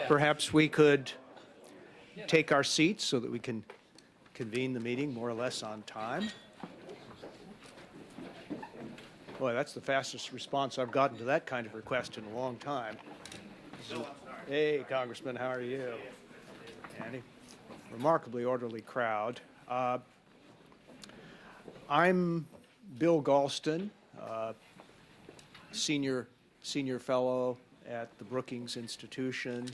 Perhaps we could take our seats so that we can convene the meeting more or less on time. Boy, that's the fastest response I've gotten to that kind of request in a long time. Hey, Congressman, how are you? Andy? Remarkably orderly crowd. I'm Bill Galston, senior fellow at the Brookings Institution,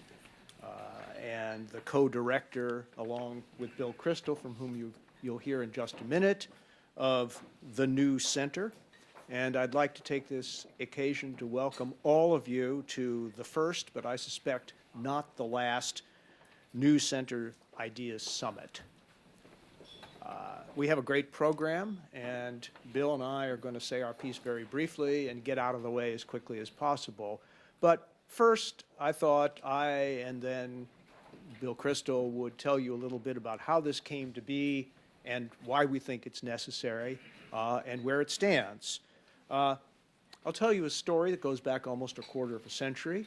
and the co-director, along with Bill Kristol, from whom you'll hear in just a minute, of the new center. And I'd like to take this occasion to welcome all of you to the first, but I suspect not the last, New Center Ideas Summit. We have a great program, and Bill and I are going to say our piece very briefly and get out of the way as quickly as possible. But first, I thought I and then Bill Kristol would tell you a little bit about how this came to be and why we think it's necessary and where it stands. I'll tell you a story that goes back almost a quarter of a century.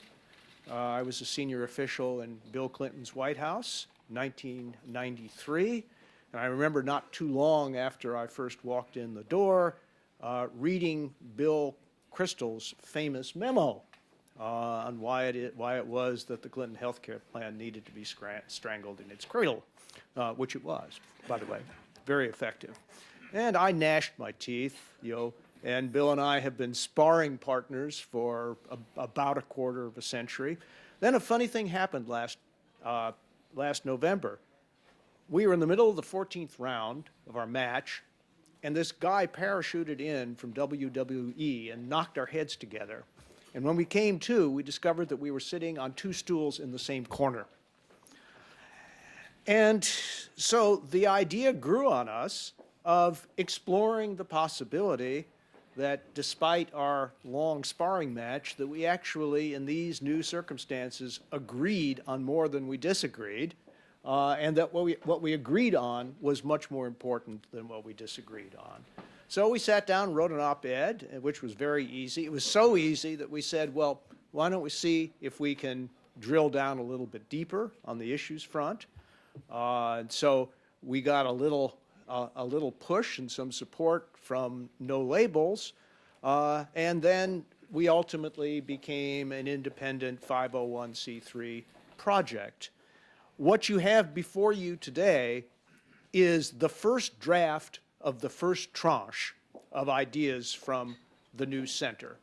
I was a senior official in Bill Clinton's White House, 1993. And I remember not too long after I first walked in the door, reading Bill Kristol's famous memo on why it was that the Clinton health care plan needed to be strangled in its cradle, which it was, by the way, very effective. And I gnashed my teeth, and Bill and I have been sparring partners for about a quarter of a century. Then a funny thing happened last November. We were in the middle of the 14th round of our match, and this guy parachuted in from WWE and knocked our heads together. And when we came to, we discovered that we were sitting on two stools in the same corner. And so the idea grew on us of exploring the possibility that despite our long sparring match, that we actually, in these new circumstances, agreed on more than we disagreed, and that what we agreed on was much more important than what we disagreed on. So we sat down and wrote an op-ed, which was very easy. It was so easy that we said, well, why don't we see if we can drill down a little bit deeper on the issues front. And so we got a little push and some support from No Labels, and then we ultimately became an independent 501c3 project. What you have before you today is the first draft of the first tranche of ideas from the new center.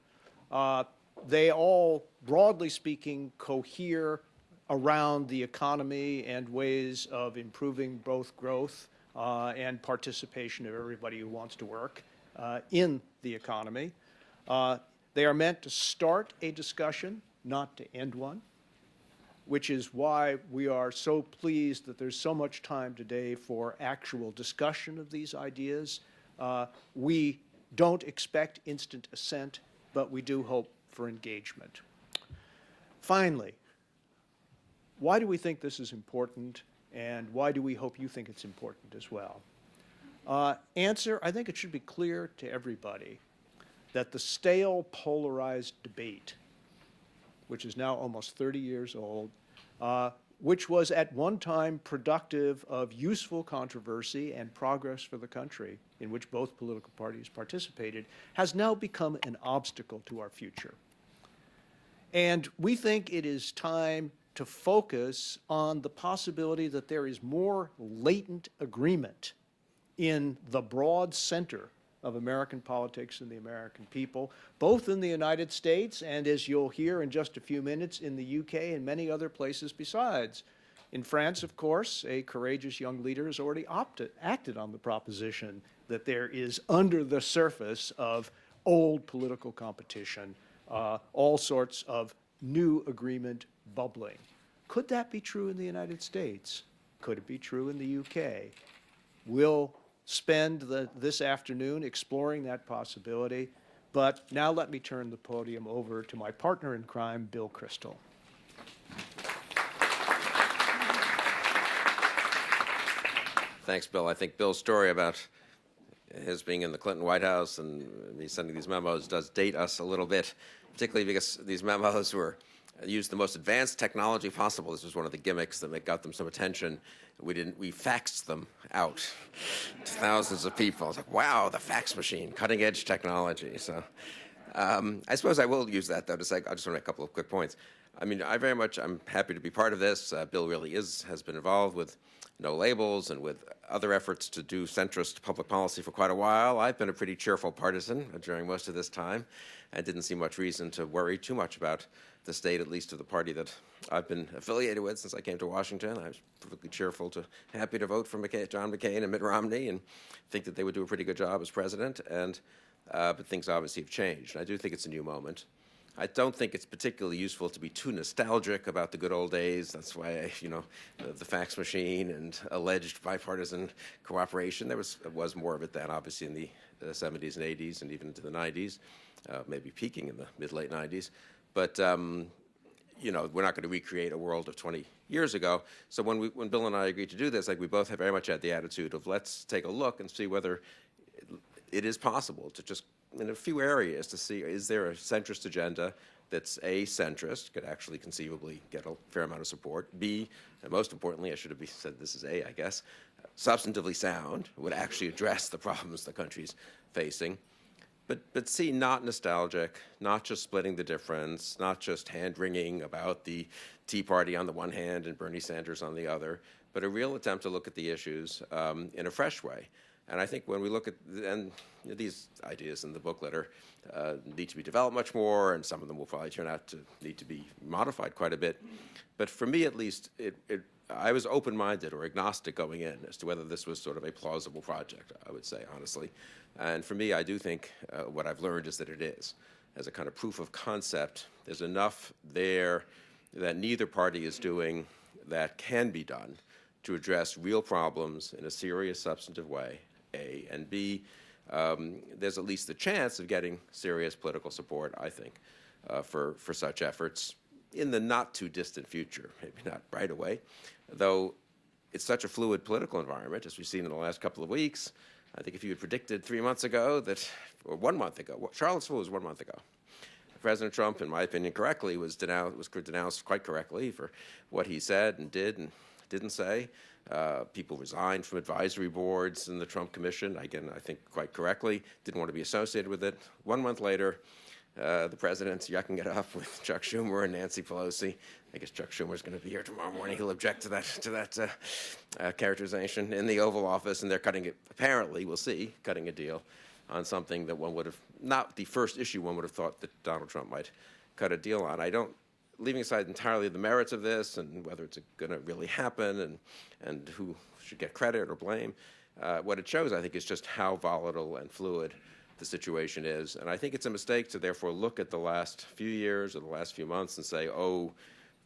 They all, broadly speaking, cohere around the economy and ways of improving both growth and participation of everybody who wants to work in the economy. They are meant to start a discussion, not to end one, which is why we are so pleased that there's so much time today for actual discussion of these ideas. We don't expect instant assent, but we do hope for engagement. Finally, why do we think this is important, and why do we hope you think it's important as well? Answer, I think it should be clear to everybody that the stale, polarized debate, which is now almost 30 years old, which was at one time productive of useful controversy and progress for the country, in which both political parties participated, has now become an obstacle to our future. And we think it is time to focus on the possibility that there is more latent agreement in the broad center of American politics and the American people, both in the United States and, as you'll hear in just a few minutes, in the UK and many other places besides. In France, of course, a courageous young leader has already acted on the proposition that there is, under the surface of old political competition, all sorts of new agreement bubbling. Could that be true in the United States? Could it be true in the UK? We'll spend this afternoon exploring that possibility, but now let me turn the podium over to my partner in crime, Bill Kristol. Thanks, Bill. I think Bill's story about his being in the Clinton White House and me sending these memos does date us a little bit, particularly because these memos were used the most advanced technology possible. This was one of the gimmicks that got them some attention. We faxed them out to thousands of people. I was like, wow, the fax machine, cutting edge technology. So I suppose I will use that, though, to say, I just want to make a couple of quick points. I mean, I'm happy to be part of this. Bill really has been involved with No Labels and with other efforts to do centrist public policy for quite a while. I've been a pretty cheerful partisan during most of this time and didn't see much reason to worry too much about the state, at least of the party that I've been affiliated with since I came to Washington. I was perfectly happy to vote for John McCain and Mitt Romney and think that they would do a pretty good job as president. But things obviously have changed. I do think it's a new moment. I don't think it's particularly useful to be too nostalgic about the good old days. That's why, the fax machine and alleged bipartisan cooperation, there was more of it then, obviously, in the 70s and 80s and even into the 90s, maybe peaking in the mid-late 90s. But, we're not going to recreate a world of 20 years ago. So when Bill and I agreed to do this, we both have very much had the attitude of let's take a look and see whether it is possible to just, in a few areas, to see is there a centrist agenda that's A, centrist, could actually conceivably get a fair amount of support, B, and most importantly, I should have said this is A, I guess, substantively sound, would actually address the problems the country's facing, but C, not nostalgic, not just splitting the difference, not just hand-wringing about the Tea Party on the one hand and Bernie Sanders on the other, but a real attempt to look at the issues in a fresh way. And I think when we look at, and these ideas in the booklet need to be developed much more, and some of them will probably turn out to need to be modified quite a bit. But for me, at least, I was open-minded or agnostic going in as to whether this was sort of a plausible project, I would say, honestly. And for me, I do think what I've learned is that it is. As a kind of proof of concept, there's enough there that neither party is doing that can be done to address real problems in a serious, substantive way, A, and B, there's at least the chance of getting serious political support, I think, for such efforts in the not-too-distant future, maybe not right away, though it's such a fluid political environment, as we've seen in the last couple of weeks. I think if you had predicted 3 months ago or 1 month ago, Charlottesville was 1 month ago, President Trump, in my opinion, correctly, was denounced quite correctly for what he said and did and didn't say. People resigned from advisory boards in the Trump Commission, again, I think quite correctly, didn't want to be associated with it. 1 month later, the president's yucking it up with Chuck Schumer and Nancy Pelosi. I guess Chuck Schumer's going to be here tomorrow morning. He'll object to that characterization in the Oval Office, and they're apparently, we'll see, cutting a deal on something that one would have, not the first issue one would have thought that Donald Trump might cut a deal on. Leaving aside entirely the merits of this and whether it's going to really happen and who should get credit or blame, what it shows, I think, is just how volatile and fluid the situation is. And I think it's a mistake to therefore look at the last few years or the last few months and say, oh,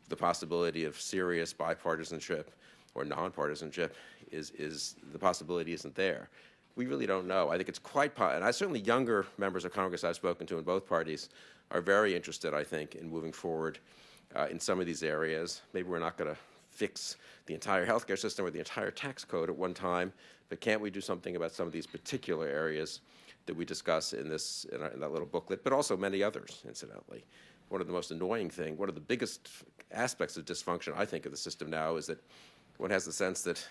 the possibility of serious bipartisanship or nonpartisanship is the possibility isn't there. We really don't know. I think it's and certainly younger members of Congress I've spoken to in both parties are very interested, I think, in moving forward in some of these areas. Maybe we're not going to fix the entire healthcare system or the entire tax code at one time, but can't we do something about some of these particular areas that we discuss in that little booklet, but also many others, incidentally. One of the biggest aspects of dysfunction, I think, of the system now is that one has the sense that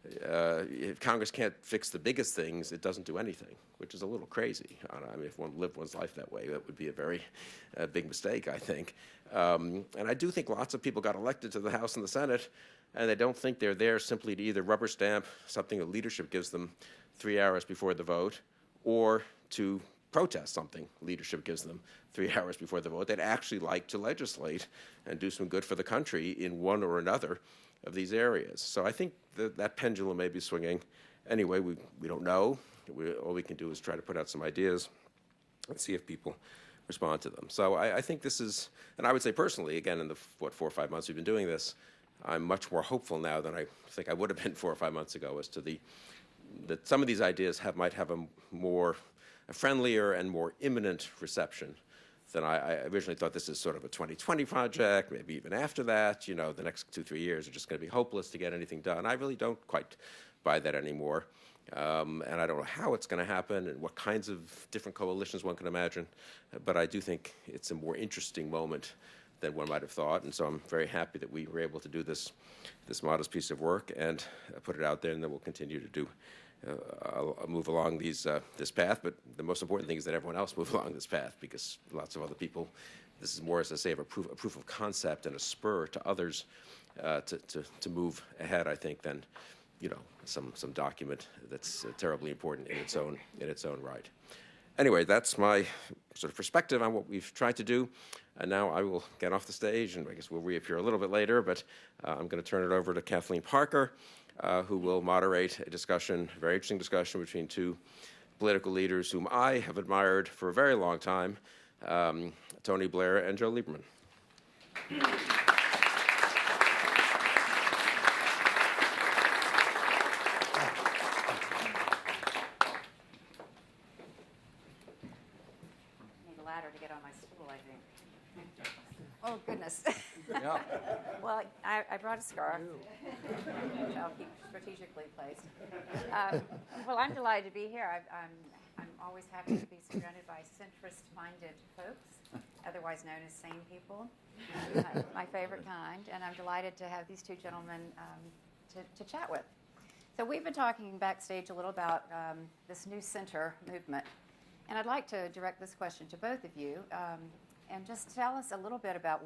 if Congress can't fix the biggest things, it doesn't do anything, which is a little crazy. I mean, if one lived one's life that way, that would be a very big mistake, I think. And I do think lots of people got elected to the House and the Senate, and they don't think they're there simply to either rubber stamp something that leadership gives them 3 hours before the vote, or to protest something leadership gives them 3 hours before the vote. They'd actually like to legislate and do some good for the country in one or another of these areas. So I think that pendulum may be swinging. Anyway, we don't know. All we can do is try to put out some ideas and see if people respond to them. So I think this is, and I would say personally, again, in the 4 or 5 months we've been doing this, I'm much more hopeful now than I think I would have been 4 or 5 months ago as to that some of these ideas might have a friendlier and more imminent reception than I originally thought. This is sort of a 2020 project, maybe even after that. The next 2-3 years are just going to be hopeless to get anything done. I really don't quite buy that anymore. And I don't know how it's going to happen and what kinds of different coalitions one can imagine. But I do think it's a more interesting moment than one might have thought. And so I'm very happy that we were able to do this modest piece of work and put it out there, and then we'll continue to do move along this path. But the most important thing is that everyone else move along this path, because lots of other people, this is more, as I say, of a proof of concept and a spur to others to move ahead, I think, than some document that's terribly important in its own right. Anyway, that's my sort of perspective on what we've tried to do. And now I will get off the stage, and I guess we'll reappear a little bit later, but I'm going to turn it over to Kathleen Parker, who will moderate a discussion, a very interesting discussion between two political leaders whom I have admired for a very long time, Tony Blair and Joe Lieberman. Oh, goodness. Yeah. Well, I brought a scarf, which I'll keep strategically placed. Well, I'm delighted to be here. I'm always happy to be surrounded by centrist-minded folks, otherwise known as sane people, my favorite kind. And I'm delighted to have these two gentlemen to chat with. So we've been talking backstage a little about this new center movement. And I'd like to direct this question to both of you. And just tell us a little bit about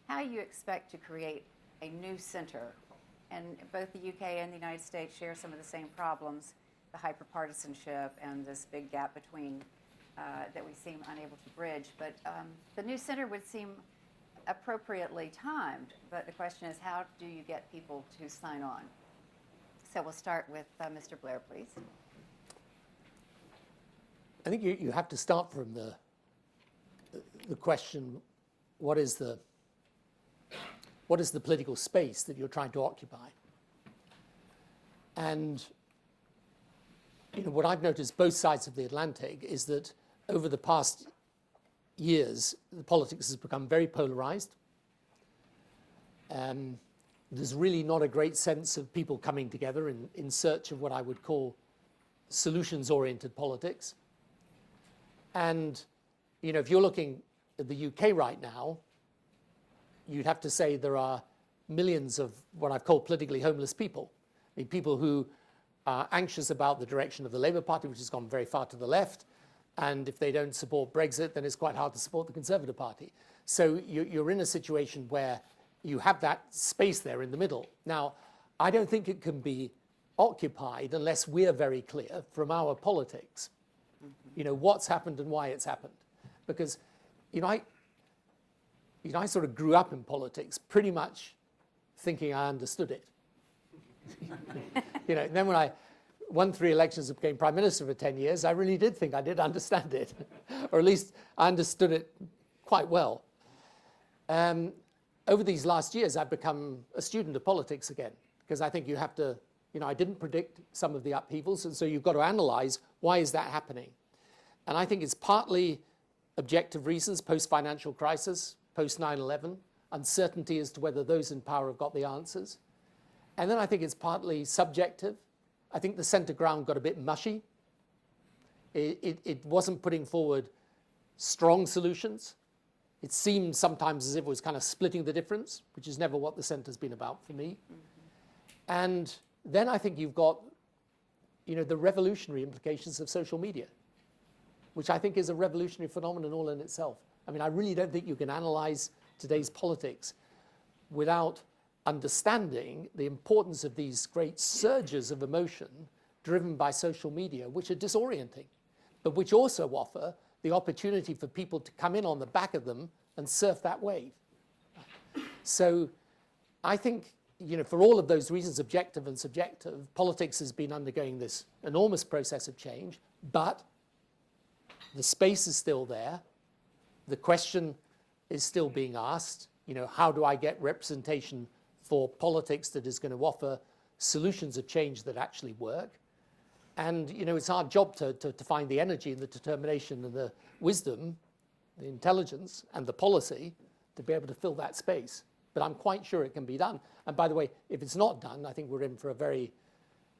how you expect to create a new center. And both the UK and the United States share some of the same problems, the hyperpartisanship and this big gap between that we seem unable to bridge. But the new center would seem appropriately timed. But the question is, how do you get people to sign on? So we'll start with Mr. Blair, please. I think you have to start from the question, what is the political space that you're trying to occupy? And what I've noticed both sides of the Atlantic is that over the past years, the politics has become very polarized. There's really not a great sense of people coming together in search of what I would call solutions-oriented politics. And if you're looking at the UK right now, you'd have to say there are millions of what I've called politically homeless people. I mean, people who are anxious about the direction of the Labour Party, which has gone very far to the left. And if they don't support Brexit, then it's quite hard to support the Conservative Party. So you're in a situation where you have that space there in the middle. Now, I don't think it can be occupied unless we're very clear from our politics, what's happened and why it's happened. Because, I sort of grew up in politics pretty much thinking I understood it. And then when I won 3 elections and became Prime Minister for 10 years, I really did think I did understand it, or at least I understood it quite well. Over these last years, I've become a student of politics again, because I think you have to, I didn't predict some of the upheavals, and so you've got to analyze why is that happening. And I think it's partly objective reasons, post-financial crisis, post-9/11, uncertainty as to whether those in power have got the answers. And then I think it's partly subjective. I think the center ground got a bit mushy. It wasn't putting forward strong solutions. It seemed sometimes as if it was kind of splitting the difference, which is never what the center's been about for me. And then I think you've got, the revolutionary implications of social media, which I think is a revolutionary phenomenon all in itself. I mean, I really don't think you can analyze today's politics without understanding the importance of these great surges of emotion driven by social media, which are disorienting, but which also offer the opportunity for people to come in on the back of them and surf that wave. So I think, for all of those reasons, objective and subjective, politics has been undergoing this enormous process of change, but the space is still there. The question is still being asked, how do I get representation for politics that is going to offer solutions of change that actually work? And, it's our job to find the energy and the determination and the wisdom, the intelligence and the policy to be able to fill that space. But I'm quite sure it can be done. And by the way, if it's not done, I think we're in for a very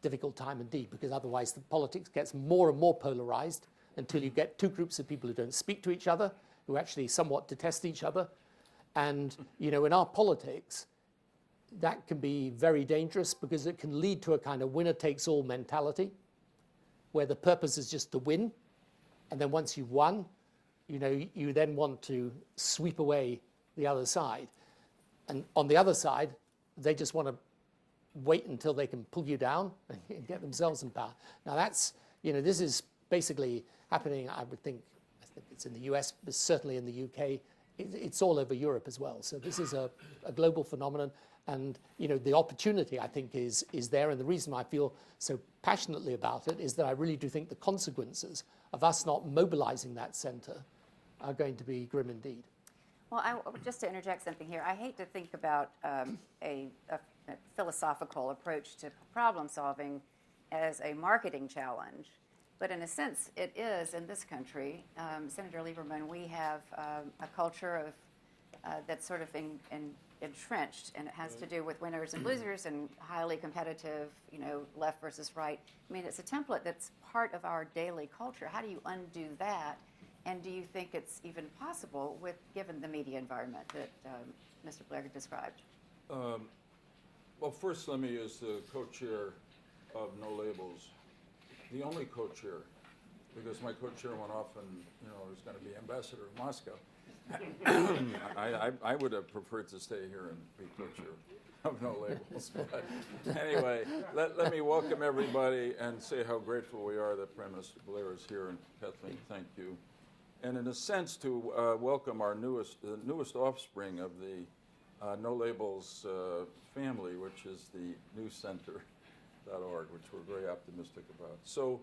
difficult time indeed, because otherwise the politics gets more and more polarized until you get two groups of people who don't speak to each other, who actually somewhat detest each other, And, in our politics, that can be very dangerous because it can lead to a kind of winner-takes-all mentality where the purpose is just to win. And then once you've won, you then want to sweep away the other side. And on the other side, they just want to wait until they can pull you down and get themselves in power. Now that's, this is basically happening, I think it's in the US, but certainly in the UK. It's all over Europe as well. So this is a global phenomenon. And, the opportunity, I think, is there. And the reason I feel so passionately about it is that I really do think the consequences of us not mobilizing that center are going to be grim indeed. Well, just to interject something here, I hate to think about a philosophical approach to problem solving as a marketing challenge. But in a sense, it is in this country. Senator Lieberman, we have a culture of that's sort of entrenched, and it has to do with winners and losers and highly competitive, left versus right. I mean, it's a template that's part of our daily culture. How do you undo that? And do you think it's even possible given the media environment that Mr. Blair described? Well, first let me, as the co-chair of No Labels, the only co-chair, because my co-chair went off and was going to be ambassador in Moscow. I would have preferred to stay here and be co-chair of No Labels. But anyway, let me welcome everybody and say how grateful we are that Prime Minister Blair is here, and Kathleen, thank you. And in a sense, to welcome our the newest offspring of the No Labels family, which is the newscenter.org, which we're very optimistic about. So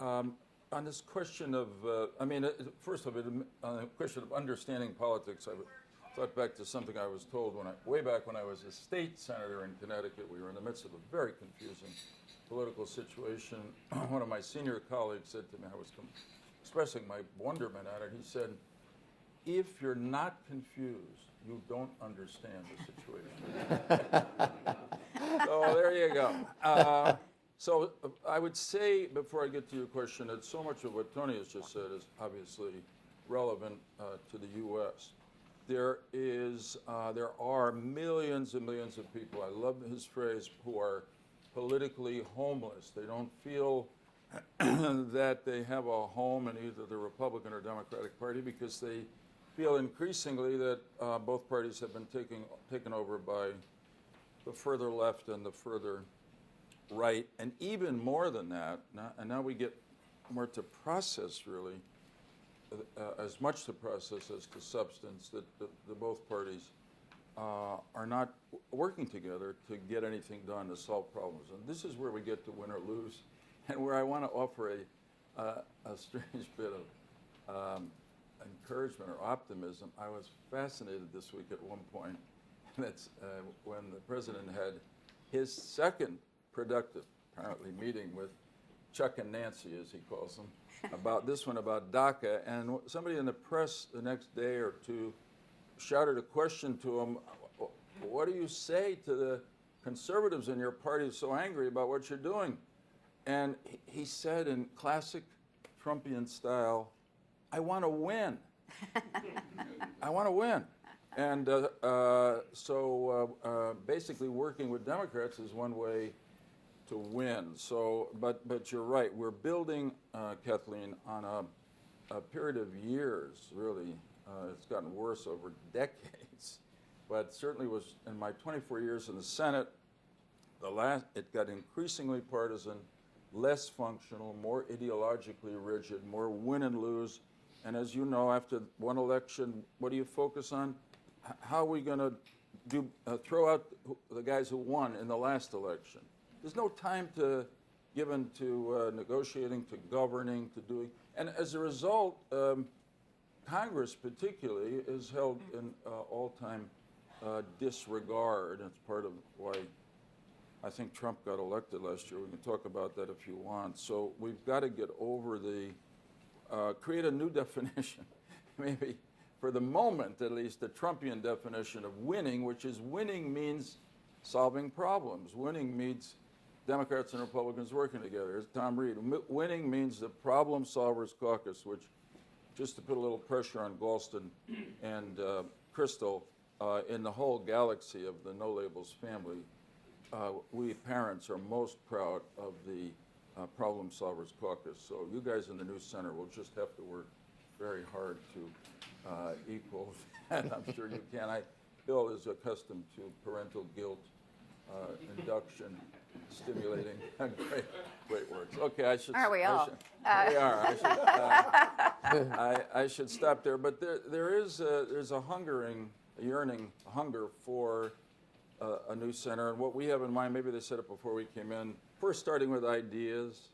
on this question of, first of it, on the question of understanding politics, I thought back to something I was told way back when I was a state senator in Connecticut. We were in the midst of a very confusing political situation. One of my senior colleagues said to me, I was expressing my wonderment at it. He said, if you're not confused, you don't understand the situation. So there you go. So I would say, before I get to your question, that so much of what Tony has just said is obviously relevant to the U.S. There are millions and millions of people, I love his phrase, who are politically homeless. They don't feel that they have a home in either the Republican or Democratic Party because they feel increasingly that both parties have been taken over by the further left and the further right. And even more than that, now we get more to process, really, as much to process as to substance, that the both parties are not working together to get anything done to solve problems. And this is where we get to win or lose, and where I want to offer a strange bit of encouragement or optimism. I was fascinated this week at one point, and that's when the president had his second productive, apparently, meeting with Chuck and Nancy, as he calls them, about this one about DACA. And somebody in the press the next day or two shouted a question to him, what do you say to the conservatives in your party so angry about what you're doing? And he said in classic Trumpian style, I want to win. I want to win. And so basically working with Democrats is one way to win. So, but you're right. We're building, Kathleen, on a period of years, really. It's gotten worse over decades. But certainly was, in my 24 years in the Senate, it got increasingly partisan, less functional, more ideologically rigid, more win and lose. And as you know, after one election, what do you focus on? How are we going to throw out the guys who won in the last election? There's no time given to negotiating, to governing, to doing. And as a result, Congress particularly is held in all-time disregard. It's part of why I think Trump got elected last year. We can talk about that if you want. So we've got to get over create a new definition, maybe for the moment at least, the Trumpian definition of winning, which is winning means solving problems. Winning means Democrats and Republicans working together. As Tom Reed, winning means the Problem Solvers Caucus, which, just to put a little pressure on Galston and Crystal, in the whole galaxy of the No Labels family, we parents are most proud of the Problem Solvers Caucus. So you guys in the new center will just have to work very hard to equal that. I'm sure you can. Bill is accustomed to parental guilt, induction, stimulating, great words. Okay, I should. Aren't we all? We are. I should stop there. But there's a yearning hunger for a new center, and what we have in mind. Maybe they said it before we came in. First, starting with ideas,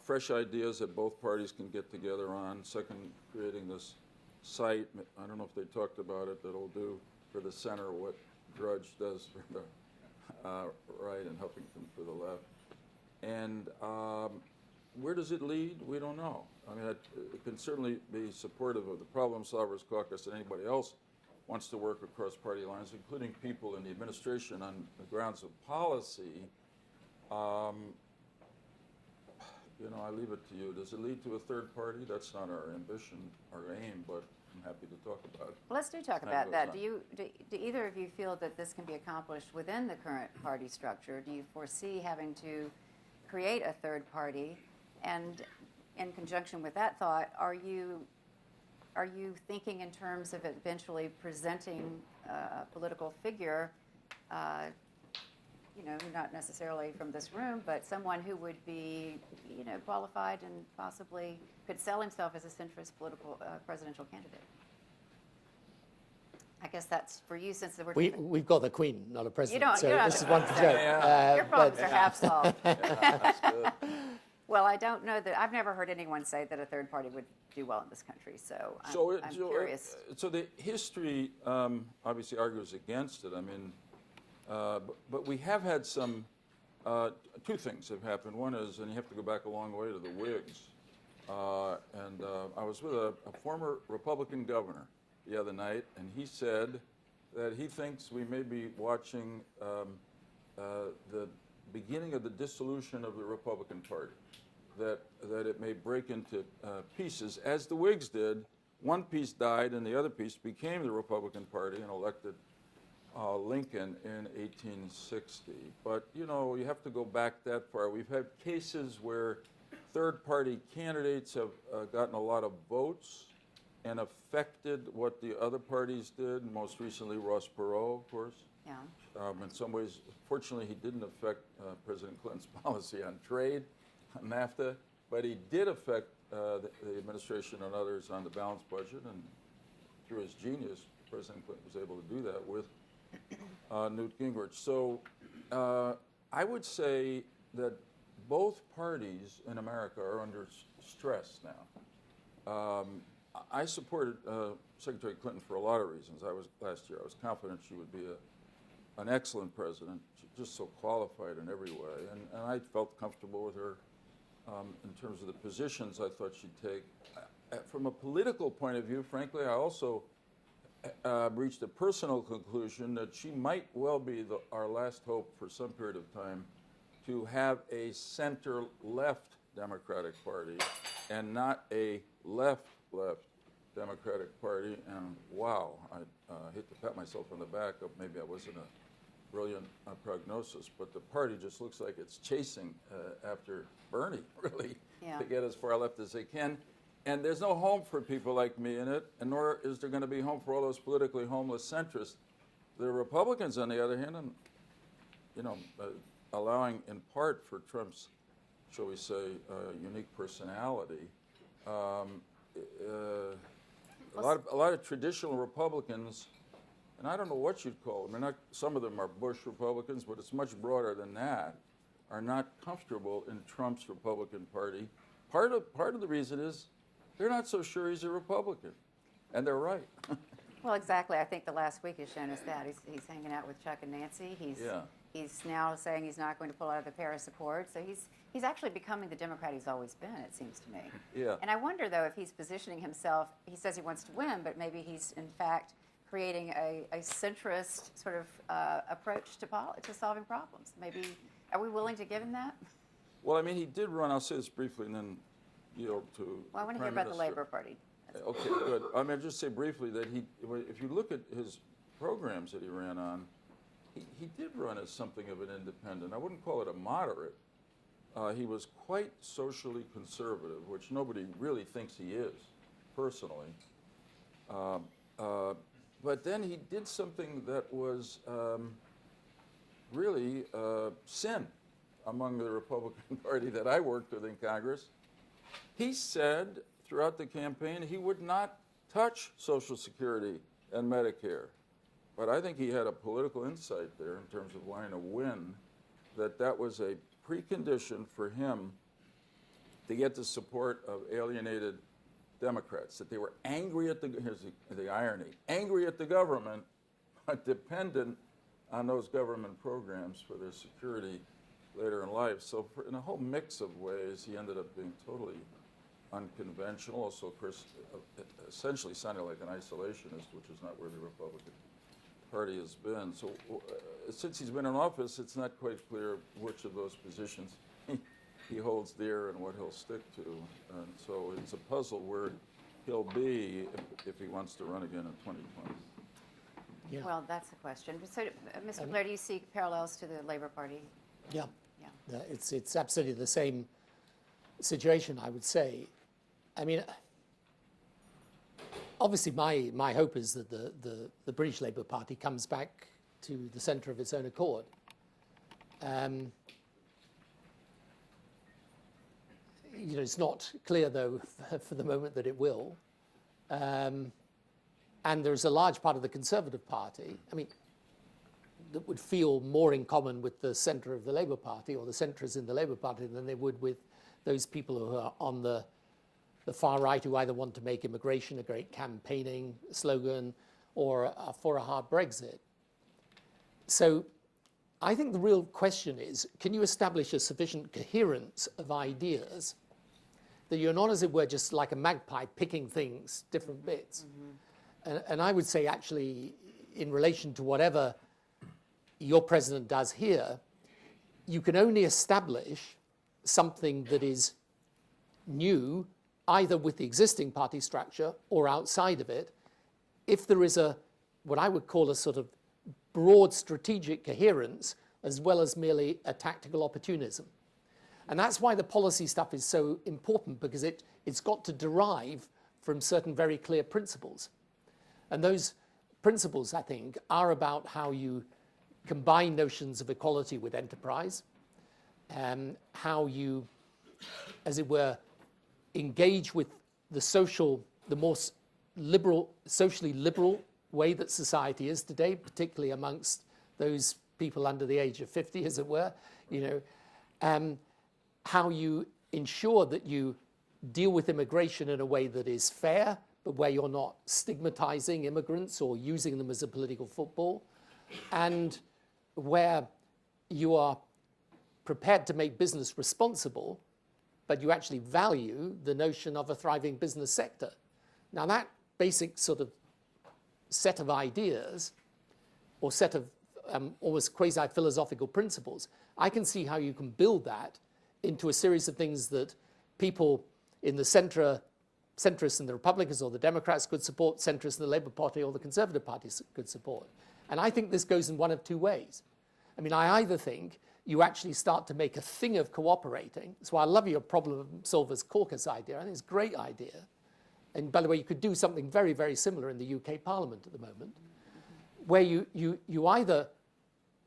fresh ideas that both parties can get together on. Second, creating this site. I don't know if they talked about it. That'll do for the center what Drudge does for the right and Huffington for the left. And where does it lead? We don't know. I mean, it can certainly be supportive of the Problem Solvers Caucus and anybody else wants to work across party lines, including people in the administration on the grounds of policy. I leave it to you. Does it lead to a third party? That's not our ambition, our aim, but I'm happy to talk about it. Well, let's talk about that. Do either of you feel that this can be accomplished within the current party structure? Do you foresee having to create a third party? And in conjunction with that thought, are you thinking in terms of eventually presenting a political figure, not necessarily from this room, but someone who would be, qualified and possibly could sell himself as a centrist political presidential candidate? I guess that's for you, since We've got the Queen, not a president. You don't this is one for Joe. your problems are half solved. That's good. Well, I don't know that. I've never heard anyone say that a third party would do well in this country, so I'm curious. So the history obviously argues against it. I mean, but we have had some, two things have happened. One is, and you have to go back a long way to the Whigs, and I was with a former Republican governor the other night, and he said that he thinks we may be watching the beginning of the dissolution of the Republican Party, that it may break into pieces, as the Whigs did. One piece died, and the other piece became the Republican Party and elected Lincoln in 1860. But, you have to go back that far. We've had cases where third-party candidates have gotten a lot of votes and affected what the other parties did, most recently Ross Perot, of course. Yeah. In some ways, fortunately, he didn't affect President Clinton's policy on trade, on NAFTA, but he did affect the administration and others on the balanced budget, and through his genius, President Clinton was able to do that with Newt Gingrich. So I would say that both parties in America are under stress now. I supported Secretary Clinton for a lot of reasons. Last year I was confident she would be an excellent president, just so qualified in every way, and I felt comfortable with her in terms of the positions I thought she'd take. From a political point of view, frankly, I also reached a personal conclusion that she might well be our last hope for some period of time to have a center-left Democratic Party and not a left-left Democratic Party. And wow, I hate to pat myself on the back. Maybe I wasn't a brilliant prognosis, but the party just looks like it's chasing after Bernie, really, to get as far left as they can. And there's no home for people like me in it, and nor is there going to be home for all those politically homeless centrists. The Republicans, on the other hand, and allowing in part for Trump's, shall we say, unique personality, a lot of traditional Republicans, and I don't know what you'd call them. Some of them are Bush Republicans, but it's much broader than that, are not comfortable in Trump's Republican Party. Part of the reason is they're not so sure he's a Republican, and they're right. Well, exactly. I think the last week has shown us that. He's hanging out with Chuck and Nancy. He's now saying he's not going to pull out of the Paris Accord. So he's actually becoming the Democrat he's always been, it seems to me. Yeah. And I wonder, though, if he's positioning himself, he says he wants to win, but maybe he's, in fact, creating a centrist sort of approach to solving problems. Maybe, are we willing to give him that? Well, he did run, I'll say this briefly, and then yield to Well, I want to hear Prime about the Minister. Labor Party. Okay, good. I mean, just say briefly that if you look at his programs that he ran on, he did run as something of an independent. I wouldn't call it a moderate. He was quite socially conservative, which nobody really thinks he is, personally. But then he did something that was really sin among the Republican Party that I worked with in Congress. He said throughout the campaign he would not touch Social Security and Medicare. But I think he had a political insight there in terms of wanting to win, that was a precondition for him to get the support of alienated Democrats, that they were angry at here's the irony, angry at the government, but dependent on those government programs for their security later in life. So in a whole mix of ways, he ended up being totally unconventional. Also, of course, essentially sounded like an isolationist, which is not where the Republican Party has been. So since he's been in office, it's not quite clear which of those positions he holds dear and what he'll stick to. And so it's a puzzle where he'll be if he wants to run again in 2020. Yeah. Well, that's the question. So, Mr. Blair, do you see parallels to the Labour Party? Yeah. Yeah. It's absolutely the same situation, I would say. I mean, obviously my hope is that the British Labour Party comes back to the centre of its own accord. It's not clear, though, for the moment that it will. And there's a large part of the Conservative Party, that would feel more in common with the centre of the Labour Party or the centrists in the Labour Party than they would with those people who are on the far right, who either want to make immigration a great campaigning slogan or for a hard Brexit. So I think the real question is, can you establish a sufficient coherence of ideas that you're not, as it were, just like a magpie picking things, different bits? Mm-hmm. And I would say, actually, in relation to whatever your president does here, you can only establish something that is new, either with the existing party structure or outside of it, if there is what I would call a sort of broad strategic coherence, as well as merely a tactical opportunism. And that's why the policy stuff is so important, because it's got to derive from certain very clear principles. And those principles, I think, are about how you combine notions of equality with enterprise, how you, as it were, engage with the more liberal, socially liberal way that society is today, particularly amongst those people under the age of 50, as it were, how you ensure that you deal with immigration in a way that is fair, but where you're not stigmatizing immigrants or using them as a political football, and where you are prepared to make business responsible, but you actually value the notion of a thriving business sector. Now, that basic sort of set of ideas, or set of almost quasi-philosophical principles, I can see how you can build that into a series of things that people in the centrists and the Republicans or the Democrats could support, centrists in the Labour Party or the Conservative Party could support. And I think this goes in one of two ways. I either think you actually start to make a thing of cooperating. That's why I love your problem solvers caucus idea. I think it's a great idea. And by the way, you could do something very, very similar in the UK Parliament at the moment, where you either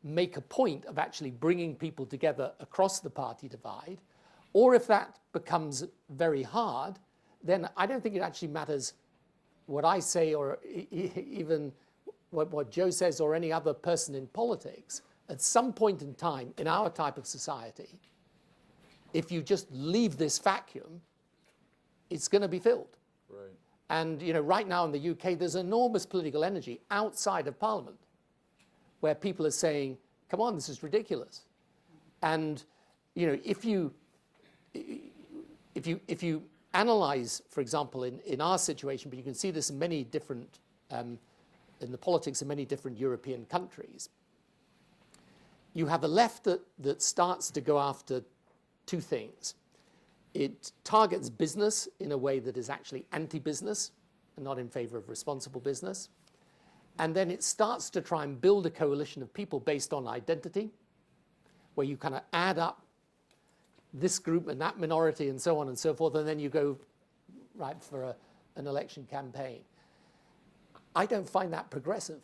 make a point of actually bringing people together across the party divide, or if that becomes very hard, then I don't think it actually matters what I say or even what Joe says or any other person in politics. At some point in time in our type of society, if you just leave this vacuum, it's going to be filled. Right. And right now in the UK, there's enormous political energy outside of Parliament, where people are saying, "Come on, this is ridiculous." And if you analyze, for example, in our situation, but you can see this in many different in the politics of many different European countries, you have a left that starts to go after two things. It targets business in a way that is actually anti-business and not in favor of responsible business. And then it starts to try and build a coalition of people based on identity, where you kind of add up this group and that minority and so on and so forth, and then you go right for an election campaign. I don't find that progressive.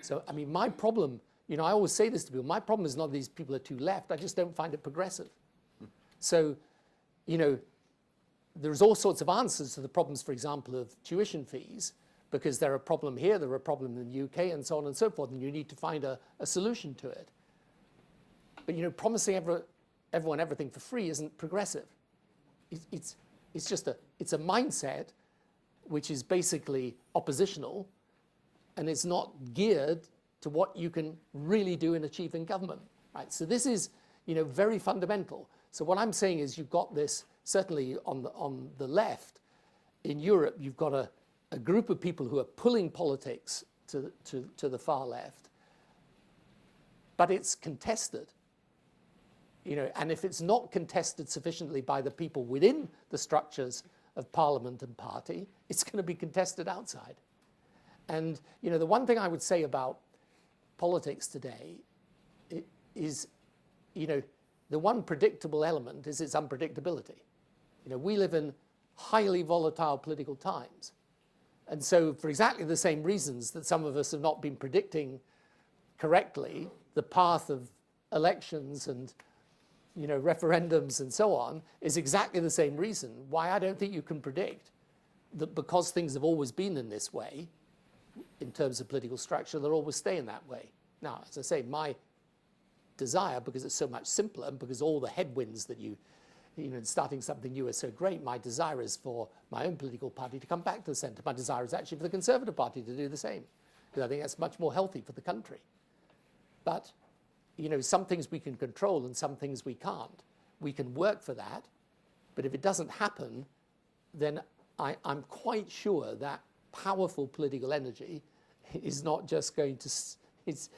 So, I mean, my problem, I always say this to people, my problem is not these people are too left, I just don't find it progressive. So, there's all sorts of answers to the problems, for example, of tuition fees, because they're a problem here, they're a problem in the UK, and so on and so forth, and you need to find a solution to it. But, promising everyone everything for free isn't progressive. It's just it's a mindset which is basically oppositional, and it's not geared to what you can really do in achieving government, right? So this is, very fundamental. So what I'm saying is you've got this, certainly on the left, in Europe, you've got a group of people who are pulling politics to the far left, but it's contested. And if it's not contested sufficiently by the people within the structures of parliament and party, it's going to be contested outside. And, the one thing I would say about politics today is, the one predictable element is its unpredictability. We live in highly volatile political times. And so for exactly the same reasons that some of us have not been predicting correctly the path of elections and referendums and so on, is exactly the same reason why I don't think you can predict that, because things have always been in this way, in terms of political structure, they'll always stay in that way. Now, as I say, my desire, because it's so much simpler, and because all the headwinds that starting something new are so great, my desire is for my own political party to come back to the centre. My desire is actually for the Conservative Party to do the same, because I think that's much more healthy for the country. But some things we can control and some things we can't. We can work for that, but if it doesn't happen, then I'm quite sure that powerful political energy is not just going to, it's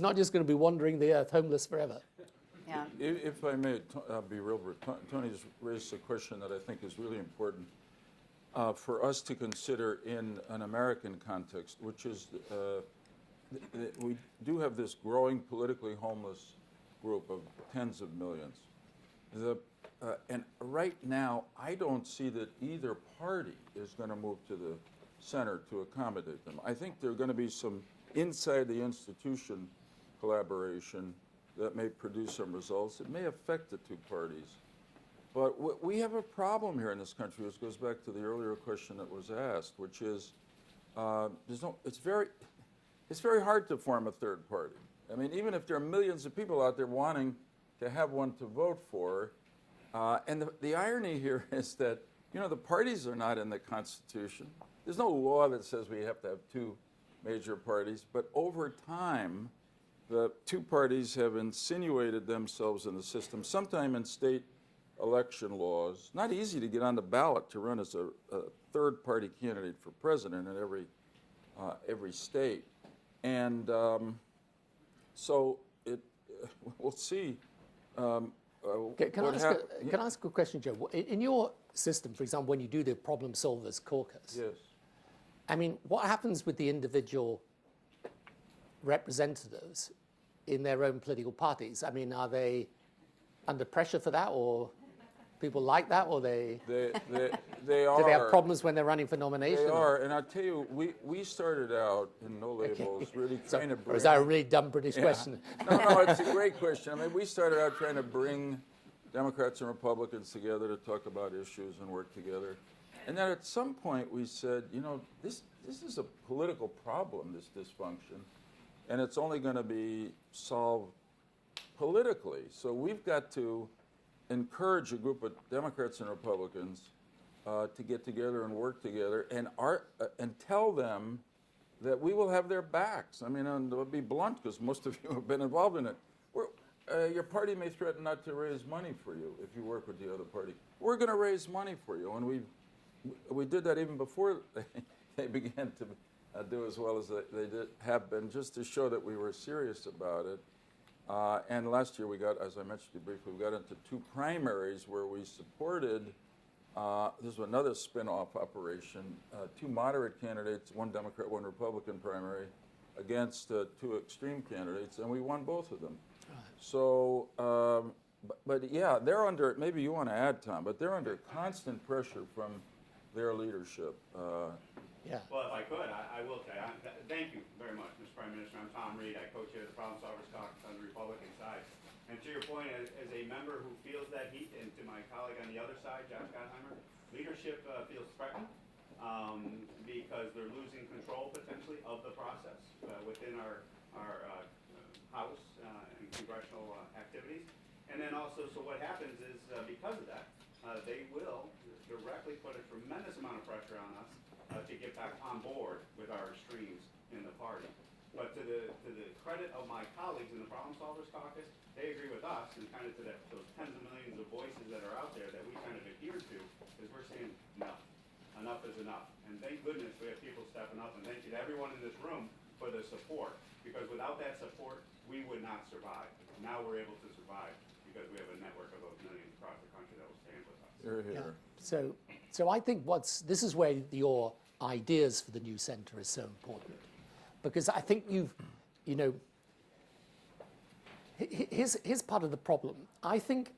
not just going to be wandering the earth homeless forever. Yeah. If I may be real brief, Tony's raised a question that I think is really important for us to consider in an American context, which is we do have this growing politically homeless group of tens of millions. And right now, I don't see that either party is going to move to the center to accommodate them. I think there are going to be some inside the institution collaboration that may produce some results. It may affect the two parties. But we have a problem here in this country, which goes back to the earlier question that was asked, which is it's very hard to form a third party. I mean, even if there are millions of people out there wanting to have one to vote for, and the irony here is that, the parties are not in the Constitution. There's no law that says we have to have two major parties, but over time, the two parties have insinuated themselves in the system, sometime in state election laws. Not easy to get on the ballot to run as a third-party candidate for president in every state. And so we'll see. Can I ask a question, Joe? In your system, for example, when you do the Problem Solvers Caucus, Yes. I mean, what happens with the individual representatives in their own political parties? I mean, are they under pressure for that, or people like that, or they They do they have problems when they're running for nomination? They are, and I'll tell you, we started out in No Labels really trying to bring... Or is that a really dumb British question? No, it's a great question. I mean, we started out trying to bring Democrats and Republicans together to talk about issues and work together. And then at some point we said, this is a political problem, this dysfunction, and it's only going to be solved politically. So we've got to encourage a group of Democrats and Republicans to get together and work together and tell them that we will have their backs. I mean, and I'll be blunt, because most of you have been involved in it. Your party may threaten not to raise money for you if you work with the other party. We're going to raise money for you, and we did that even before they began to do as well as they have been, just to show that we were serious about it. And last year we got, as I mentioned to you briefly, we got into 2 primaries where we supported, this was another spin-off operation, 2 moderate candidates, 1 Democrat, 1 Republican primary, against 2 extreme candidates, and we won both of them. So, but yeah, they're under, maybe you want to add, Tom, but they're under constant pressure from their leadership. Yeah. Well, if I could, I will say, thank you very much, Mr. Prime Minister. I'm Tom Reed. I co-chair the Problem Solvers Caucus on the Republican side. And to your point, as a member who feels that heat, and to my colleague on the other side, Josh Gottheimer, leadership feels threatened because they're losing control potentially of the process within our House and congressional activities. And then also, so what happens is because of that, they will directly put a tremendous amount of pressure on us to get back on board with our extremes in the party. But to the credit of my colleagues in the Problem Solvers Caucus, they agree with us, and kind of to those tens of millions of voices that are out there that we kind of adhere to, is we're saying enough. Enough is enough. And thank goodness we have people stepping up, and thank you to everyone in this room for the support, because without that support, we would not survive. Now we're able to survive because we have a network of those millions across the country that will stand with us. Here, here. So I think this is where your ideas for the new centre is so important, because I think here's part of the problem. I think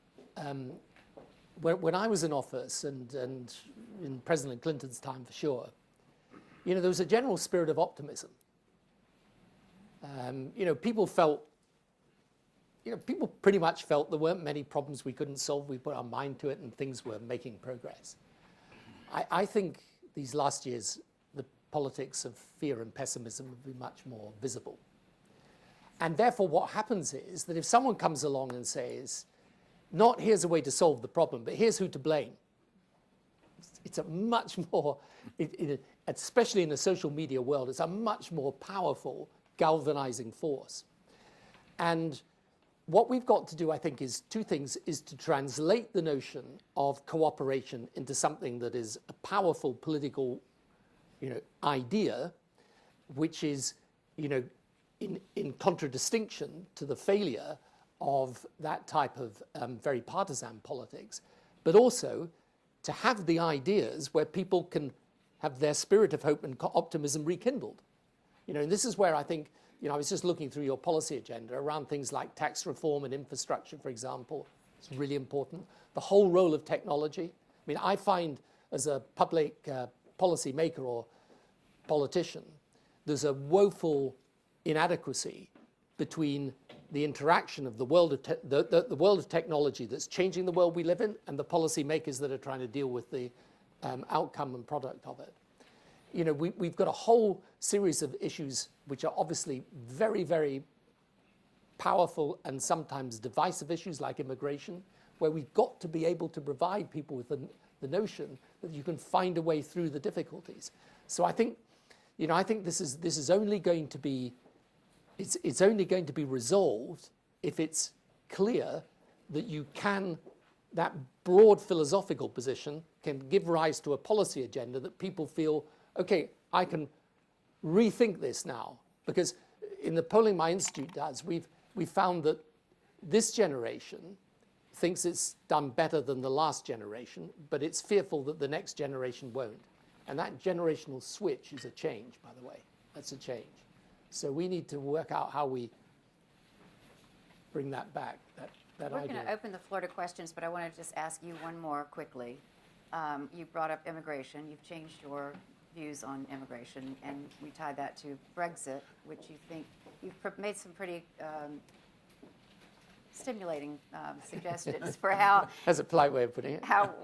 when I was in office and in President Clinton's time for sure, there was a general spirit of optimism. People felt. People pretty much felt there weren't many problems we couldn't solve. We put our mind to it and things were making progress. I think these last years, the politics of fear and pessimism have been much more visible. And therefore what happens is that if someone comes along and says, not here's a way to solve the problem, but here's who to blame, it's a much more, especially in the social media world, it's a much more powerful galvanizing force. And what we've got to do, I think, is 2 things, is to translate the notion of cooperation into something that is a powerful political, idea, which is, in contradistinction to the failure of that type of very partisan politics, but also to have the ideas where people can have their spirit of hope and optimism rekindled. And this is where I think, I was just looking through your policy agenda around things like tax reform and infrastructure, for example. It's really important. The whole role of technology. I find as a public policy maker or politician, there's a woeful inadequacy between the interaction of the world of the world of technology that's changing the world we live in and the policy makers that are trying to deal with the outcome and product of it. We've got a whole series of issues which are obviously very, very powerful and sometimes divisive issues like immigration, where we've got to be able to provide people with the notion that you can find a way through the difficulties. So I think, this is only going to be, it's only going to be resolved if it's clear that that broad philosophical position can give rise to a policy agenda that people feel, okay, I can rethink this now. Because in the polling my institute does, we've found that this generation thinks it's done better than the last generation, but it's fearful that the next generation won't. And that generational switch is a change, by the way. That's a change. So we need to work out how we bring that back, that We're idea. going to open the floor to questions, but I want to just ask you one more quickly. You brought up immigration. You've changed your views on immigration, and we tie that to Brexit, which you think you've made some pretty stimulating suggestions for how That's a polite way of putting it. how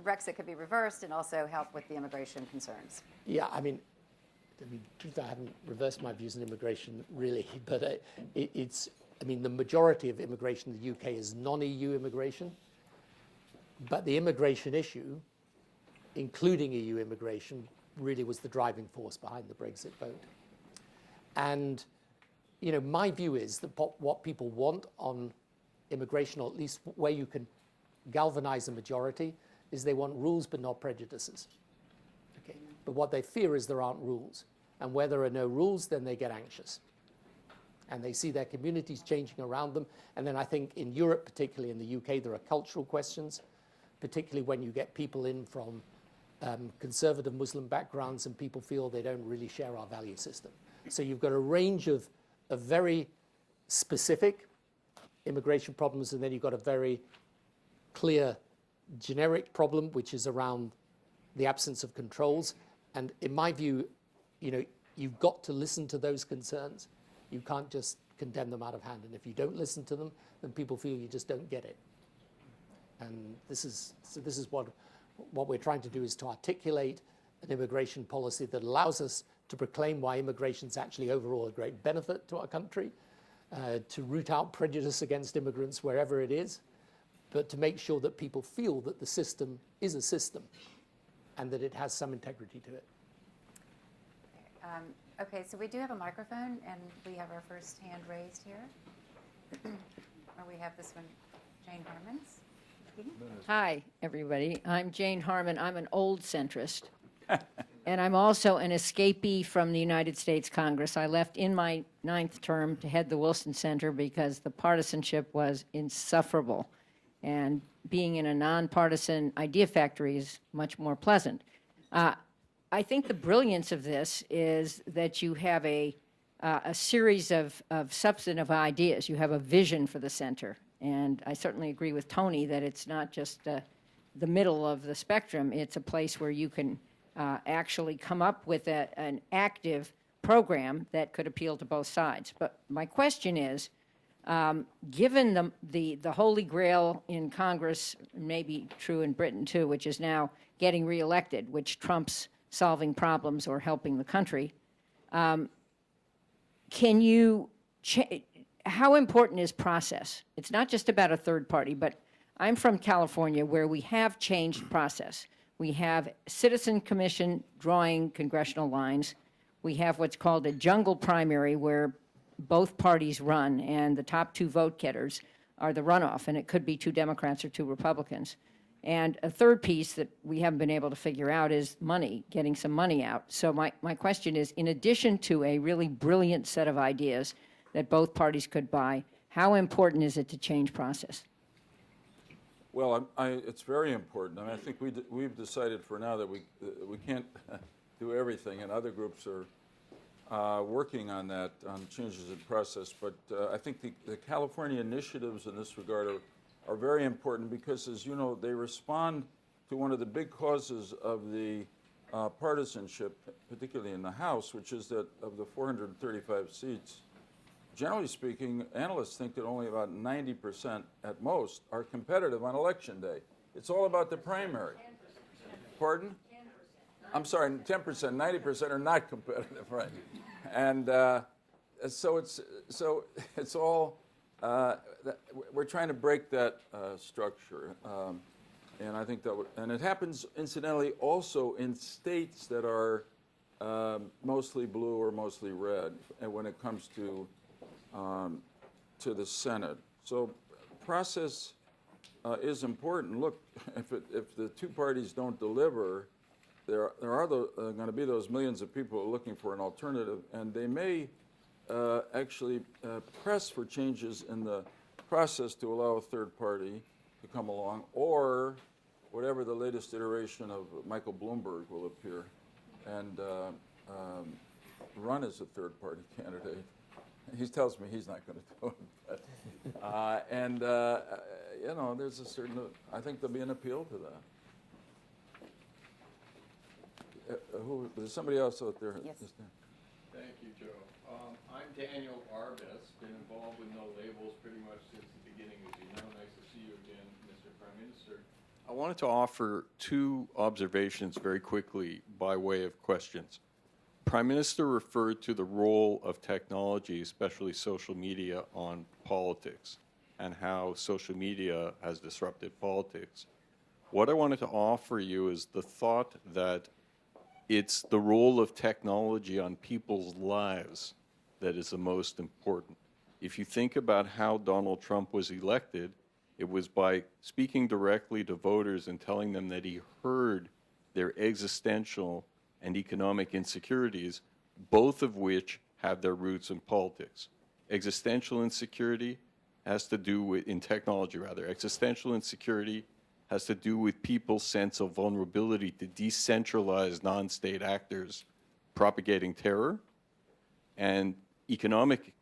Brexit could be reversed and also help with the immigration concerns. Yeah, I mean, truth, I haven't reversed my views on immigration really, but the majority of immigration in the UK is non-EU immigration, but the immigration issue, including EU immigration, really was the driving force behind the Brexit vote. And, my view is that what people want on immigration, or at least where you can galvanize a majority, is they want rules but not prejudices. Okay. But what they fear is there aren't rules. And where there are no rules, then they get anxious. and they see their communities changing around them. And then I think in Europe, particularly in the UK, there are cultural questions, particularly when you get people in from conservative Muslim backgrounds and people feel they don't really share our value system. So you've got a range of very specific immigration problems, and then you've got a very clear generic problem, which is around the absence of controls. And in my view, you've got to listen to those concerns. You can't just condemn them out of hand. And if you don't listen to them, then people feel you just don't get it. And this is what we're trying to do, is to articulate an immigration policy that allows us to proclaim why immigration is actually overall a great benefit to our country, to root out prejudice against immigrants wherever it is, but to make sure that people feel that the system is a system and that it has some integrity to it. Okay, so we do have a microphone, and we have our first hand raised here. Or we have this one, Jane Harmon's. Hi, everybody. I'm Jane Harmon. I'm an old centrist. And I'm also an escapee from the United States Congress. I left in my 9th term to head the Wilson Center because the partisanship was insufferable. And being in a nonpartisan idea factory is much more pleasant. I think the brilliance of this is that you have a series of substantive ideas. You have a vision for the center. And I certainly agree with Tony that it's not just the middle of the spectrum. It's a place where you can actually come up with an active program that could appeal to both sides. But my question is, given the holy grail in Congress, maybe true in Britain too, which is now getting reelected, which trumps solving problems or helping the country, can you how important is process? It's not just about a third party, but I'm from California, where we have changed process. We have citizen commission drawing congressional lines. We have what's called a jungle primary, where both parties run, and the top 2 vote getters are the runoff, and it could be 2 Democrats or 2 Republicans. And a third piece that we haven't been able to figure out is money, getting some money out. So my question is, in addition to a really brilliant set of ideas that both parties could buy, how important is it to change process? Well, it's very important. I mean, I think we've decided for now that we can't do everything, and other groups are working on that, on changes in process. But I think the California initiatives in this regard are very important because, as you know, they respond to one of the big causes of the partisanship, particularly in the House, which is that of the 435 seats, generally speaking, analysts think that only about 90% at most are competitive on election day. It's all about the primary. 10%. Pardon? 10%. I'm sorry, 10%, 90% are not competitive, right? And so it's all, we're trying to break that structure. And I think that and it happens, incidentally, also in states that are mostly blue or mostly red, and when it comes to the Senate. So process is important. Look, if the 2 parties don't deliver, there are going to be those millions of people looking for an alternative, and they may actually press for changes in the process to allow a third party to come along, or whatever the latest iteration of Michael Bloomberg will appear and run as a third party candidate. He tells me he's not going to do it. But, there's a certain, I think there'll be an appeal to that. There's somebody else out there. Yes. Thank you, Joe. I'm Daniel Arbus, been involved with No Labels pretty much since the beginning, as you know. Nice to see you again, Mr. Prime Minister. I wanted to offer 2 observations very quickly by way of questions. Prime Minister referred to the role of technology, especially social media, on politics and how social media has disrupted politics. What I wanted to offer you is the thought that it's the role of technology on people's lives that is the most important. If you think about how Donald Trump was elected, it was by speaking directly to voters and telling them that he heard their existential and economic insecurities, both of which have their roots in politics. existential insecurity has to do with, in technology rather, existential insecurity has to do with people's sense of vulnerability to decentralized non-state actors propagating terror. And economic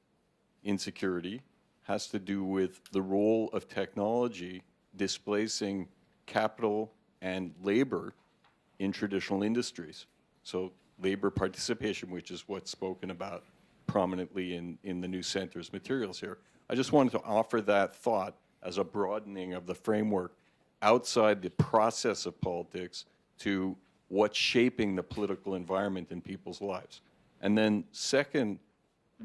insecurity has to do with the role of technology displacing capital and labor in traditional industries. So labor participation, which is what's spoken about prominently in the new center's materials here. I just wanted to offer that thought as a broadening of the framework outside the process of politics to what's shaping the political environment in people's lives. And then second,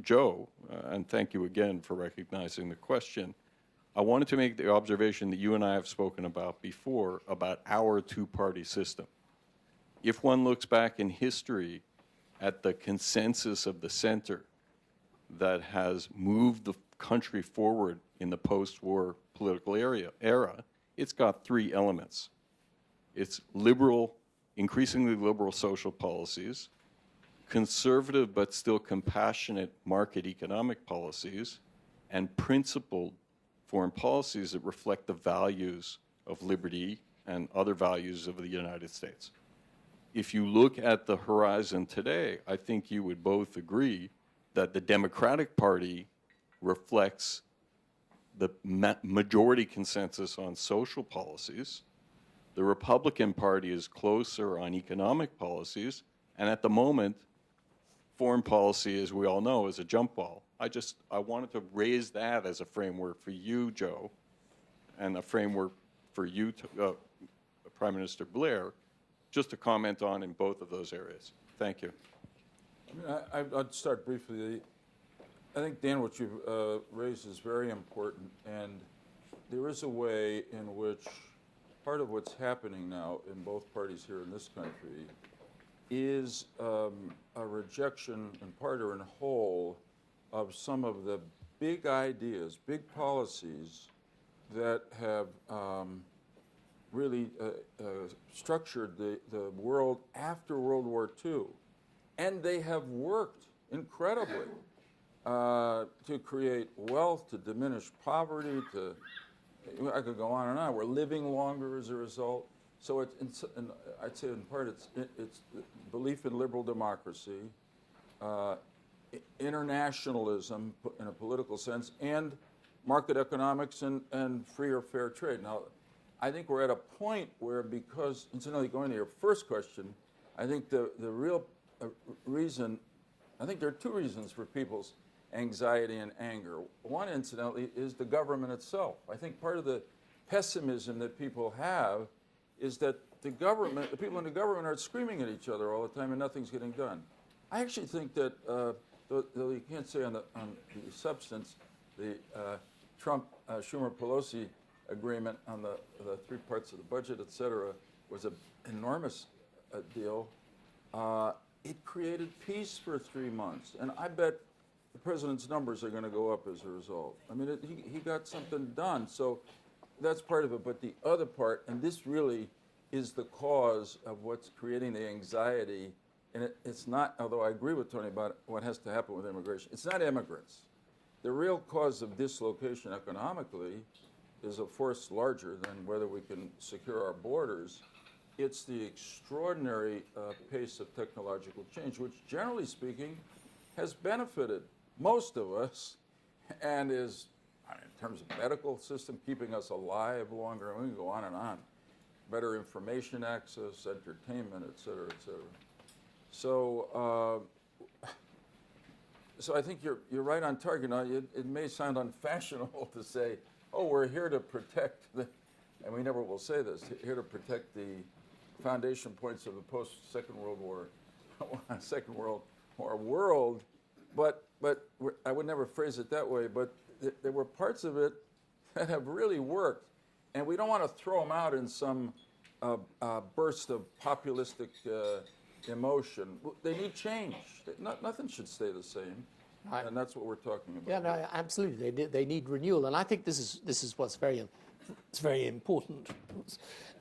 Joe, and thank you again for recognizing the question, I wanted to make the observation that you and I have spoken about before about our two-party system. If one looks back in history at the consensus of the center that has moved the country forward in the post-war political era, it's got three elements. It's liberal, increasingly liberal social policies, conservative but still compassionate market economic policies, and principled foreign policies that reflect the values of liberty and other values of the United States. If you look at the horizon today, I think you would both agree that the Democratic Party reflects the majority consensus on social policies. The Republican Party is closer on economic policies, and at the moment, foreign policy, as we all know, is a jump ball. I wanted to raise that as a framework for you, Joe, and a framework for you, Prime Minister Blair, just to comment on in both of those areas. Thank you. I mean, I'd start briefly. I think, Dan, what you've raised is very important, and there is a way in which part of what's happening now in both parties here in this country is a rejection, in part or in whole, of some of the big ideas, big policies that have really structured the world after World War II. And they have worked incredibly to create wealth, to diminish poverty, I could go on and on. We're living longer as a result. So I'd say in part it's belief in liberal democracy, internationalism in a political sense, and market economics and free or fair trade. Now, I think we're at a point where, because, incidentally, going to your first question, I think the real reason, I think there are two reasons for people's anxiety and anger. One, incidentally, is the government itself. I think part of the pessimism that people have is that the people in the government are screaming at each other all the time and nothing's getting done. I actually think that, though you can't say on the substance, the Trump-Schumer-Pelosi agreement on the three parts of the budget, et cetera, was an enormous deal. It created peace for 3 months, and I bet the president's numbers are going to go up as a result. I mean, he got something done, so that's part of it. But the other part, and this really is the cause of what's creating the anxiety, and it's not, although I agree with Tony about what has to happen with immigration, it's not immigrants. The real cause of dislocation economically is a force larger than whether we can secure our borders. It's the extraordinary pace of technological change, which, generally speaking, has benefited most of us and is, in terms of medical system, keeping us alive longer. We can go on and on. Better information access, entertainment, et cetera, et cetera. So, so I think you're right on target. Now, it may sound unfashionable to say, oh, we're here to protect and we never will say this, here to protect the foundation points of the post-Second World War, Second World War world, but I would never phrase it that way, but there were parts of it that have really worked, and we don't want to throw them out in some burst of populistic emotion. They need change. Nothing should stay the same, and that's what we're talking about. Yeah, no, absolutely. They need renewal, and I think this is what's very important.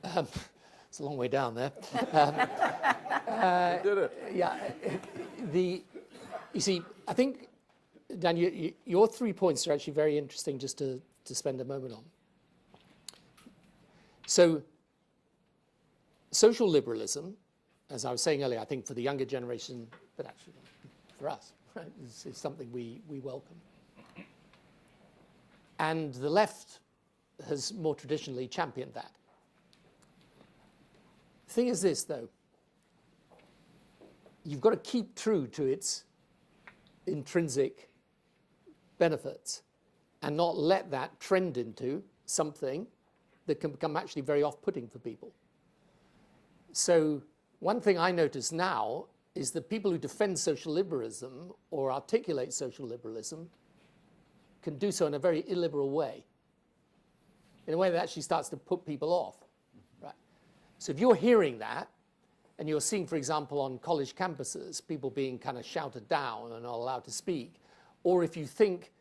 It's a long way down there. You did it. Yeah, you see, I think Dan, your 3 points are actually very interesting just to spend a moment on. So, social liberalism, as I was saying earlier, I think for the younger generation, but actually for us, right, is something we welcome. And the left has more traditionally championed that. The thing is this, though. You've got to keep true to its intrinsic benefits and not let that trend into something that can become actually very off-putting for people. So one thing I notice now is that people who defend social liberalism or articulate social liberalism can do so in a very illiberal way, in a way that actually starts to put people off. Right? So if you're hearing that, and you're seeing, for example, on college campuses, people being kind of shouted down and not allowed to speak, or if you think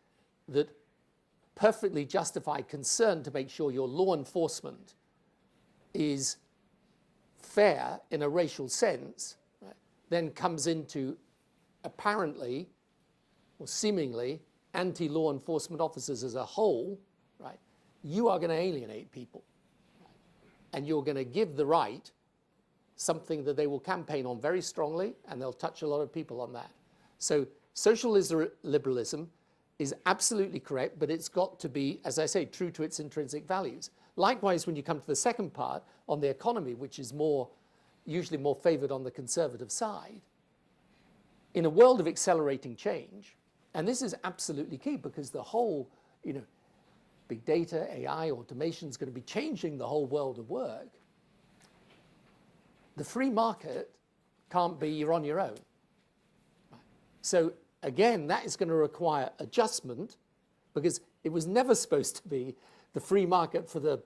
that perfectly justified concern to make sure your law enforcement is fair in a racial sense, right, then comes into apparently or seemingly anti-law enforcement officers as a whole, right, you are going to alienate people. Right? And you're going to give the right something that they will campaign on very strongly, and they'll touch a lot of people on that. So social liberalism is absolutely correct, but it's got to be, as I say, true to its intrinsic values. Likewise, when you come to the second part on the economy, which is usually more favored on the conservative side, in a world of accelerating change, and this is absolutely key because the whole, big data, AI, automation is going to be changing the whole world of work. The free market can't be you're on your own. Right. So again, that is going to require adjustment because it was never supposed to be the free market for the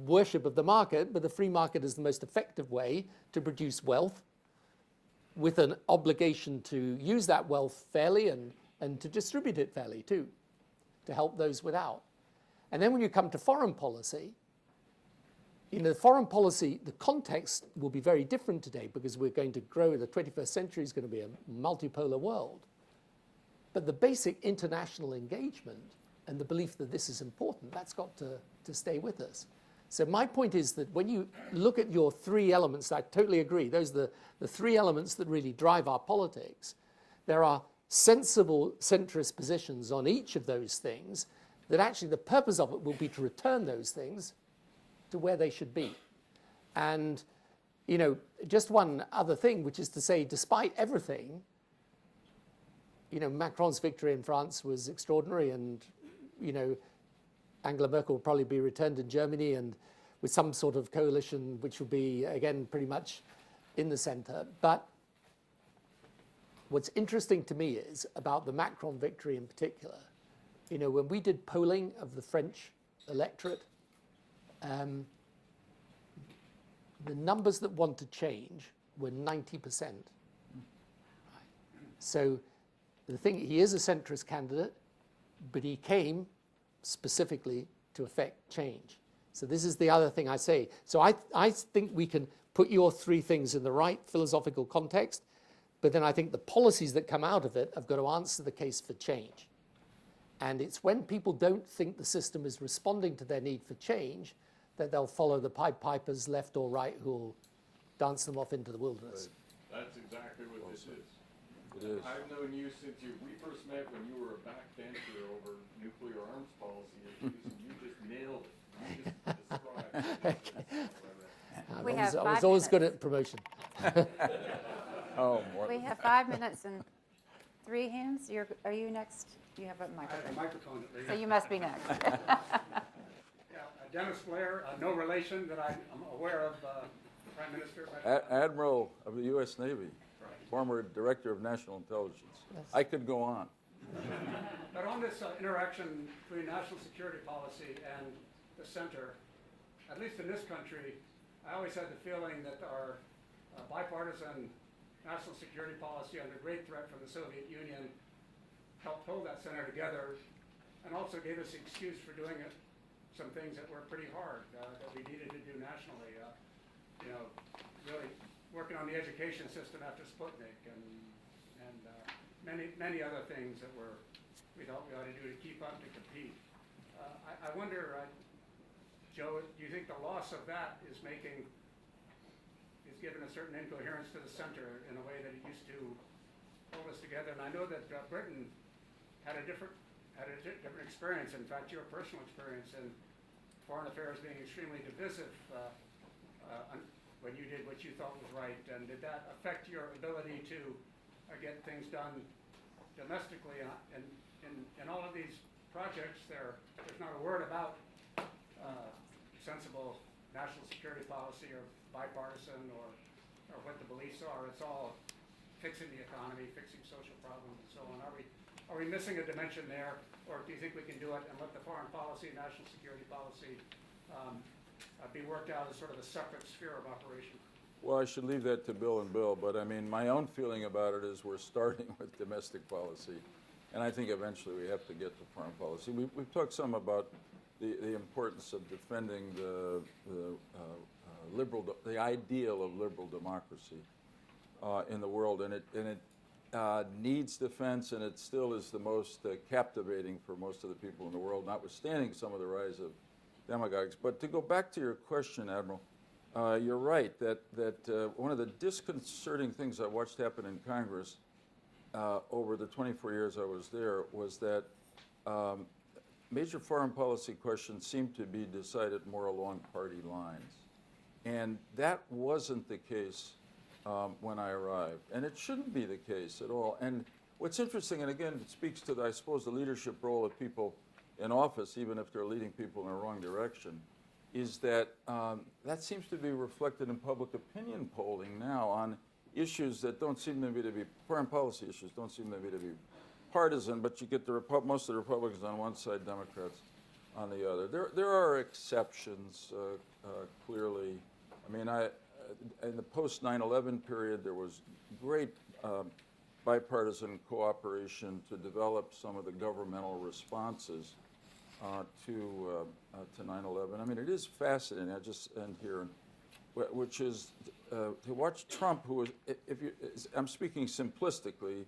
worship of the market, but the free market is the most effective way to produce wealth with an obligation to use that wealth fairly and to distribute it fairly too, to help those without. And then when you come to foreign policy, foreign policy, the context will be very different today because we're going to grow, the 21st century is going to be a multipolar world. But the basic international engagement and the belief that this is important, that's got to stay with us. So my point is that when you look at your 3 elements, I totally agree, those are the 3 elements that really drive our politics. There are sensible centrist positions on each of those things that actually the purpose of it will be to return those things to where they should be. And, just one other thing, which is to say, despite everything, Macron's victory in France was extraordinary, and, Angela Merkel will probably be returned in Germany, and with some sort of coalition, which will be, again, pretty much in the center. But what's interesting to me is about the Macron victory in particular, when we did polling of the French electorate, the numbers that want to change were 90%. Right. So the thing, he is a centrist candidate, but he came specifically to effect change. So this is the other thing I say. So I think we can put your 3 things in the right philosophical context, but then I think the policies that come out of it have got to answer the case for change. And it's when people don't think the system is responding to their need for change that they'll follow the Pied Pipers, left or right, who will dance them off into the wilderness. Right. That's exactly what this is. It is. I've known you since we first met when you were a backbencher over nuclear arms policy issues, and you just nailed it. You just described it. We I have was 5 always good minutes. at promotion. Oh, more We have 5 minutes and 3 hands. Are you next? You have a I have a microphone. microphone at least. So you must be next. Yeah, Dennis Blair, no relation that I'm aware of, Prime Minister. but- Admiral of the U.S. Navy, former Director of National Intelligence. I could go on. But on this interaction between national security policy and the center, at least in this country, I always had the feeling that our bipartisan national security policy under great threat from the Soviet Union helped hold that center together and also gave us the excuse for doing some things that were pretty hard that we needed to do nationally. Really working on the education system after Sputnik and many other things that were we thought we ought to do to keep up to compete. I wonder, Joe, do you think the loss of that is given a certain incoherence to the center in a way that it used to hold us together? And I know that Britain had a different experience. In fact, your personal experience in foreign affairs being extremely divisive when you did what you thought was right. And did that affect your ability to get things done domestically? And in all of these projects, there's not a word about sensible national security policy or bipartisan or what the beliefs are. It's all fixing the economy, fixing social problems, and so on. Are we missing a dimension there, or do you think we can do it and let the foreign policy, national security policy be worked out as sort of a separate sphere of operation? Well, I should leave that to Bill and Bill, but I mean, my own feeling about it is we're starting with domestic policy, and I think eventually we have to get to foreign policy. We've talked some about the importance of defending the ideal of liberal democracy in the world, and it needs defense, and it still is the most captivating for most of the people in the world, notwithstanding some of the rise of demagogues. But to go back to your question, Admiral, you're right that one of the disconcerting things I watched happen in Congress over the 24 years I was there was that major foreign policy questions seemed to be decided more along party lines. And that wasn't the case when I arrived. And it shouldn't be the case at all. And what's interesting, and again, it speaks to, I suppose, the leadership role of people in office, even if they're leading people in the wrong direction, is that that seems to be reflected in public opinion polling now on issues that don't seem to be foreign policy issues, don't seem to be partisan, but you get most of the Republicans on one side, Democrats on the other. There are exceptions, clearly. I mean, in the post 9/11 period, there was great bipartisan cooperation to develop some of the governmental responses to 9/11. I mean, it is fascinating. I just end here, which is to watch Trump, who was, I'm speaking simplistically,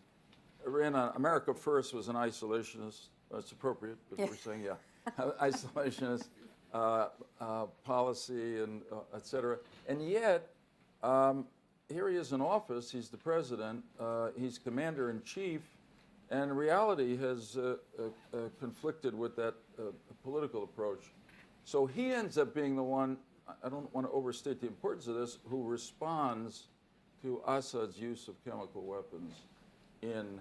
ran on America First, was an isolationist. That's appropriate, because we're saying, yeah, isolationist policy and et cetera. And yet, here he is in office. He's the president. He's commander-in-chief. And reality has conflicted with that political approach. So he ends up being the one, I don't want to overstate the importance of this, who responds to Assad's use of chemical weapons in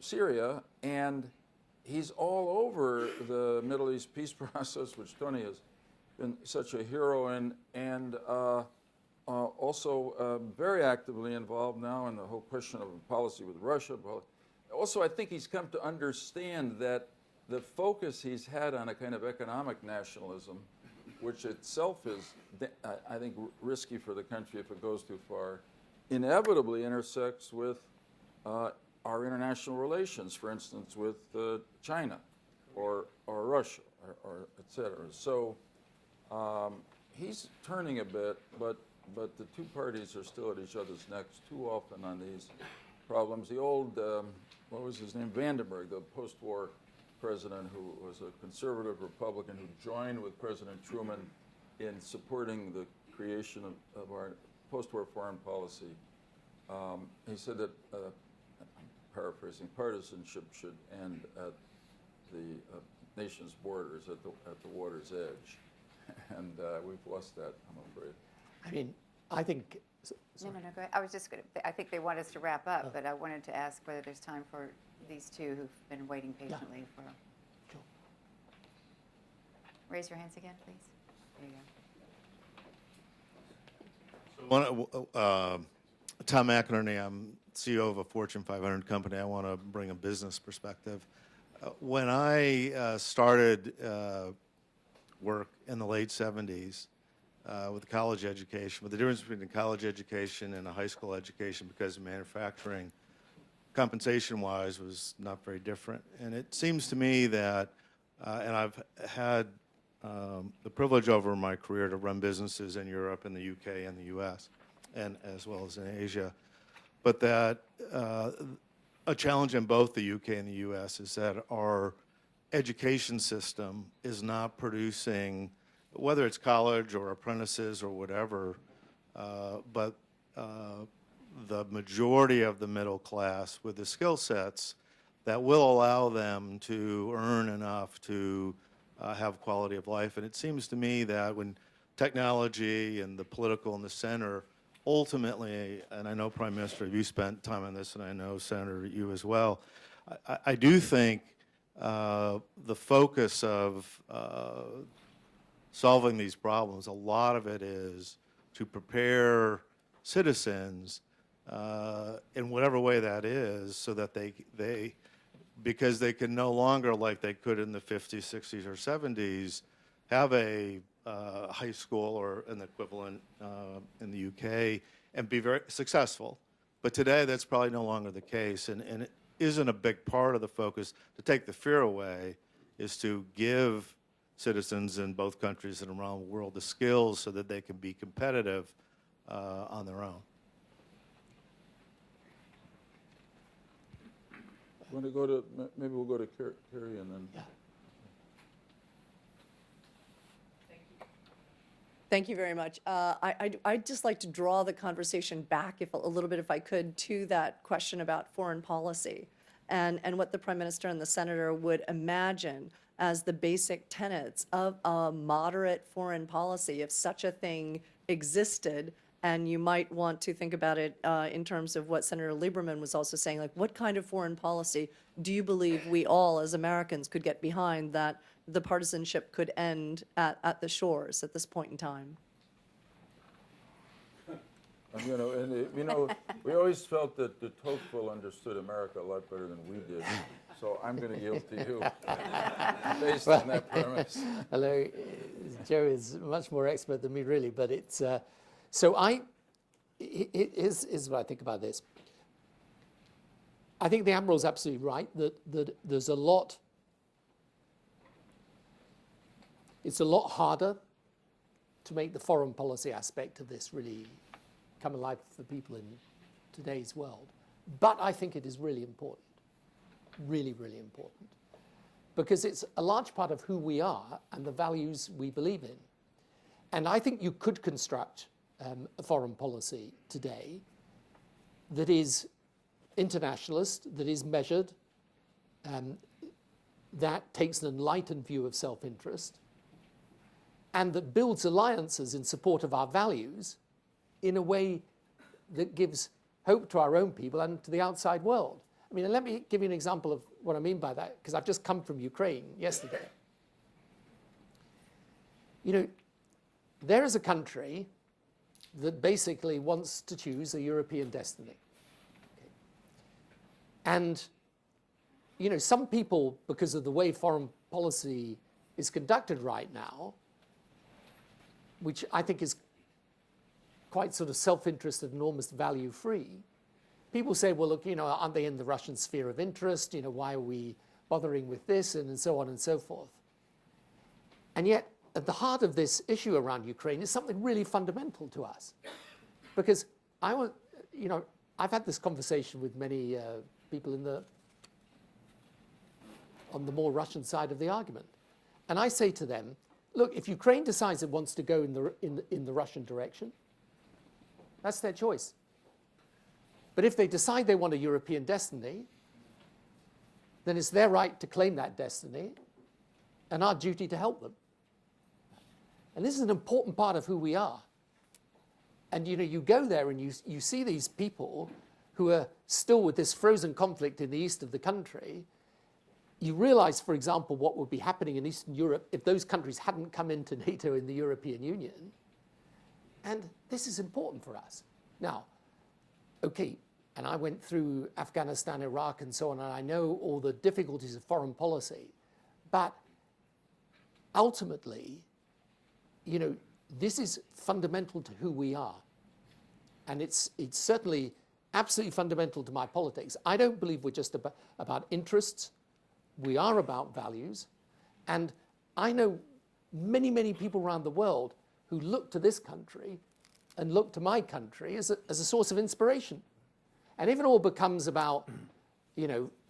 Syria. And he's all over the Middle East peace process, which Tony has been such a hero in, and also very actively involved now in the whole question of policy with Russia. Also, I think he's come to understand that the focus he's had on a kind of economic nationalism, which itself is, I think, risky for the country if it goes too far, inevitably intersects with our international relations, for instance, with China or Russia, or et cetera. So he's turning a bit, but the two parties are still at each other's necks too often on these problems. The old, what was his name, Vandenberg, the post-war president who was a conservative Republican who joined with President Truman in supporting the creation of our post-war foreign policy. He said that, I'm paraphrasing, partisanship should end at the nation's borders, at the water's edge. And we've lost that, I'm afraid. I mean, I think. No, go ahead. I was just going to, I think they want us to wrap up, but I wanted to ask whether there's time for these two who've been waiting patiently for. Sure. Raise your hands again, please. There you go. Tom McInerney, I'm CEO of a Fortune 500 company. I want to bring a business perspective. When I started work in the late 70s with college education, with the difference between a college education and a high school education, because manufacturing, compensation-wise, was not very different. And it seems to me that, and I've had the privilege over my career to run businesses in Europe and the UK and the US, and as well as in Asia, but that a challenge in both the UK and the US is that our education system is not producing, whether it's college or apprentices or whatever, but the majority of the middle class with the skill sets that will allow them to earn enough to have quality of life. And it seems to me that when technology and the political and the center ultimately, and I know, Prime Minister, you spent time on this, and I know, Senator, you as well, I do think the focus of solving these problems, a lot of it is to prepare citizens in whatever way that is, so that they because they can no longer, like they could in the 50s, 60s, or 70s, have a high school or an equivalent in the UK and be very successful. But today, that's probably no longer the case, and it isn't a big part of the focus. To take the fear away is to give citizens in both countries and around the world the skills so that they can be competitive on their own. Want to go to, maybe we'll go to Carrie and then. Yeah. Thank you very much. I'd just like to draw the conversation back a little bit, if I could, to that question about foreign policy and what the Prime Minister and the Senator would imagine as the basic tenets of a moderate foreign policy, if such a thing existed. And you might want to think about it in terms of what Senator Lieberman was also saying, like, what kind of foreign policy do you believe we all as Americans could get behind that the partisanship could end at the shores at this point in time? We always felt that de Tocqueville understood America a lot better than we did. So I'm going to yield to you based on that premise. Hello, Joe is much more expert than me, really, but it's. Here's what I think about this. I think the Admiral's absolutely right that there's a lot. It's a lot harder to make the foreign policy aspect of this really come alive for people in today's world. But I think it is really important, really, really important, because it's a large part of who we are and the values we believe in. And I think you could construct a foreign policy today that is internationalist, that is measured, that takes an enlightened view of self-interest, and that builds alliances in support of our values in a way that gives hope to our own people and to the outside world. I mean, let me give you an example of what I mean by that, because I've just come from Ukraine yesterday. You know, there is a country that basically wants to choose a European destiny. Okay. And, you know, some people, because of the way foreign policy is conducted right now, which I think is quite sort of self-interested and almost value-free, people say, well, look, you know, aren't they in the Russian sphere of interest? You know, why are we bothering with this? And so on and so forth. And yet, at the heart of this issue around Ukraine is something really fundamental to us. Because I've had this conversation with many people on the more Russian side of the argument. And I say to them, look, if Ukraine decides it wants to go in the Russian direction, that's their choice. But if they decide they want a European destiny, then it's their right to claim that destiny and our duty to help them. And this is an important part of who we are. And you know, you go there and you see these people who are still with this frozen conflict in the east of the country. You realize, for example, what would be happening in Eastern Europe if those countries hadn't come into NATO in the European Union. And this is important for us. Now, okay, and I went through Afghanistan, Iraq, and so on, and I know all the difficulties of foreign policy. But ultimately, you know, this is fundamental to who we are. And it's certainly absolutely fundamental to my politics. I don't believe we're just about interests. We are about values. And I know many, many people around the world who look to this country and look to my country as a source of inspiration. And if it all becomes about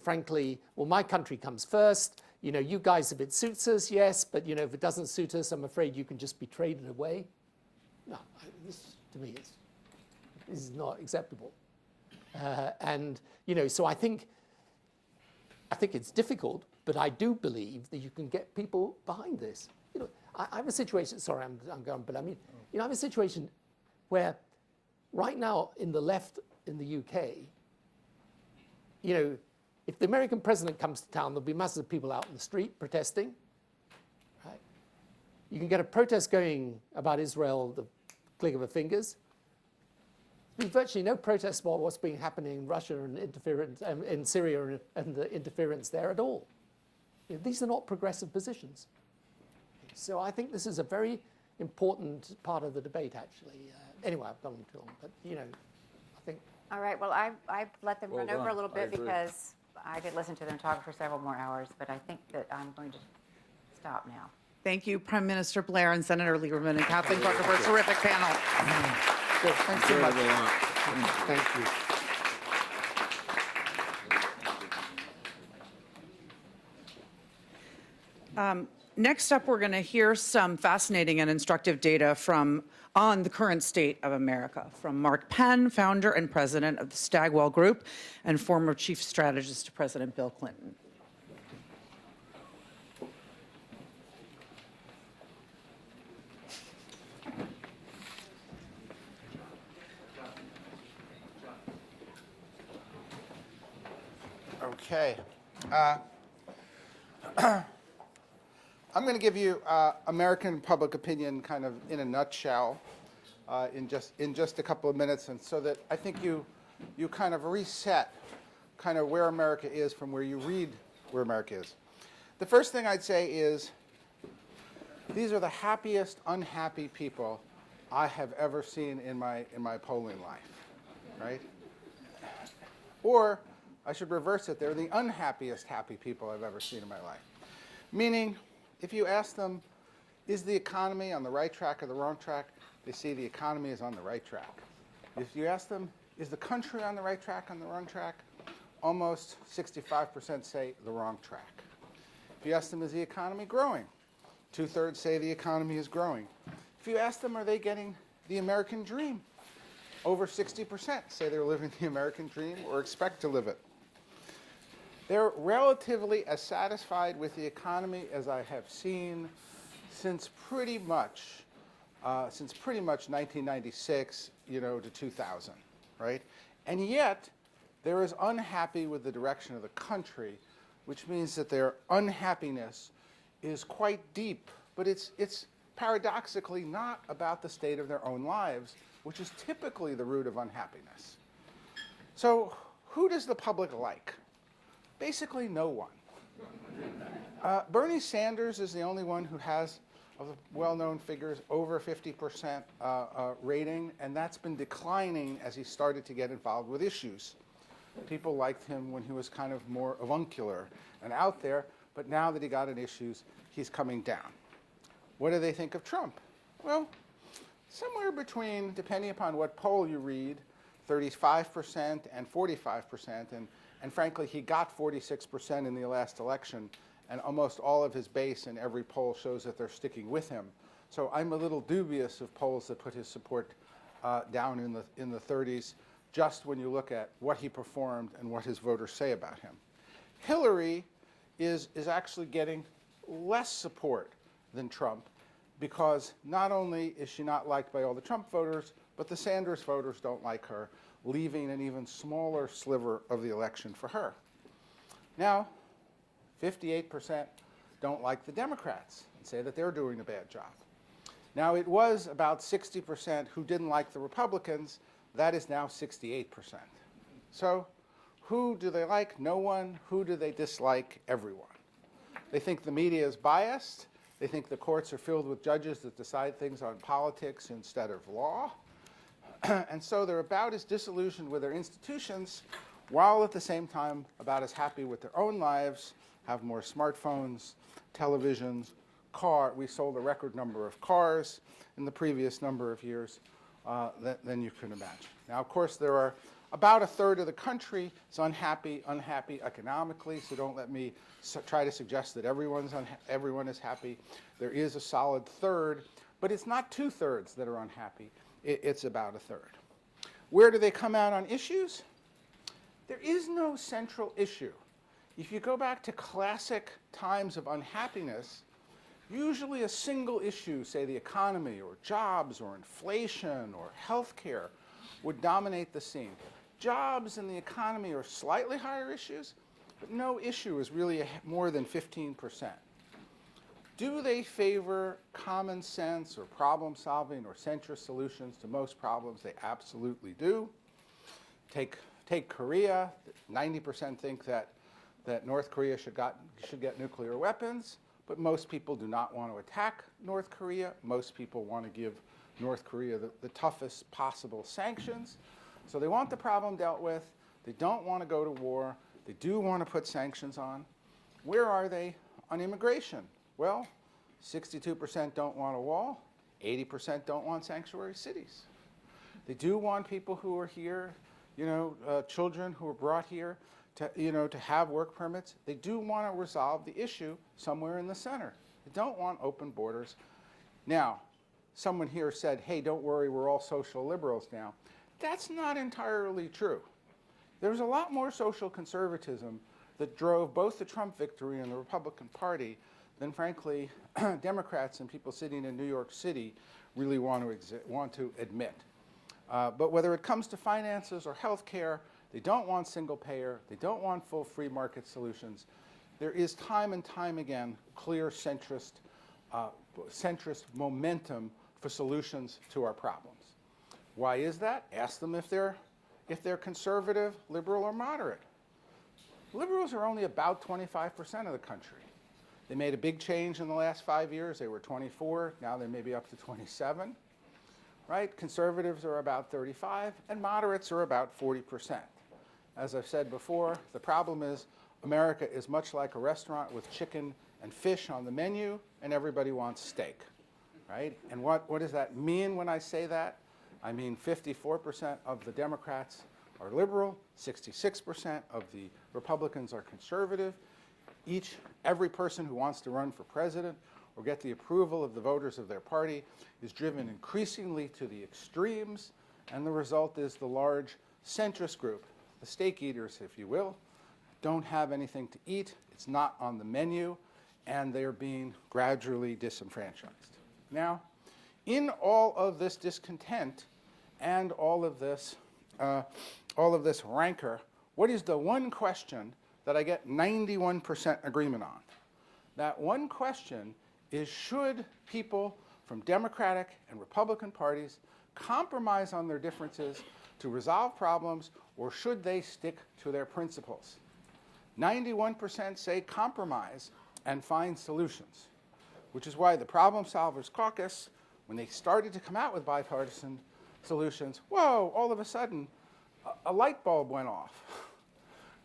frankly, well, my country comes first. You guys, if it suits us, yes, but if it doesn't suit us, I'm afraid you can just be traded away. No, this to me is not acceptable. So I think it's difficult, but I do believe that you can get people behind this. I have a situation. Sorry, I'm going, but I mean, I have a situation where, right now in the left in the UK, if the American president comes to town, there'll be masses of people out in the street protesting. Right? You can get a protest going about Israel, the click of a fingers. There's virtually no protest about what's been happening in Russia and interference in Syria and the interference there at all. These are not progressive positions. So I think this is a very important part of the debate, actually. Anyway, I've gone too long, but I think. All right, well, I let them Well run over done. a little I bit agree. because I could listen to them talk for several more hours, but I think that I'm going to stop now. Thank you, Prime Minister Blair and Senator Lieberman and Kathleen Parker for a terrific panel. Good. Thanks so much. Enjoyed a lot. Thank you. Next up, we're going to hear some fascinating and instructive data on the current state of America from Mark Penn, founder and president of the Stagwell Group and former chief strategist to President Bill Clinton. Okay. I'm going to give you American public opinion kind of in a nutshell in just a couple of minutes, and so that I think you kind of reset kind of where America is from where you read where America is. The first thing I'd say is these are the happiest unhappy people I have ever seen in my polling life, right? Or I should reverse it. They're the unhappiest happy people I've ever seen in my life. Meaning, if you ask them, is the economy on the right track or the wrong track, they say the economy is on the right track. If you ask them, is the country on the right track, on the wrong track, almost 65% say the wrong track. If you ask them, is the economy growing, 2/3 say the economy is growing. If you ask them, are they getting the American dream, over 60% say they're living the American dream or expect to live it. They're relatively as satisfied with the economy as I have seen since pretty much 1996, to 2000, right? And yet, they're as unhappy with the direction of the country, which means that their unhappiness is quite deep, but it's paradoxically not about the state of their own lives, which is typically the root of unhappiness. So, who does the public like? Basically, no one. Bernie Sanders is the only one who has, of the well-known figures, over 50% rating, and that's been declining as he started to get involved with issues. People liked him when he was kind of more avuncular and out there, but now that he got in issues, he's coming down. What do they think of Trump? Well, somewhere between, depending upon what poll you read, 35% and 45%, and frankly, he got 46% in the last election, and almost all of his base in every poll shows that they're sticking with him. So I'm a little dubious of polls that put his support down in the 30s, just when you look at what he performed and what his voters say about him. Hillary is actually getting less support than Trump, because not only is she not liked by all the Trump voters, but the Sanders voters don't like her, leaving an even smaller sliver of the election for her. Now, 58% don't like the Democrats and say that they're doing a bad job. Now, it was about 60% who didn't like the Republicans. That is now 68%. So who do they like? No one. Who do they dislike? Everyone. They think the media is biased. They think the courts are filled with judges that decide things on politics instead of law. And so they're about as disillusioned with their institutions, while at the same time about as happy with their own lives, have more smartphones, televisions, we sold a record number of cars in the previous number of years than you can imagine. Now, of course, there are About a third of the country is unhappy economically, so don't let me try to suggest that everyone is happy. There is a solid third, but it's not 2/3 that are unhappy. It's about a third. Where do they come out on issues? There is no central issue. If you go back to classic times of unhappiness, usually a single issue, say the economy or jobs or inflation or healthcare, would dominate the scene. Jobs and the economy are slightly higher issues, but no issue is really more than 15%. Do they favor common sense or problem solving or centrist solutions to most problems? They absolutely do. Take Korea. 90% think that North Korea should get nuclear weapons, but most people do not want to attack North Korea. Most people want to give North Korea the toughest possible sanctions. So they want the problem dealt with. They don't want to go to war. They do want to put sanctions on. Where are they on immigration? Well, 62% don't want a wall. 80% don't want sanctuary cities. They do want people who are here, children who are brought here to have work permits. They do want to resolve the issue somewhere in the center. They don't want open borders. Now, someone here said, hey, don't worry, we're all social liberals now. That's not entirely true. There's a lot more social conservatism that drove both the Trump victory and the Republican Party than, frankly, Democrats and people sitting in New York City really want to admit. But whether it comes to finances or health care, they don't want single payer. They don't want full free market solutions. There is time and time again clear centrist momentum for solutions to our problems. Why is that? Ask them if they're conservative, liberal, or moderate. Liberals are only about 25% of the country. They made a big change in the last 5 years. They were 24. Now they may be up to 27. Right? Conservatives are about 35, and moderates are about 40%. As I've said before, the problem is America is much like a restaurant with chicken and fish on the menu, and everybody wants steak. Right? And what does that mean when I say that? I mean 54% of the Democrats are liberal, 66% of the Republicans are conservative. Every person who wants to run for president or get the approval of the voters of their party is driven increasingly to the extremes, and the result is the large centrist group, the steak eaters, if you will, don't have anything to eat, it's not on the menu, and they're being gradually disenfranchised. Now, in all of this discontent and all of this rancor, what is the one question that I get 91% agreement on? That one question is, should people from Democratic and Republican parties compromise on their differences to resolve problems, or should they stick to their principles? 91% say compromise and find solutions, which is why the Problem Solvers Caucus, when they started to come out with bipartisan solutions, whoa, all of a sudden, a light bulb went off,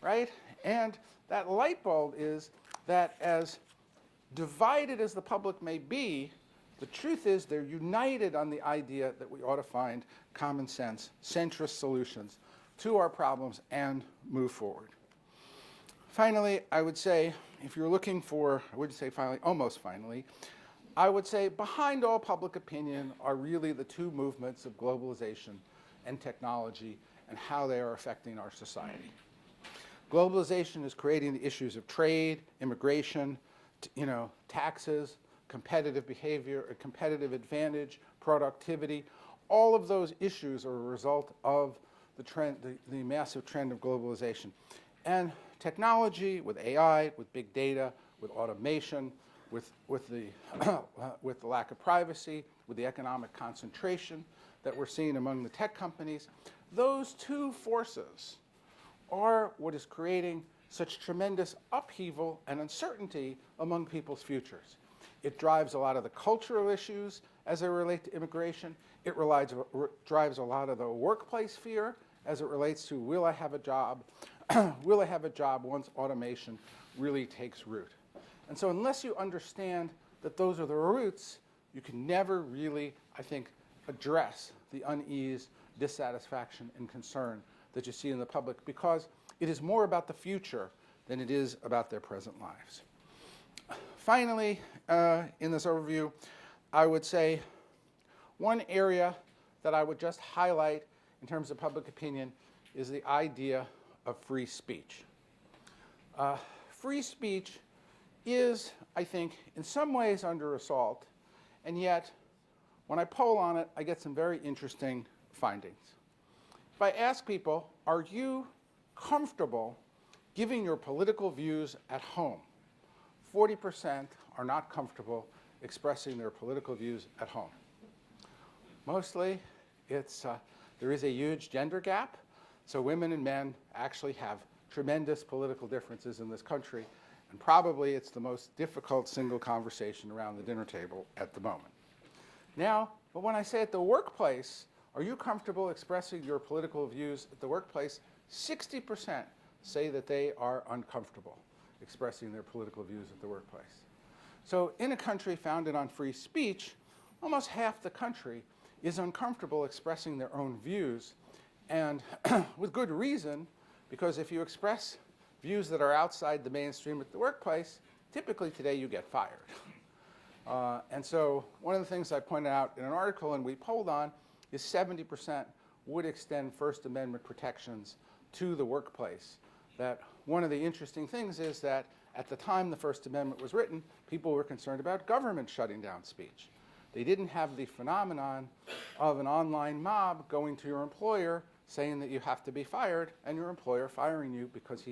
right? And that light bulb is that as divided as the public may be, the truth is they're united on the idea that we ought to find common sense, centrist solutions to our problems and move forward. Finally, I would say, if you're looking for, I wouldn't say finally, almost finally, I would say behind all public opinion are really the two movements of globalization and technology and how they are affecting our society. Globalization is creating the issues of trade, immigration, taxes, competitive behavior, a competitive advantage, productivity. All of those issues are a result of the trend, the massive trend of globalization. And technology, with AI, with big data, with automation, with the lack of privacy, with the economic concentration that we're seeing among the tech companies, those two forces are what is creating such tremendous upheaval and uncertainty among people's futures. It drives a lot of the cultural issues as they relate to immigration. It drives a lot of the workplace fear as it relates to, will I have a job? Will I have a job once automation really takes root? And so unless you understand that those are the roots, you can never really, I think, address the unease, dissatisfaction, and concern that you see in the public, because it is more about the future than it is about their present lives. Finally, in this overview, I would say one area that I would just highlight in terms of public opinion is the idea of free speech. Free speech is, I think, in some ways under assault, and yet when I poll on it, I get some very interesting findings. If I ask people, are you comfortable giving your political views at home? 40% are not comfortable expressing their political views at home. Mostly, there is a huge gender gap, so women and men actually have tremendous political differences in this country, and probably it's the most difficult single conversation around the dinner table at the moment. Now, but when I say at the workplace, are you comfortable expressing your political views at the workplace? 60% say that they are uncomfortable expressing their political views at the workplace. So in a country founded on free speech, almost half the country is uncomfortable expressing their own views, and with good reason, because if you express views that are outside the mainstream at the workplace, typically today you get fired. And so one of the things I pointed out in an article and we polled on is 70% would extend First Amendment protections to the workplace. That one of the interesting things is that at the time the First Amendment was written, people were concerned about government shutting down speech. They didn't have the phenomenon of an online mob going to your employer saying that you have to be fired, and your employer firing you because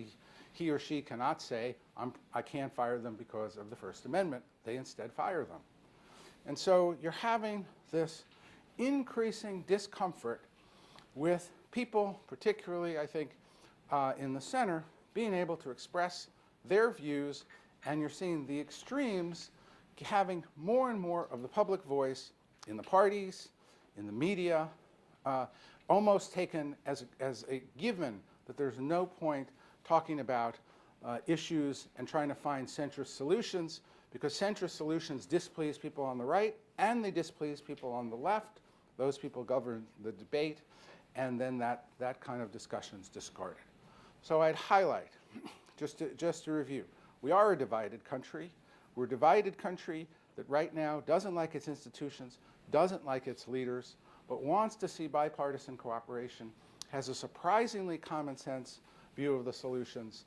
he or she cannot say, I can't fire them because of the First Amendment. They instead fire them. And so you're having this increasing discomfort with people, particularly, I think, in the center, being able to express their views, and you're seeing the extremes having more and more of the public voice in the parties, in the media, almost taken as a given that there's no point talking about issues and trying to find centrist solutions, because centrist solutions displease people on the right and they displease people on the left. Those people govern the debate, and then that kind of discussion is discarded. So I'd highlight, just to review, we are a divided country. We're a divided country that right now doesn't like its institutions, doesn't like its leaders, but wants to see bipartisan cooperation, has a surprisingly common sense view of the solutions.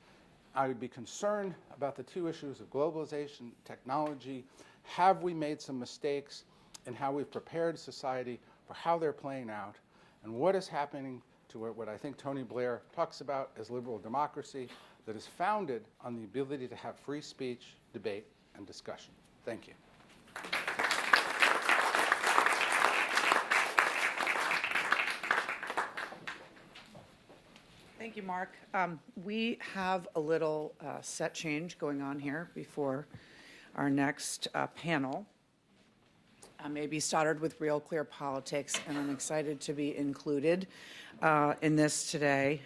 I would be concerned about the two issues of globalization, technology. Have we made some mistakes in how we've prepared society for how they're playing out? And what is happening to what I think Tony Blair talks about as liberal democracy that is founded on the ability to have free speech, debate, and discussion. Thank you. Thank you, Mark. We have a little set change going on here before our next panel. Maybe started with Real Clear Politics, and I'm excited to be included in this today.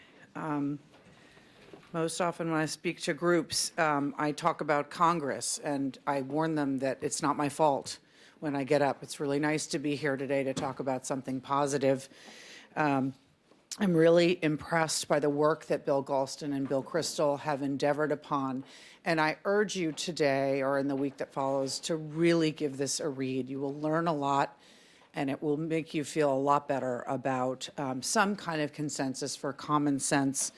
Most often when I speak to groups, I talk about Congress, and I warn them that it's not my fault when I get up. It's really nice to be here today to talk about something positive. I'm really impressed by the work that Bill Galston and Bill Kristol have endeavored upon. And I urge you today, or in the week that follows, to really give this a read. You will learn a lot, and it will make you feel a lot better about some kind of consensus for common sense,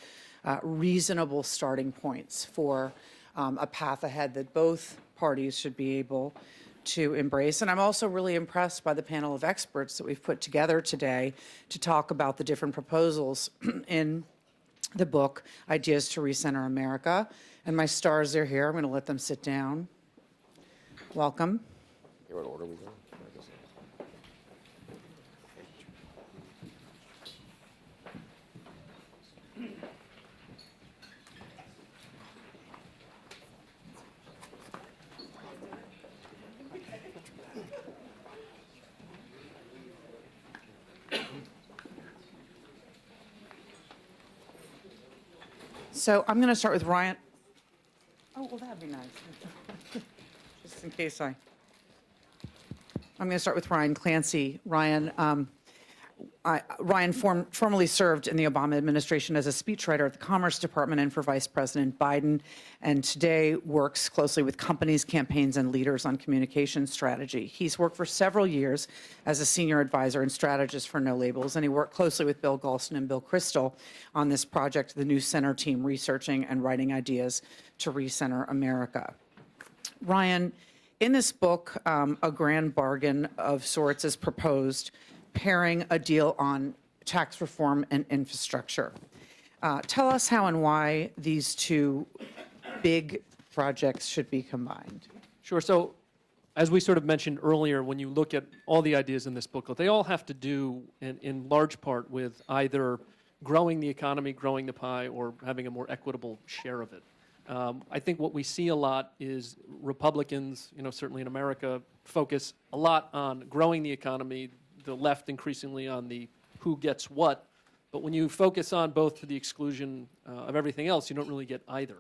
reasonable starting points for a path ahead that both parties should be able to embrace. And I'm also really impressed by the panel of experts that we've put together today to talk about the different proposals in the book, Ideas to Recenter America. And my stars are here. I'm going to let them sit down. Welcome. What order are we going? So I'm going to start with Ryan. Oh, well, that'd be nice. Just in case I'm going to start with Ryan Clancy. Ryan, Ryan formerly served in the Obama administration as a speechwriter at the Commerce Department and for Vice President Biden, and today works closely with companies, campaigns, and leaders on communication strategy. He's worked for several years as a senior advisor and strategist for No Labels, and he worked closely with Bill Galston and Bill Kristol on this project, the New Center team, researching and writing ideas to recenter America. Ryan, in this book, a grand bargain of sorts is proposed, pairing a deal on tax reform and infrastructure. Tell us how and why these two big projects should be combined. Sure. So, as we sort of mentioned earlier, when you look at all the ideas in this booklet, they all have to do, in large part, with either growing the economy, growing the pie, or having a more equitable share of it. I think what we see a lot is Republicans, certainly in America, focus a lot on growing the economy, the left increasingly on the who gets what. But when you focus on both to the exclusion of everything else, you don't really get either.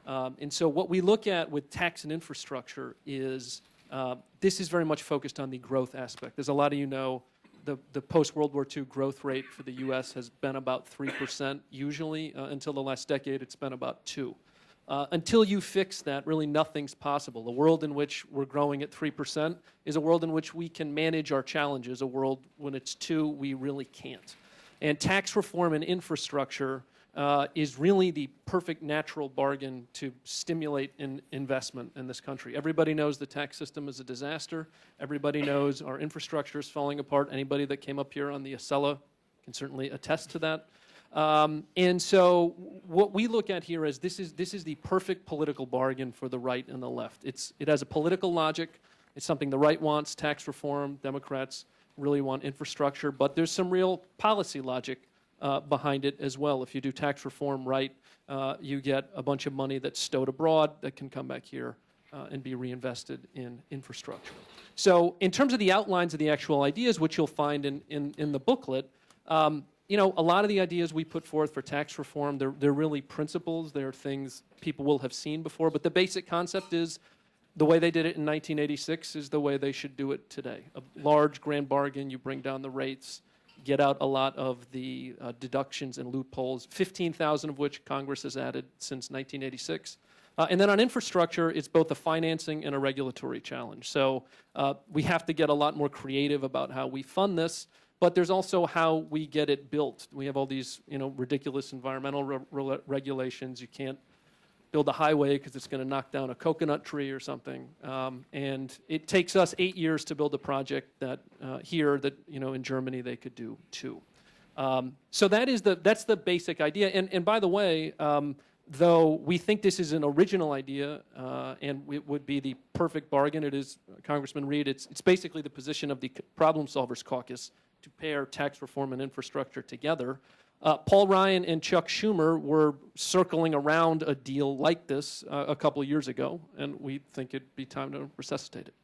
And so what we look at with tax and infrastructure is this is very much focused on the growth aspect. As a lot of you know, the post-World War II growth rate for the U.S. has been about 3% usually. Until the last decade, it's been about 2%. Until you fix that, really nothing's possible. The world in which we're growing at 3% is a world in which we can manage our challenges. A world when it's 2%, we really can't. And tax reform and infrastructure is really the perfect natural bargain to stimulate investment in this country. Everybody knows the tax system is a disaster. Everybody knows our infrastructure is falling apart. Anybody that came up here on the Acela can certainly attest to that. And so what we look at here is this is the perfect political bargain for the right and the left. It has a political logic. It's something the right wants, tax reform. Democrats really want infrastructure. But there's some real policy logic behind it as well. If you do tax reform right, you get a bunch of money that's stowed abroad that can come back here and be reinvested in infrastructure. So in terms of the outlines of the actual ideas, which you'll find in the booklet, a lot of the ideas we put forth for tax reform, they're really principles. They're things people will have seen before. But the basic concept is the way they did it in 1986 is the way they should do it today. A large grand bargain, you bring down the rates, get out a lot of the deductions and loopholes, 15,000 of which Congress has added since 1986. And then on infrastructure, it's both a financing and a regulatory challenge. So we have to get a lot more creative about how we fund this. But there's also how we get it built. We have all these, ridiculous environmental regulations. You can't build a highway because it's going to knock down a coconut tree or something. And it takes us 8 years to build a project that in Germany they could do 2. So that's the basic idea. And by the way, though we think this is an original idea and it would be the perfect bargain, it is, Congressman Reed, it's basically the position of the Problem Solvers Caucus to pair tax reform and infrastructure together. Paul Ryan and Chuck Schumer were circling around a deal like this a couple of years ago, and we think it'd be time to resuscitate it.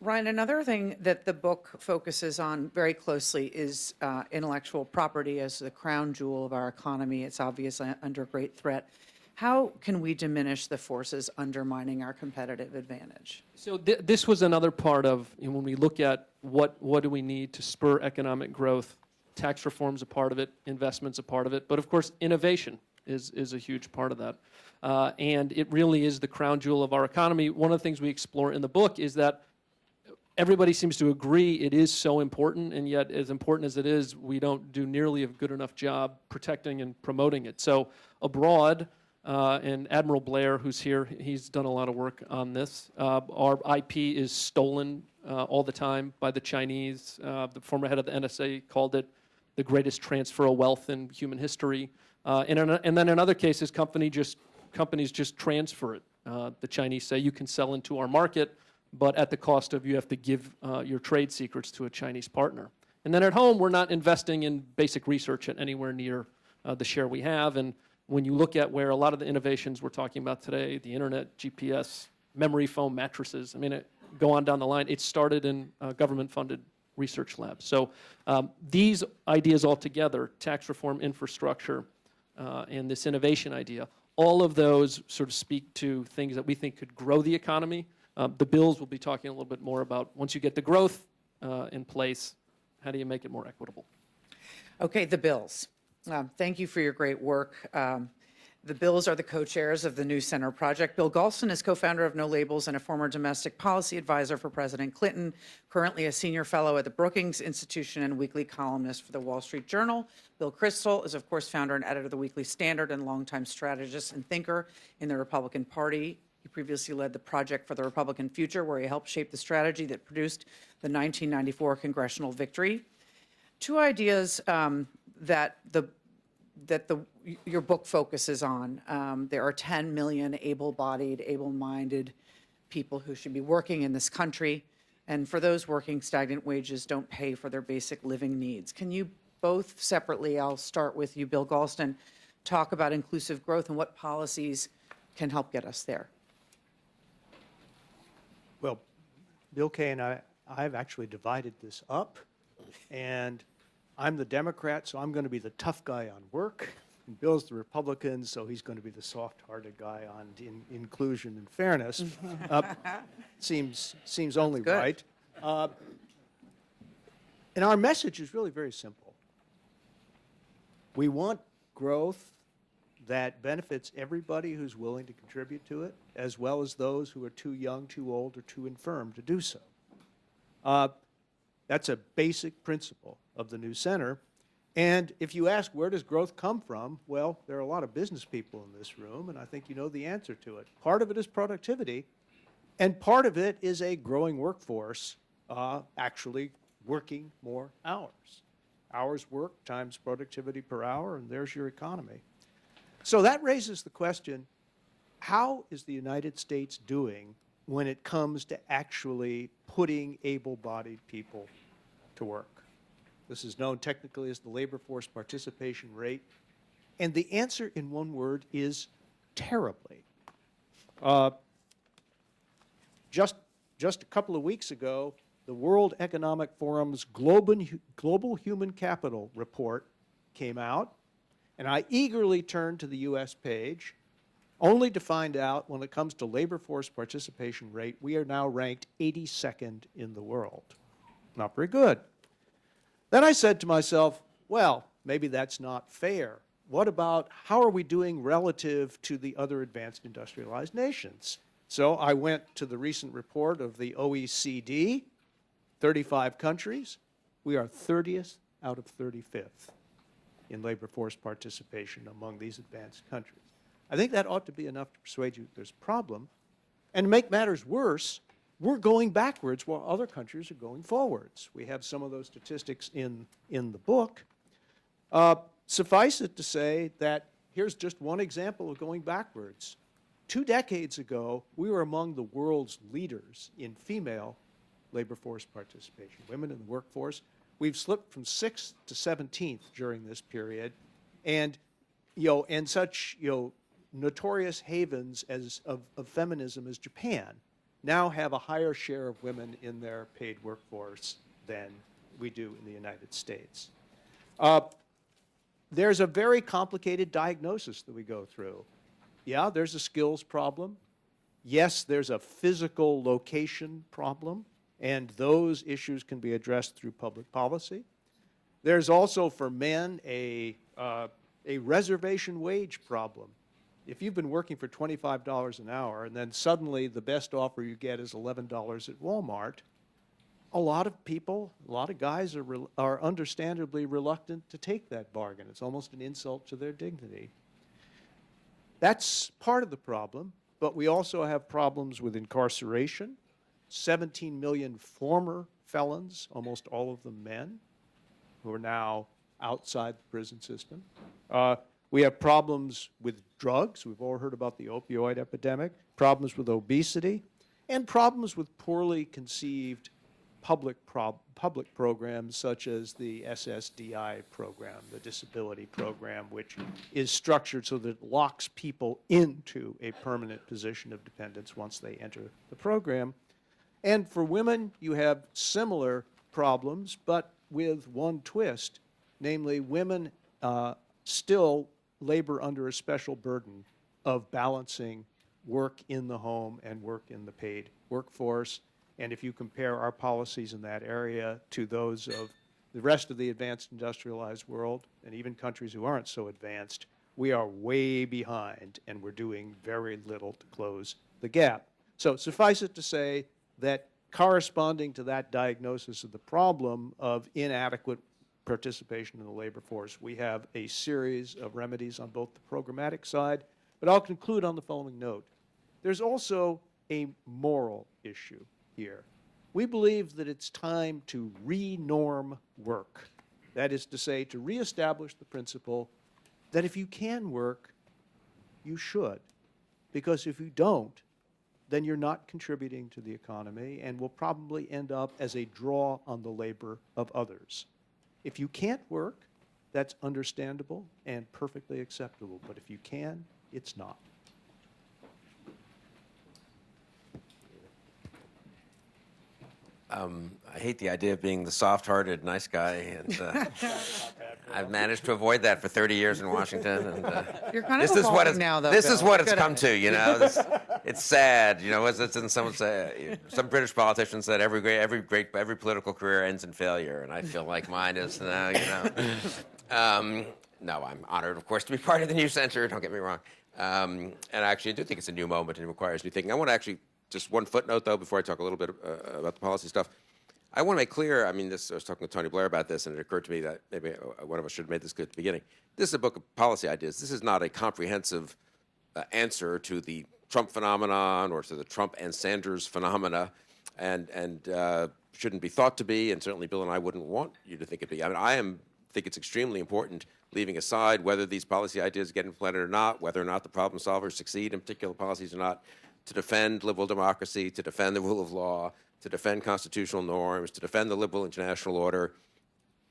Ryan, another thing that the book focuses on very closely is intellectual property as the crown jewel of our economy. It's obviously under great threat. How can we diminish the forces undermining our competitive advantage? So this was another part of when we look at what do we need to spur economic growth. Tax reform's a part of it, investment's a part of it, but of course innovation is a huge part of that. And it really is the crown jewel of our economy. One of the things we explore in the book is that everybody seems to agree it is so important, and yet as important as it is, we don't do nearly a good enough job protecting and promoting it. So abroad, and Admiral Blair, who's here, he's done a lot of work on this. Our IP is stolen all the time by the Chinese. The former head of the NSA called it the greatest transfer of wealth in human history. And then in other cases, companies just transfer it. The Chinese say you can sell into our market, but at the cost of you have to give your trade secrets to a Chinese partner. And then at home, we're not investing in basic research at anywhere near the share we have. And when you look at where a lot of the innovations we're talking about today, the internet, GPS, memory foam mattresses, go on down the line, it started in government-funded research labs. So these ideas all together, tax reform, infrastructure, and this innovation idea, all of those sort of speak to things that we think could grow the economy. The bills will be talking a little bit more about once you get the growth in place, how do you make it more equitable? Okay, the bills. Thank you for your great work. The bills are the co-chairs of the new center project. Bill Galston is co-founder of No Labels and a former domestic policy advisor for President Clinton, currently a senior fellow at the Brookings Institution and weekly columnist for the Wall Street Journal. Bill Kristol is, of course, founder and editor of the Weekly Standard and longtime strategist and thinker in the Republican Party. He previously led the Project for the Republican Future, where he helped shape the strategy that produced the 1994 congressional victory. Two ideas your book focuses on. There are 10 million able-bodied, able-minded people who should be working in this country, and for those working, stagnant wages don't pay for their basic living needs. Can you both separately, I'll start with you, Bill Galston, talk about inclusive growth and what policies can help get us there? Well, Bill Kay and I've actually divided this up, and I'm the Democrat, so I'm going to be the tough guy on work, and Bill's the Republican, so he's going to be the soft-hearted guy on inclusion and fairness. Seems only right. And our message is really very simple. We want growth that benefits everybody who's willing to contribute to it, as well as those who are too young, too old, or too infirm to do so. That's a basic principle of the new center. And if you ask where does growth come from, well, there are a lot of business people in this room, and I think you know the answer to it. Part of it is productivity, and part of it is a growing workforce actually working more hours. Hours worked times productivity per hour, and there's your economy. So that raises the question, how is the United States doing when it comes to actually putting able-bodied people to work? This is known technically as the labor force participation rate. And the answer in one word is terribly. Just a couple of weeks ago, the World Economic Forum's Global Human Capital report came out, and I eagerly turned to the U.S. page, only to find out when it comes to labor force participation rate, we are now ranked 82nd in the world. Not very good. Then I said to myself, well, maybe that's not fair. What about how are we doing relative to the other advanced industrialized nations? So I went to the recent report of the OECD, 35 countries. We are 30th out of 35th in labor force participation among these advanced countries. I think that ought to be enough to persuade you that there's a problem. And to make matters worse, we're going backwards while other countries are going forwards. We have some of those statistics in the book. Suffice it to say that here's just one example of going backwards. 2 decades ago, we were among the world's leaders in female labor force participation, women in the workforce. We've slipped from 6th to 17th during this period, and such notorious havens of feminism as Japan now have a higher share of women in their paid workforce than we do in the United States. There's a very complicated diagnosis that we go through. Yeah, there's a skills problem. Yes, there's a physical location problem, and those issues can be addressed through public policy. There's also, for men, a reservation wage problem. If you've been working for $25 an hour and then suddenly the best offer you get is $11 at Walmart, a lot of people, a lot of guys are understandably reluctant to take that bargain. It's almost an insult to their dignity. That's part of the problem, but we also have problems with incarceration. 17 million former felons, almost all of them men, who are now outside the prison system. We have problems with drugs. We've all heard about the opioid epidemic, problems with obesity, and problems with poorly conceived public programs such as the SSDI program, the disability program, which is structured so that it locks people into a permanent position of dependence once they enter the program. And for women, you have similar problems, but with one twist, namely women still labor under a special burden of balancing work in the home and work in the paid workforce. And if you compare our policies in that area to those of the rest of the advanced industrialized world, and even countries who aren't so advanced, we are way behind, and we're doing very little to close the gap. So suffice it to say that corresponding to that diagnosis of the problem of inadequate participation in the labor force, we have a series of remedies on both the programmatic side, but I'll conclude on the following note. There's also a moral issue here. We believe that it's time to re-norm work. That is to say, to reestablish the principle that if you can work, you should. Because if you don't, then you're not contributing to the economy and will probably end up as a draw on the labor of others. If you can't work, that's understandable and perfectly acceptable. But if you can, it's not. I hate the idea of being the soft-hearted, nice guy, and I've managed to avoid that for 30 years in Washington. And You're kind of this is what evolving it's now, though, this is Bill. what it's Good come at to. You know, it's sad. You know, someone say some British politician said every political career ends in failure, and I feel like mine is now. You know, no, I'm honored, of course, to be part of the new center. Don't get me wrong. And actually, I do think it's a new moment and it requires new thinking. I want to actually. Just one footnote, though, before I talk a little bit about the policy stuff. I want to make clear, I mean, I was talking with Tony Blair about this, and it occurred to me that maybe one of us should have made this clear at the beginning. This is a book of policy ideas. This is not a comprehensive answer to the Trump phenomenon or to the Trump and Sanders phenomena, and shouldn't be thought to be, and certainly Bill and I wouldn't want you to think it be. I mean, think it's extremely important, leaving aside whether these policy ideas get implemented or not, whether or not the problem solvers succeed in particular policies or not, to defend liberal democracy, to defend the rule of law, to defend constitutional norms, to defend the liberal international order,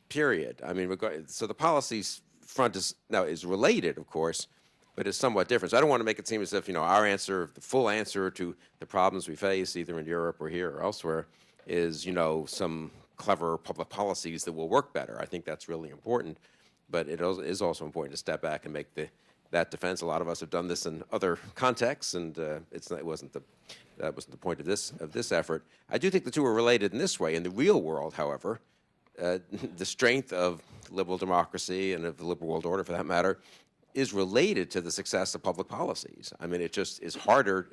period. I mean, so the policies front is related, of course, but is somewhat different. So I don't want to make it seem as if, our answer, the full answer to the problems we face, either in Europe or here or elsewhere, is, some clever public policies that will work better. I think that's really important, but it is also important to step back and make that defense. A lot of us have done this in other contexts, and that wasn't the point of this effort. I do think the two are related in this way. In the real world, however, the strength of liberal democracy and of the liberal world order, for that matter, is related to the success of public policies. I mean, it just is harder.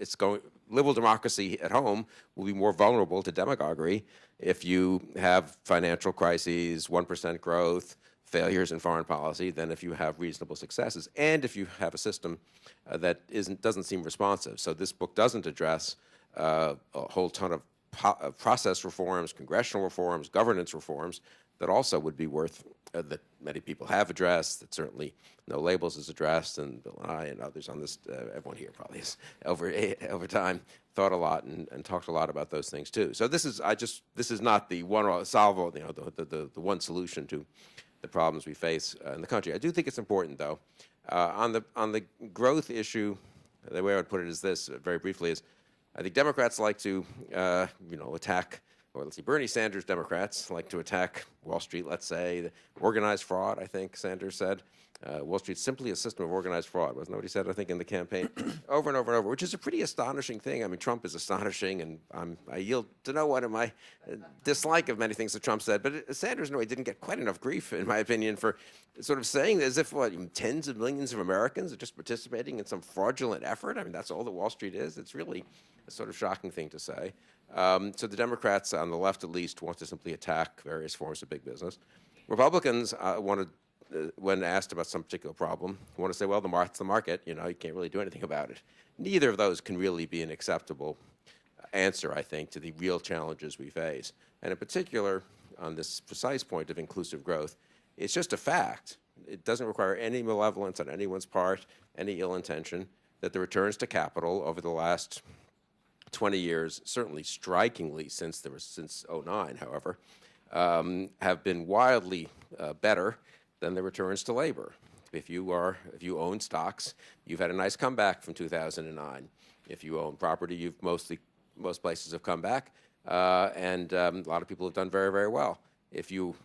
Liberal democracy at home will be more vulnerable to demagoguery if you have financial crises, 1% growth, failures in foreign policy than if you have reasonable successes, and if you have a system that doesn't seem responsive. So this book doesn't address a whole ton of process reforms, congressional reforms, governance reforms that also would be worth that many people have addressed. That certainly No Labels is addressed, and Bill and I and others on this, everyone here probably has over time thought a lot and talked a lot about those things too. So this is not the one solve, the one solution to the problems we face in the country. I do think it's important, though, on the growth issue. The way I would put it is this, very briefly: is I think Democrats like to, attack, or let's see, Bernie Sanders Democrats like to attack Wall Street. Let's say the organized fraud. I think Sanders said Wall Street's simply a system of organized fraud. Wasn't that what he said? I think in the campaign, over and over and over, which is a pretty astonishing thing. I mean, Trump is astonishing, and I yield to no one in my dislike of many things that Trump said. But Sanders, in a way, didn't get quite enough grief, in my opinion, for sort of saying as if tens of millions of Americans are just participating in some fraudulent effort. I mean, that's all that Wall Street is. It's really a sort of shocking thing to say. So the Democrats, on the left at least, want to simply attack various forms of big business. Republicans when asked about some particular problem, want to say, well, it's the market. You can't really do anything about it. Neither of those can really be an acceptable answer, I think, to the real challenges we face. And in particular, on this precise point of inclusive growth, it's just a fact. It doesn't require any malevolence on anyone's part, any ill intention, that the returns to capital over the last 20 years, certainly strikingly since 2009, however, have been wildly better than the returns to labor. If you own stocks, you've had a nice comeback from 2009. If you own property, most places have come back, and a lot of people have done very, very well. If you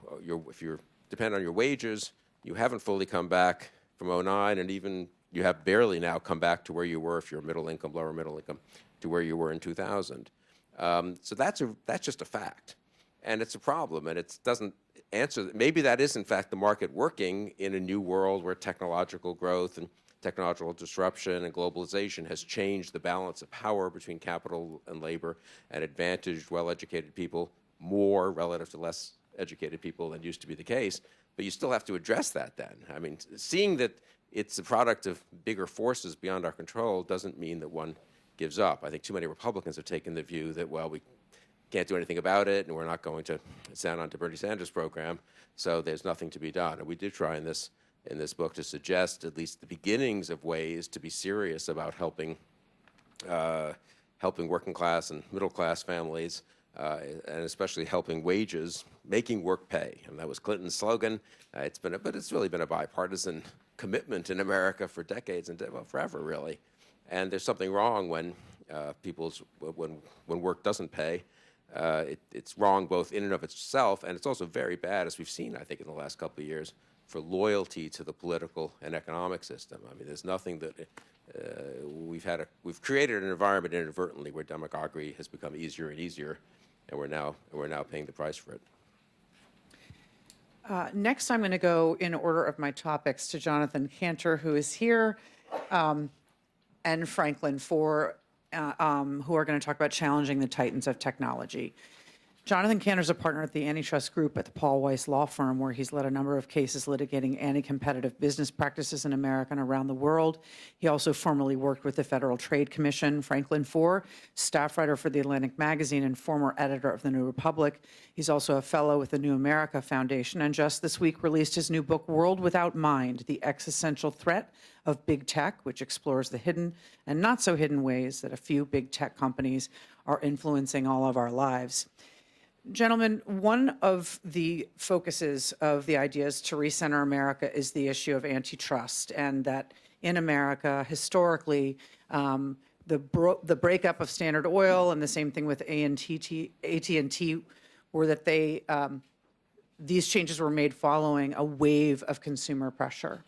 depend on your wages, you haven't fully come back from 2009, and even you have barely now come back to where you were if you're middle income, lower middle income, to where you were in 2000. So that's just a fact, and it's a problem, and it doesn't answer. Maybe that is, in fact, the market working in a new world where technological growth and technological disruption and globalization has changed the balance of power between capital and labor and advantaged well-educated people more relative to less educated people than used to be the case. But you still have to address that then. I mean, seeing that it's a product of bigger forces beyond our control doesn't mean that one gives up. I think too many Republicans have taken the view that, well, we can't do anything about it, and we're not going to sign on to Bernie Sanders' program, so there's nothing to be done. And we did try in this book to suggest at least the beginnings of ways to be serious about helping working class and middle class families, and especially helping wages, making work pay. And that was Clinton's slogan. But it's really been a bipartisan commitment in America for decades and forever, really. And there's something wrong when when work doesn't pay. It's wrong both in and of itself, and it's also very bad, as we've seen, I think, in the last couple of years, for loyalty to the political and economic system. I mean, there's nothing that we've created an environment inadvertently where demagoguery has become easier and easier, and we're now paying the price for it. Next, I'm going to go in order of my topics to Jonathan Cantor, who is here, and Franklin for who are going to talk about challenging the titans of technology. Jonathan Cantor is a partner at the antitrust group at the Paul Weiss Law Firm, where he's led a number of cases litigating anti-competitive business practices in America and around the world. He also formerly worked with the Federal Trade Commission. Franklin Foer, staff writer for The Atlantic Magazine and former editor of The New Republic. He's also a fellow with the New America Foundation, and just this week released his new book, World Without Mind, The Existential Threat of Big Tech, which explores the hidden and not so hidden ways that a few big tech companies are influencing all of our lives. Gentlemen, one of the focuses of the ideas to recenter America is the issue of antitrust, and that in America, historically, the breakup of Standard Oil and the same thing with AT&T were that these changes were made following a wave of consumer pressure.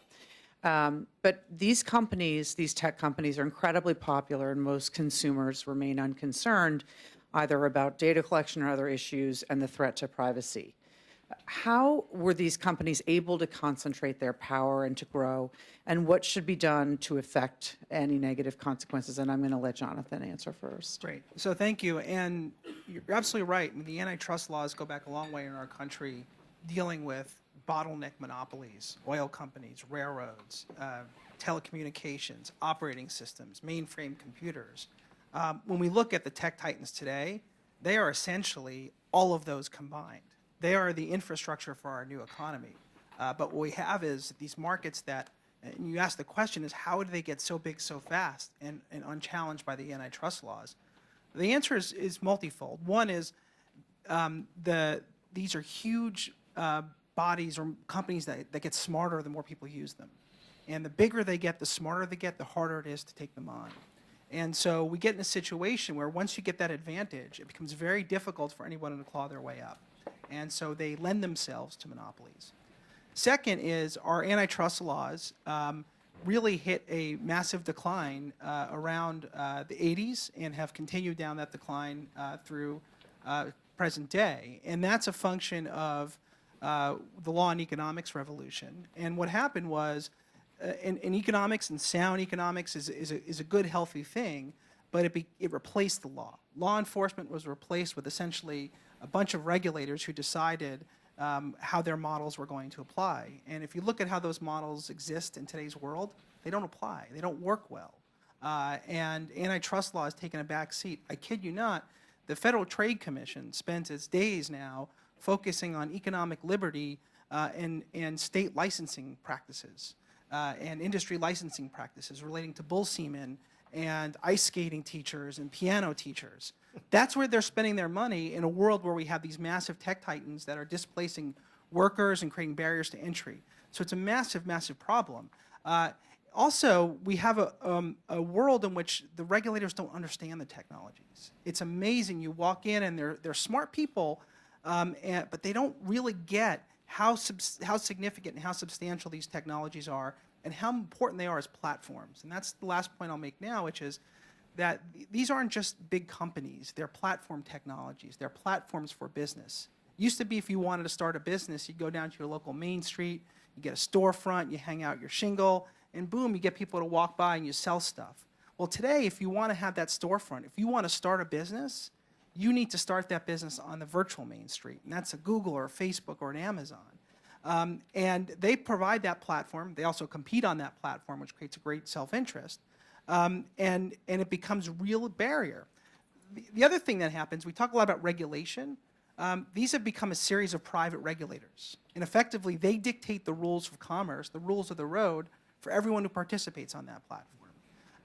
But these companies, these tech companies, are incredibly popular, and most consumers remain unconcerned either about data collection or other issues and the threat to privacy. How were these companies able to concentrate their power and to grow, and what should be done to affect any negative consequences? And I'm going to let Jonathan answer first. Great. So thank you. And you're absolutely right. I mean, the antitrust laws go back a long way in our country, dealing with bottleneck monopolies, oil companies, railroads, telecommunications, operating systems, mainframe computers. When we look at the tech titans today, they are essentially all of those combined. They are the infrastructure for our new economy. But what we have is these markets that, and you ask the question, is how do they get so big so fast and unchallenged by the antitrust laws? The answer is multifold. One is these are huge bodies or companies that get smarter the more people use them. And the bigger they get, the smarter they get, the harder it is to take them on. And so we get in a situation where once you get that advantage, it becomes very difficult for anyone to claw their way up. And so they lend themselves to monopolies. Second is our antitrust laws really hit a massive decline around the 80s and have continued down that decline through present day. And that's a function of the law and economics revolution. And what happened was, in economics, and sound economics is a good, healthy thing, but it replaced the law. Law enforcement was replaced with essentially a bunch of regulators who decided how their models were going to apply. And if you look at how those models exist in today's world, they don't apply. They don't work well. And antitrust law has taken a back seat. I kid you not, the Federal Trade Commission spends its days now focusing on economic liberty and state licensing practices. And industry licensing practices relating to bull semen and ice skating teachers and piano teachers. That's where they're spending their money in a world where we have these massive tech titans that are displacing workers and creating barriers to entry. So it's a massive, massive problem. Also, we have a world in which the regulators don't understand the technologies. It's amazing. You walk in and they're smart people, but they don't really get how significant and how substantial these technologies are and how important they are as platforms. And that's the last point I'll make now, which is that these aren't just big companies. They're platform technologies. They're platforms for business. Used to be if you wanted to start a business, you'd go down to your local main street, you get a storefront, you hang out your shingle, and boom, you get people to walk by and you sell stuff. Well, today, if you want to have that storefront, if you want to start a business, you need to start that business on the virtual main street, and that's a Google or a Facebook or an Amazon. And they provide that platform. They also compete on that platform, which creates a great self-interest, and it becomes a real barrier. The other thing that happens, we talk a lot about regulation. These have become a series of private regulators, and effectively, they dictate the rules of commerce, the rules of the road, for everyone who participates on that platform.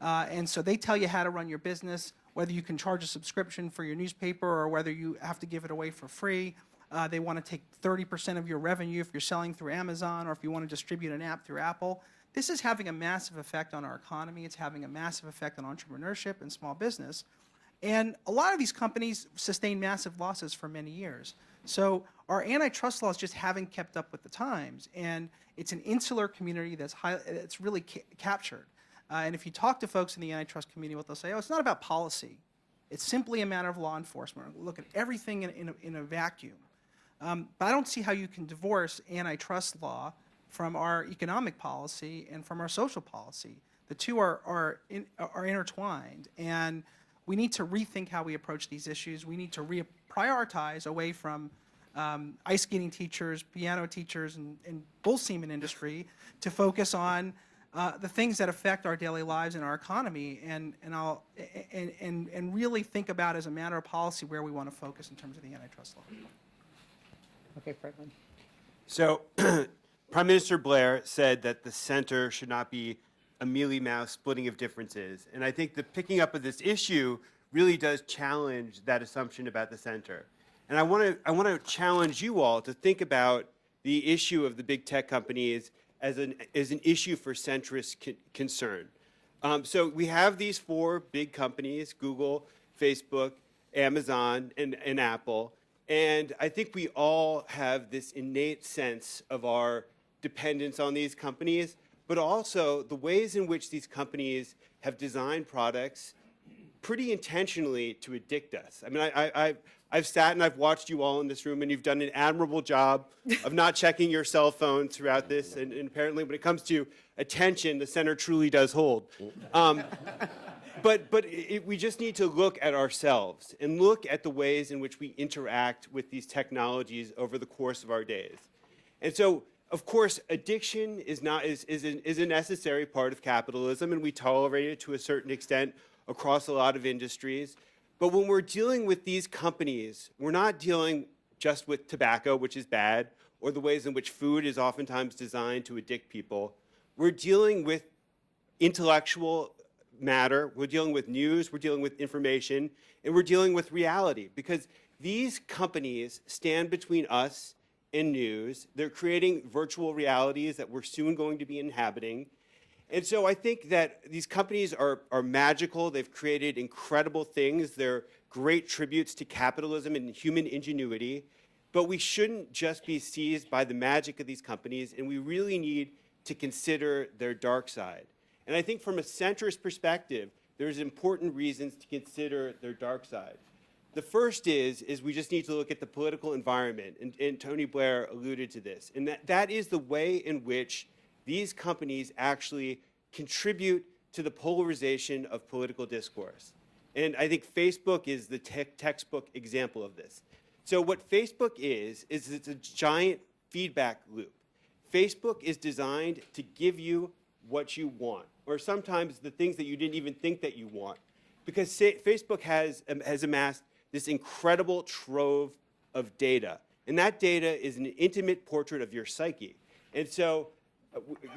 And so they tell you how to run your business, whether you can charge a subscription for your newspaper or whether you have to give it away for free. They want to take 30% of your revenue if you're selling through Amazon or if you want to distribute an app through Apple. This is having a massive effect on our economy. It's having a massive effect on entrepreneurship and small business. And a lot of these companies sustain massive losses for many years. So our antitrust laws just haven't kept up with the times. And it's an insular community that's really captured. And if you talk to folks in the antitrust community, what they'll say, oh, it's not about policy. It's simply a matter of law enforcement. Look at everything in a vacuum. But I don't see how you can divorce antitrust law from our economic policy and from our social policy. The two are intertwined. And we need to rethink how we approach these issues. We need to prioritize away from ice skating teachers, piano teachers, and bull semen industry to focus on the things that affect our daily lives and our economy, and really think about as a matter of policy where we want to focus in terms of the antitrust law. Okay, Franklin. So, Prime Minister Blair said that the center should not be a mealy-mouthed splitting of differences, and I think the picking up of this issue really does challenge that assumption about the center. And I want to challenge you all to think about the issue of the big tech companies as an issue for centrist concern. So we have these four big companies: Google, Facebook, Amazon, and Apple. And I think we all have this innate sense of our dependence on these companies, but also the ways in which these companies have designed products pretty intentionally to addict us. I mean, I've sat and I've watched you all in this room, and you've done an admirable job of not checking your cell phones throughout this. And apparently, when it comes to attention, the center truly does hold. We just need to look at ourselves and look at the ways in which we interact with these technologies over the course of our days. And so, of course, addiction is a necessary part of capitalism, and we tolerate it to a certain extent across a lot of industries. But when we're dealing with these companies, we're not dealing just with tobacco, which is bad, or the ways in which food is oftentimes designed to addict people. We're dealing with intellectual matter, we're dealing with news, we're dealing with information, and we're dealing with reality, because these companies stand between us and news. They're creating virtual realities that we're soon going to be inhabiting. And so I think that these companies are magical. They've created incredible things. They're great tributes to capitalism and human ingenuity. But we shouldn't just be seized by the magic of these companies, and we really need to consider their dark side. And I think from a centrist perspective, there's important reasons to consider their dark side. The first is we just need to look at the political environment, and Tony Blair alluded to this, and that is the way in which these companies actually contribute to the polarization of political discourse. And I think Facebook is the textbook example of this. So what Facebook is it's a giant feedback loop. Facebook is designed to give you what you want, or sometimes the things that you didn't even think that you want, because Facebook has amassed this incredible trove of data, and that data is an intimate portrait of your psyche. And so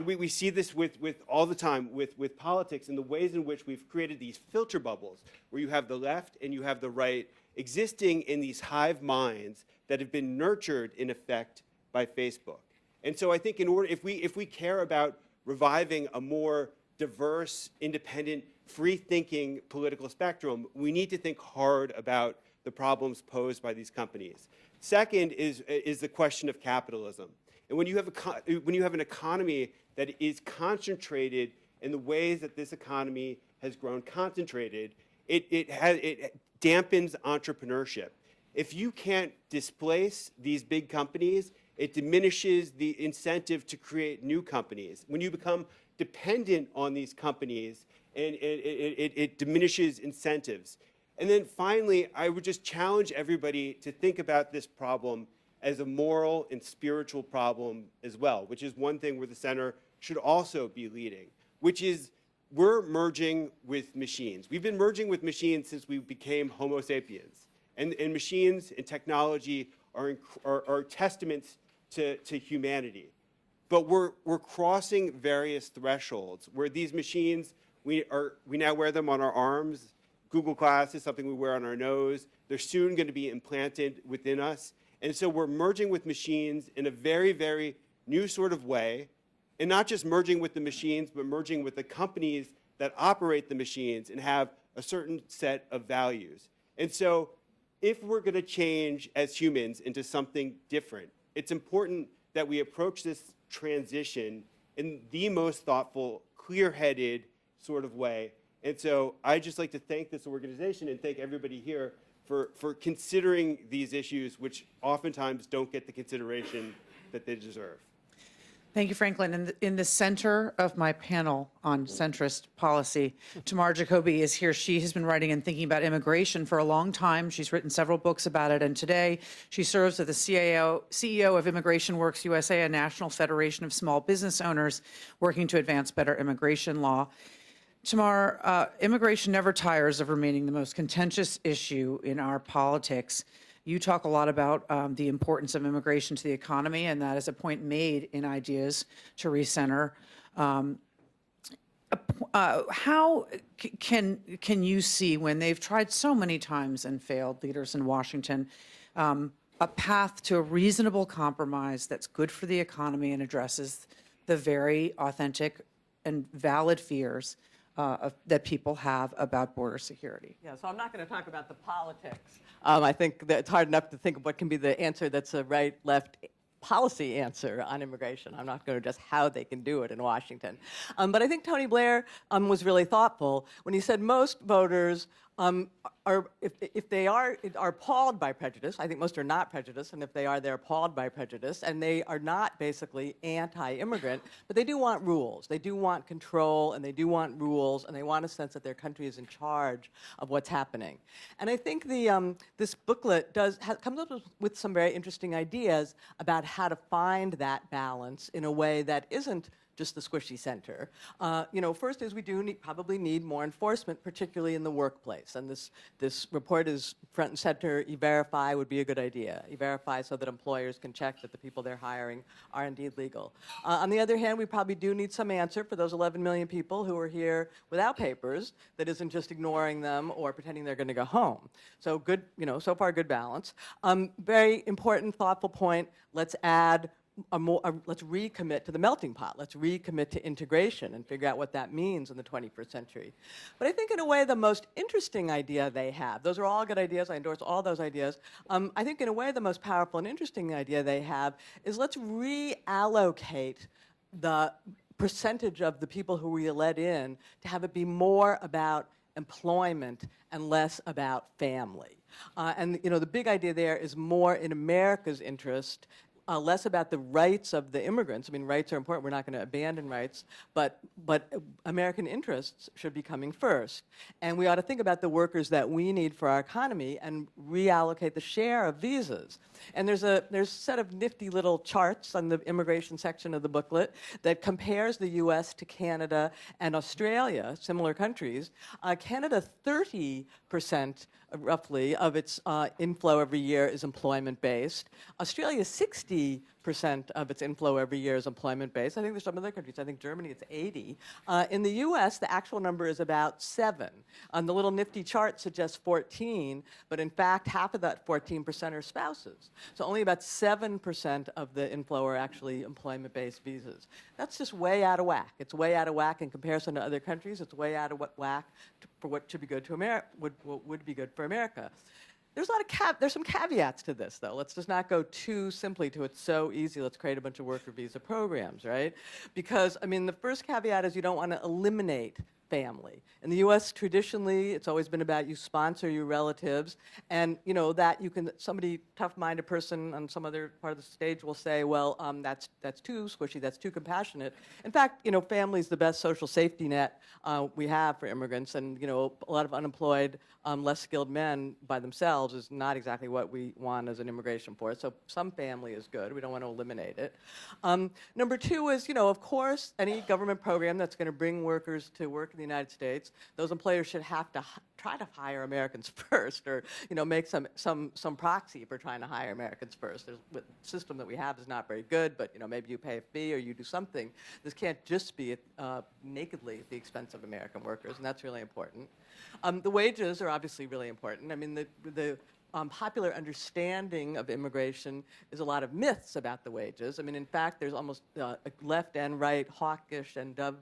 we see this with all the time with politics, and the ways in which we've created these filter bubbles where you have the left and you have the right existing in these hive minds that have been nurtured in effect by Facebook. And so I think if we care about reviving a more diverse, independent, free-thinking political spectrum, we need to think hard about the problems posed by these companies. Second is the question of capitalism. And when you have an economy that is concentrated in the ways that this economy has grown concentrated, it dampens entrepreneurship. If you can't displace these big companies, it diminishes the incentive to create new companies. When you become dependent on these companies, and it diminishes incentives. And then finally, I would just challenge everybody to think about this problem as a moral and spiritual problem as well, which is one thing where the center should also be leading, which is we're merging with machines. We've been merging with machines since we became Homo sapiens. And machines and technology are testaments to humanity. But we're crossing various thresholds where these machines, we now wear them on our arms. Google Glass is something we wear on our nose. They're soon going to be implanted within us. And so we're merging with machines in a very, very new sort of way. And not just merging with the machines, but merging with the companies that operate the machines and have a certain set of values. And so if we're going to change as humans into something different, it's important that we approach this transition in the most thoughtful, clear-headed sort of way. And so I'd just like to thank this organization and thank everybody here for considering these issues, which oftentimes don't get the consideration that they deserve. Thank you, Franklin. In the center of my panel on centrist policy, Tamar Jacoby is here. She has been writing and thinking about immigration for a long time. She's written several books about it, and today she serves as the CEO of Immigration Works USA, a national federation of small business owners working to advance better immigration law. Tamar, immigration never tires of remaining the most contentious issue in our politics. You talk a lot about the importance of immigration to the economy, and that is a point made in Ideas to Recenter. How can you see, when they've tried so many times and failed, leaders in Washington, a path to a reasonable compromise that's good for the economy and addresses the very authentic and valid fears that people have about border security? Yeah, so I'm not going to talk about the politics. I think that it's hard enough to think of what can be the answer that's a right-left policy answer on immigration. I'm not going to address how they can do it in Washington. But I think Tony Blair was really thoughtful when he said most voters are, if they are appalled by prejudice. I think most are not prejudiced, and if they are, they're appalled by prejudice, and they are not basically anti-immigrant, but they do want rules. They do want control, and they do want rules, and they want a sense that their country is in charge of what's happening. And I think this booklet comes up with some very interesting ideas about how to find that balance in a way that isn't just the squishy center. First is we do probably need more enforcement, particularly in the workplace. And this report is front and center. E-Verify would be a good idea. E-Verify so that employers can check that the people they're hiring are indeed legal. On the other hand, we probably do need some answer for those 11 million people who are here without papers that isn't just ignoring them or pretending they're going to go home. So good, so far good balance. Very important, thoughtful point. Let's add let's recommit to the melting pot. Let's recommit to integration and figure out what that means in the 21st century. But I think in a way the most interesting idea they have, those are all good ideas, I endorse all those ideas. I think in a way the most powerful and interesting idea they have is let's reallocate the percentage of the people who we let in to have it be more about employment and less about family. And the big idea there is more in America's interest, less about the rights of the immigrants. I mean, rights are important. We're not going to abandon rights, but American interests should be coming first. And we ought to think about the workers that we need for our economy and reallocate the share of visas. And there's a set of nifty little charts on the immigration section of the booklet that compares the U.S. to Canada and Australia, similar countries. Canada, 30% roughly of its inflow every year is employment-based. Australia, 60% of its inflow every year is employment-based. I think there's some other countries. I think Germany, it's 80. In the U.S., the actual number is about 7. On the little nifty chart suggests 14, but in fact, half of that 14% are spouses. So only about 7% of the inflow are actually employment-based visas. That's just way out of whack. It's way out of whack in comparison to other countries. It's way out of whack for what should be good to America, would be good for America. There's some caveats to this, though. Let's just not go too simply to it's so easy, let's create a bunch of worker visa programs, right? Because, I mean, the first caveat is you don't want to eliminate family. In the U.S., traditionally, it's always been about you sponsor your relatives, and that you can. Somebody tough-minded person on some other part of the stage will say, "Well, that's too squishy. That's too compassionate." In fact, family is the best social safety net we have for immigrants, and a lot of unemployed, less skilled men by themselves is not exactly what we want as an immigration force. So some family is good. We don't want to eliminate it. Number two is, of course, any government program that's going to bring workers to work in the United States, those employers should have to try to hire Americans first, or make some proxy for trying to hire Americans first. The system that we have is not very good, but maybe you pay a fee or you do something. This can't just be nakedly at the expense of American workers, and that's really important. The wages are obviously really important. I mean, the popular understanding of immigration is a lot of myths about the wages. I mean, in fact, there's almost left and right, hawkish and dove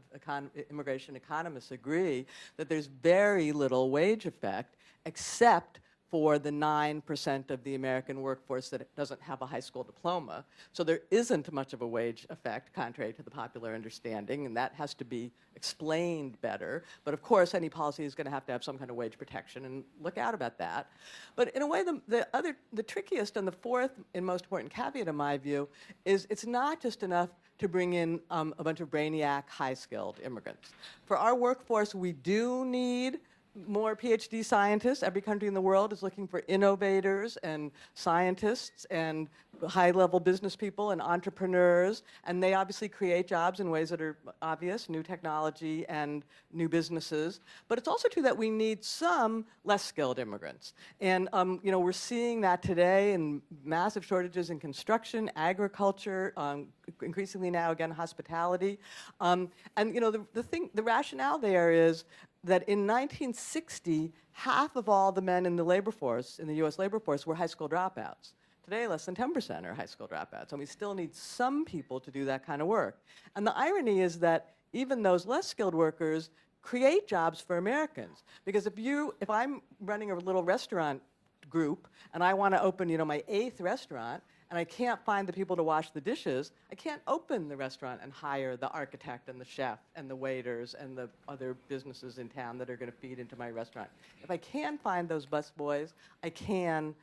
immigration economists agree that there's very little wage effect, except for the 9% of the American workforce that doesn't have a high school diploma. So there isn't much of a wage effect, contrary to the popular understanding, and that has to be explained better. But of course, any policy is going to have some kind of wage protection, and look out about that. But in a way, the trickiest and the fourth and most important caveat, in my view, is it's not just enough to bring in a bunch of brainiac, high-skilled immigrants. For our workforce, we do need more PhD scientists. Every country in the world is looking for innovators and scientists and high-level business people and entrepreneurs, and they obviously create jobs in ways that are obvious, new technology and new businesses. But it's also true that we need some less skilled immigrants. And we're seeing that today in massive shortages in construction, agriculture, increasingly now, again, hospitality. The rationale there is that in 1960, half of all the men in the labor force, in the U.S. labor force, were high school dropouts. Today, less than 10% are high school dropouts, and we still need some people to do that kind of work. And the irony is that even those less skilled workers create jobs for Americans. Because if I'm running a little restaurant group and I want to open, my 8th restaurant, and I can't find the people to wash the dishes, I can't open the restaurant and hire the architect and the chef and the waiters and the other businesses in town that are going to feed into my restaurant. If I can find those busboys, I can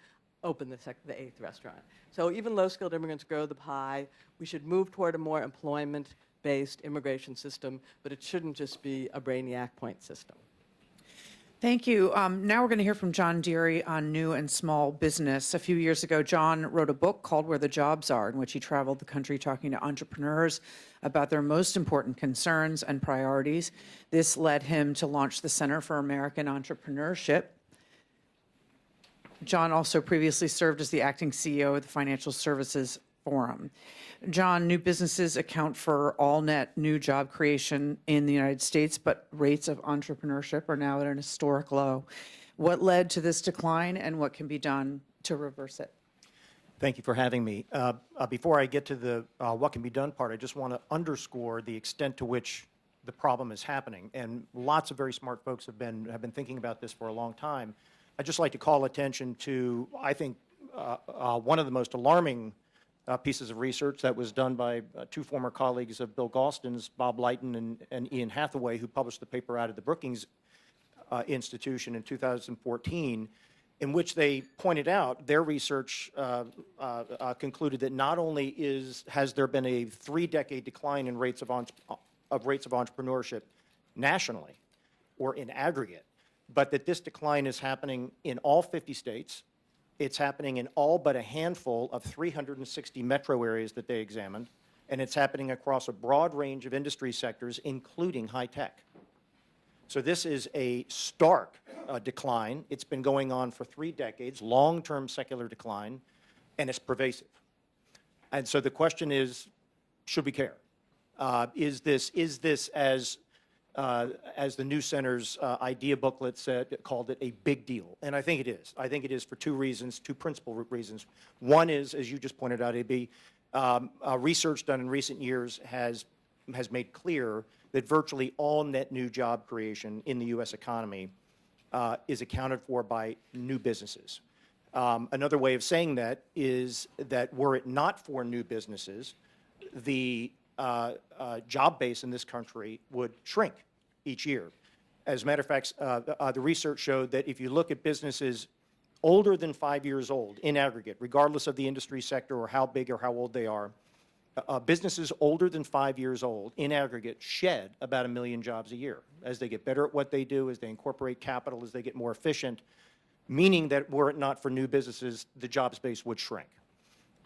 open the 8th restaurant. So even low-skilled immigrants grow the pie. We should move toward a more employment-based immigration system, but it shouldn't just be a brainiac point system. Thank you. Now we're going to hear from John Deary on new and small business. A few years ago, John wrote a book called Where the Jobs Are, in which he traveled the country talking to entrepreneurs about their most important concerns and priorities. This led him to launch the Center for American Entrepreneurship. John also previously served as the acting CEO of the Financial Services Forum. John, new businesses account for all net new job creation in the United States, but rates of entrepreneurship are now at an historic low. What led to this decline, and what can be done to reverse it? Thank you for having me. Before I get to the what can be done part, I just want to underscore the extent to which the problem is happening. And lots of very smart folks have been thinking about this for a long time. I'd just like to call attention to, I think, one of the most alarming pieces of research that was done by two former colleagues of Bill Galston's, Bob Lighton and Ian Hathaway, who published the paper out of the Brookings Institution in 2014, in which they pointed out their research concluded that not only has there been a 3-decade decline in rates of entrepreneurship nationally or in aggregate, but that this decline is happening in all 50 states. It's happening in all but a handful of 360 metro areas that they examined, and it's happening across a broad range of industry sectors, including high tech. So this is a stark decline. It's been going on for 3 decades, long-term secular decline, and it's pervasive. And so the question is, should we care? Is this as the new center's idea booklet said, called it a big deal? And I think it is. I think it is for two principal reasons. One is, as you just pointed out, AB, research done in recent years has made clear that virtually all net new job creation in the U.S. economy is accounted for by new businesses. Another way of saying that is that were it not for new businesses, the job base in this country would shrink each year. As a matter of fact, the research showed that if you look at businesses older than 5 years old in aggregate, regardless of the industry sector or how big or how old they are, businesses older than 5 years old in aggregate shed about 1 million jobs a year as they get better at what they do, as they incorporate capital, as they get more efficient, meaning that were it not for new businesses, the job space would shrink.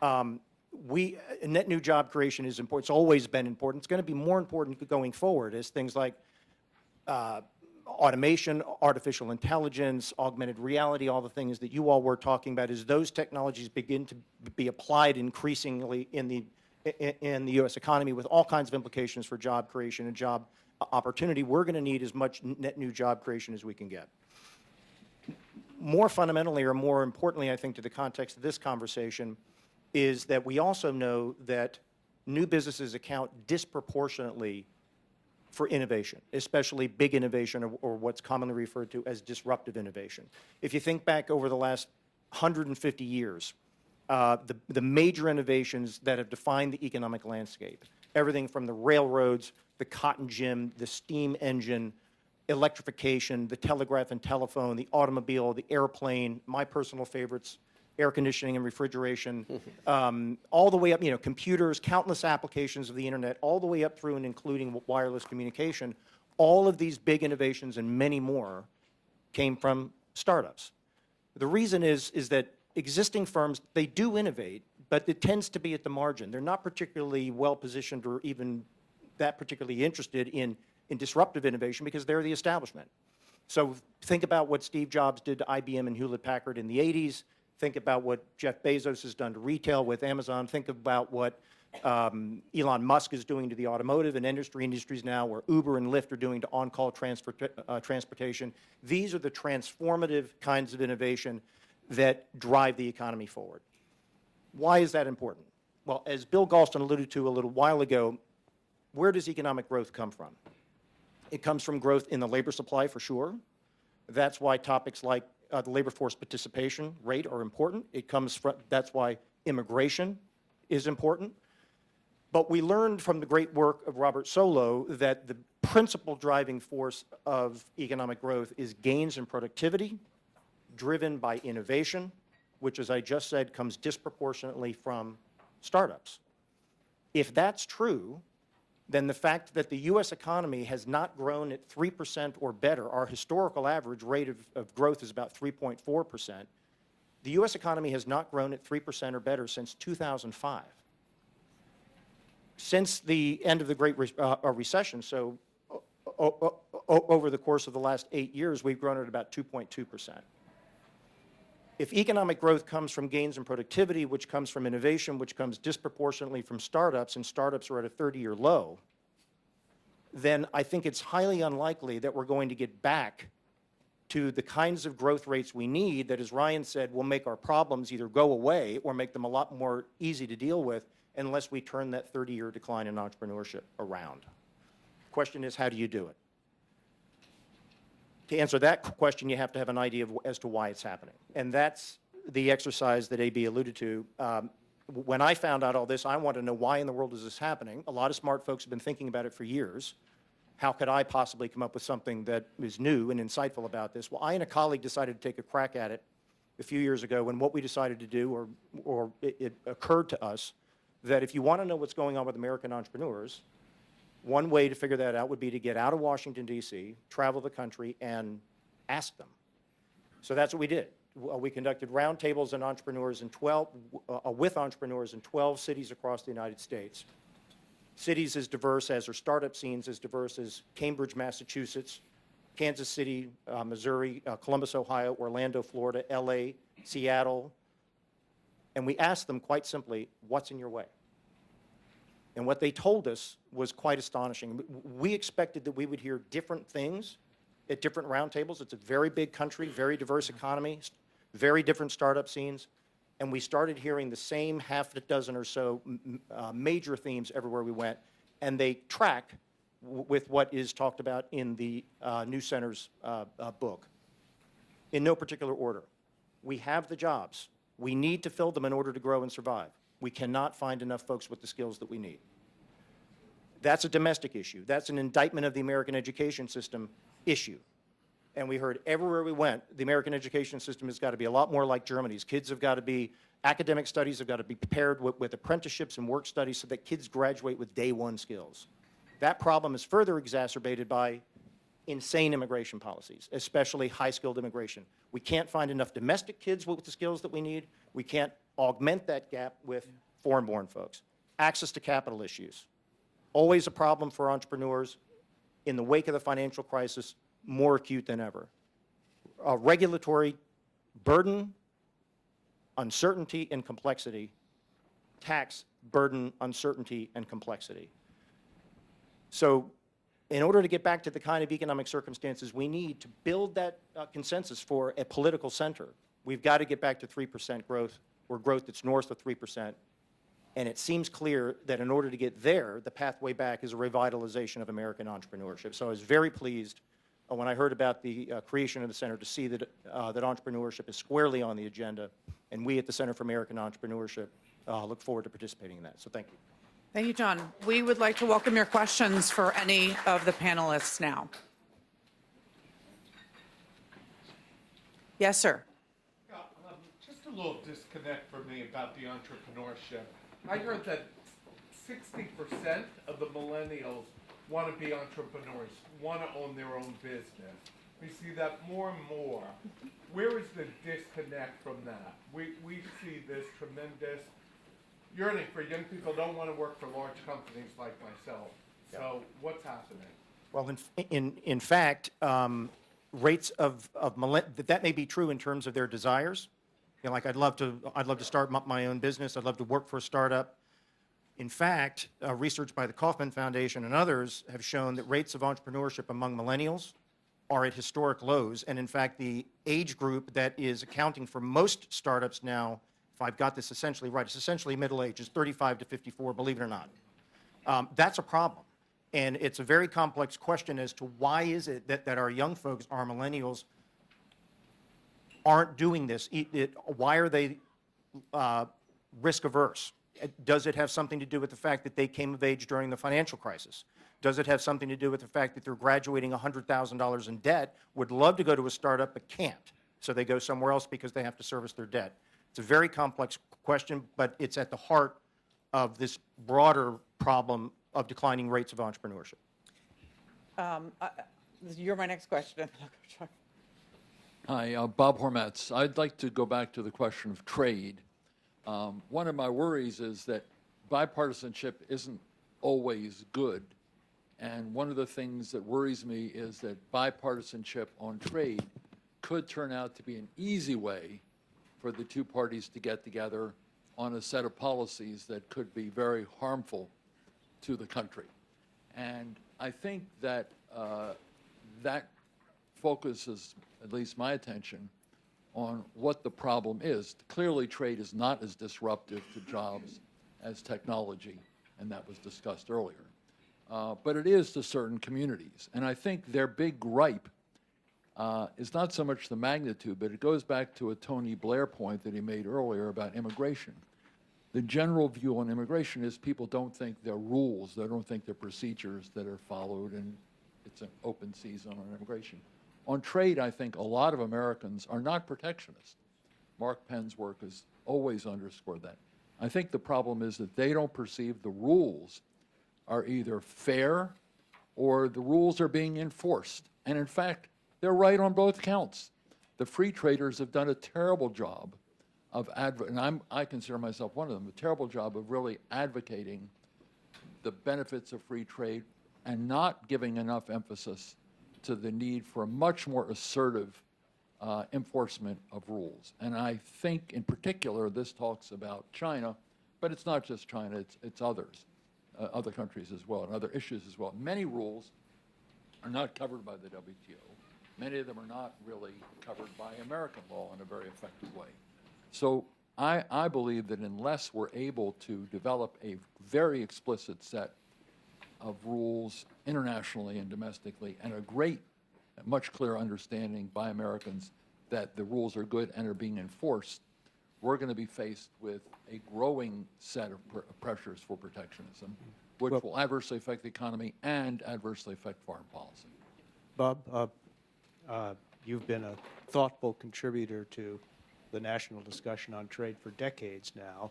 Net new job creation is important. It's always been important. It's going to be more important going forward as things like automation, artificial intelligence, augmented reality, all the things that you all were talking about, as those technologies begin to be applied increasingly in the U.S. economy with all kinds of implications for job creation and job opportunity, we're going to need as much net new job creation as we can get. More fundamentally, or more importantly, I think, to the context of this conversation, is that we also know that new businesses account disproportionately for innovation, especially big innovation, or what's commonly referred to as disruptive innovation. If you think back over the last 150 years, the major innovations that have defined the economic landscape, everything from the railroads, the cotton gin, the steam engine, electrification, the telegraph and telephone, the automobile, the airplane, my personal favorites, air conditioning and refrigeration, all the way up, computers, countless applications of the internet, all the way up through and including wireless communication. All of these big innovations and many more came from startups. The reason is that existing firms, they do innovate, but it tends to be at the margin. They're not particularly well positioned or even that particularly interested in disruptive innovation because they're the establishment. So think about what Steve Jobs did to IBM and Hewlett-Packard in the 80s. Think about what Jeff Bezos has done to retail with Amazon. Think about what Elon Musk is doing to the automotive and industries now, where Uber and Lyft are doing to on-call transportation. These are the transformative kinds of innovation that drive the economy forward. Why is that important? Well, as Bill Galston alluded to a little while ago, where does economic growth come from? It comes from growth in the labor supply, for sure. That's why topics like the labor force participation rate are important. That's why immigration is important. But we learned from the great work of Robert Solow that the principal driving force of economic growth is gains in productivity, driven by innovation, which, as I just said, comes disproportionately from startups. If that's true, then the fact that the U.S. economy has not grown at 3% or better, our historical average rate of growth is about 3.4%, the U.S. economy has not grown at 3% or better since 2005. Since the end of the Great Recession, so over the course of the last 8 years, we've grown at about 2.2%. If economic growth comes from gains in productivity, which comes from innovation, which comes disproportionately from startups, and startups are at a 30-year low, then I think it's highly unlikely that we're going to get back to the kinds of growth rates we need that, as Ryan said, will make our problems either go away or make them a lot more easy to deal with unless we turn that 30-year decline in entrepreneurship around. The question is, how do you do it? To answer that question, you have to have an idea as to why it's happening. And that's the exercise that AB alluded to. When I found out all this, I wanted to know, why in the world is this happening? A lot of smart folks have been thinking about it for years. How could I possibly come up with something that is new and insightful about this? Well, I and a colleague decided to take a crack at it a few years ago, when what we decided to do, or it occurred to us, that if you want to know what's going on with American entrepreneurs, one way to figure that out would be to get out of Washington, D.C., travel the country, and ask them. So that's what we did. We conducted roundtables with entrepreneurs in 12 cities across the United States. Cities as diverse as, or startup scenes as diverse as Cambridge, Massachusetts, Kansas City, Missouri, Columbus, Ohio, Orlando, Florida, L.A., Seattle. And we asked them quite simply, what's in your way? And what they told us was quite astonishing. We expected that we would hear different things at different roundtables. It's a very big country, very diverse economy, very different startup scenes. And we started hearing the same half a dozen or so major themes everywhere we went. And they track with what is talked about in the New Center's book, in no particular order. We have the jobs. We need to fill them in order to grow and survive. We cannot find enough folks with the skills that we need. That's a domestic issue. That's an indictment of the American education system issue. And we heard everywhere we went, the American education system has got to be a lot more like Germany's. Kids have got to be, academic studies have got to be paired with apprenticeships and work studies so that kids graduate with day one skills. That problem is further exacerbated by insane immigration policies, especially high-skilled immigration. We can't find enough domestic kids with the skills that we need. We can't augment that gap with foreign-born folks. Access to capital issues, always a problem for entrepreneurs. In the wake of the financial crisis, more acute than ever. Regulatory burden, uncertainty, and complexity. Tax burden, uncertainty, and complexity. So in order to get back to the kind of economic circumstances we need to build that consensus for a political center, we've got to get back to 3% growth, or growth that's north of 3%. And it seems clear that in order to get there, the pathway back is a revitalization of American entrepreneurship. So I was very pleased when I heard about the creation of the center to see that, that entrepreneurship is squarely on the agenda. And we at the Center for American Entrepreneurship look forward to participating in that. So thank you. Thank you, John. We would like to welcome your questions for any of the panelists now. Yes, sir. Yeah, just a little disconnect for me about the entrepreneurship. I heard that 60% of the millennials want to be entrepreneurs, want to own their own business. We see that more and more. Where is the disconnect from that? We see this tremendous yearning for young people don't want to work for large companies like myself. So what's happening? Well, in fact, rates of that may be true in terms of their desires. You know, like I'd love to start my own business. I'd love to work for a startup. In fact, research by the Kauffman Foundation and others have shown that rates of entrepreneurship among millennials are at historic lows. And in fact, the age group that is accounting for most startups now, if I've got this essentially right, it's essentially middle age, is 35 to 54, believe it or not. That's a problem. And it's a very complex question as to why is it that our young folks, our millennials, aren't doing this? Why are they risk averse? Does it have something to do with the fact that they came of age during the financial crisis? Does it have something to do with the fact that they're graduating $100,000 in debt, would love to go to a startup but can't, so they go somewhere else because they have to service their debt? It's a very complex question, but it's at the heart of this broader problem of declining rates of entrepreneurship. You're my next question. Hi, Bob Hormetz. I'd like to go back to the question of trade. One of my worries is that bipartisanship isn't always good. And one of the things that worries me is that bipartisanship on trade could turn out to be an easy way for the two parties to get together on a set of policies that could be very harmful to the country. And I think that that focuses, at least my attention, on what the problem is. Clearly, trade is not as disruptive to jobs as technology, and that was discussed earlier. But it is to certain communities. And I think their big gripe is not so much the magnitude, but it goes back to a Tony Blair point that he made earlier about immigration. The general view on immigration is people don't think there are rules, they don't think there are procedures that are followed, and it's an open season on immigration. On trade, I think a lot of Americans are not protectionist. Mark Penn's work has always underscored that. I think the problem is that they don't perceive the rules are either fair or the rules are being enforced. And in fact, they're right on both counts. The free traders have done a terrible job of, and I consider myself one of them, a terrible job of really advocating the benefits of free trade and not giving enough emphasis to the need for a much more assertive enforcement of rules. And I think in particular this talks about China, but it's not just China, it's others, other countries as well, and other issues as well. Many rules are not covered by the WTO. Many of them are not really covered by American law in a very effective way. So I believe that unless we're able to develop a very explicit set of rules internationally and domestically, and a much clearer understanding by Americans that the rules are good and are being enforced, we're going to be faced with a growing set of pressures for protectionism, which will adversely affect the economy and adversely affect foreign policy. Bob, You've been a thoughtful contributor to the national discussion on trade for decades now,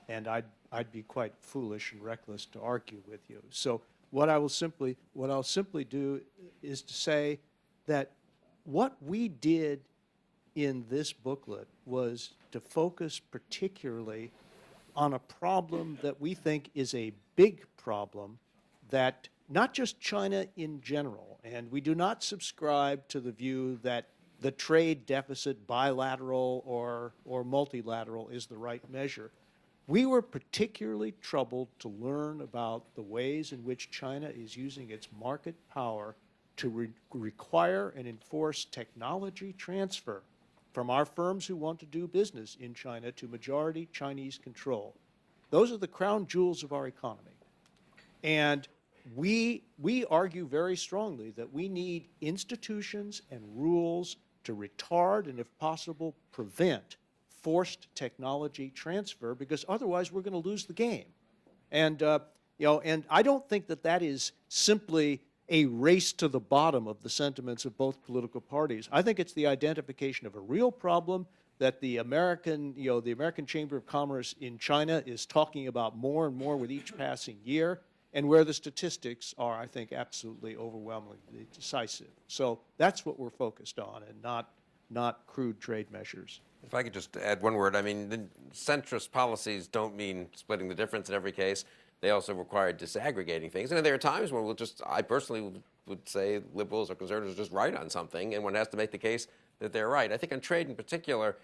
and I'd be quite foolish and reckless to argue with you. So what I'll simply do is to say that what we did in this booklet was to focus particularly on a problem that we think is a big problem, that not just China in general, and we do not subscribe to the view that the trade deficit, bilateral or multilateral, is the right measure. We were particularly troubled to learn about the ways in which China is using its market power to require and enforce technology transfer from our firms who want to do business in China to majority Chinese control. Those are the crown jewels of our economy. And we argue very strongly that we need institutions and rules to retard and, if possible, prevent forced technology transfer, because otherwise we're going to lose the game. And and I don't think that that is simply a race to the bottom of the sentiments of both political parties. I think it's the identification of a real problem that the American Chamber of Commerce in China is talking about more and more with each passing year, and where the statistics are, I think, absolutely overwhelmingly decisive. So that's what we're focused on, and not crude trade measures. If I could just add one word, I mean, the centrist policies don't mean splitting the difference in every case. They also require disaggregating things. And there are times when I personally would say liberals or conservatives are just right on something, and one has to make the case that they're right. I think on trade in particular,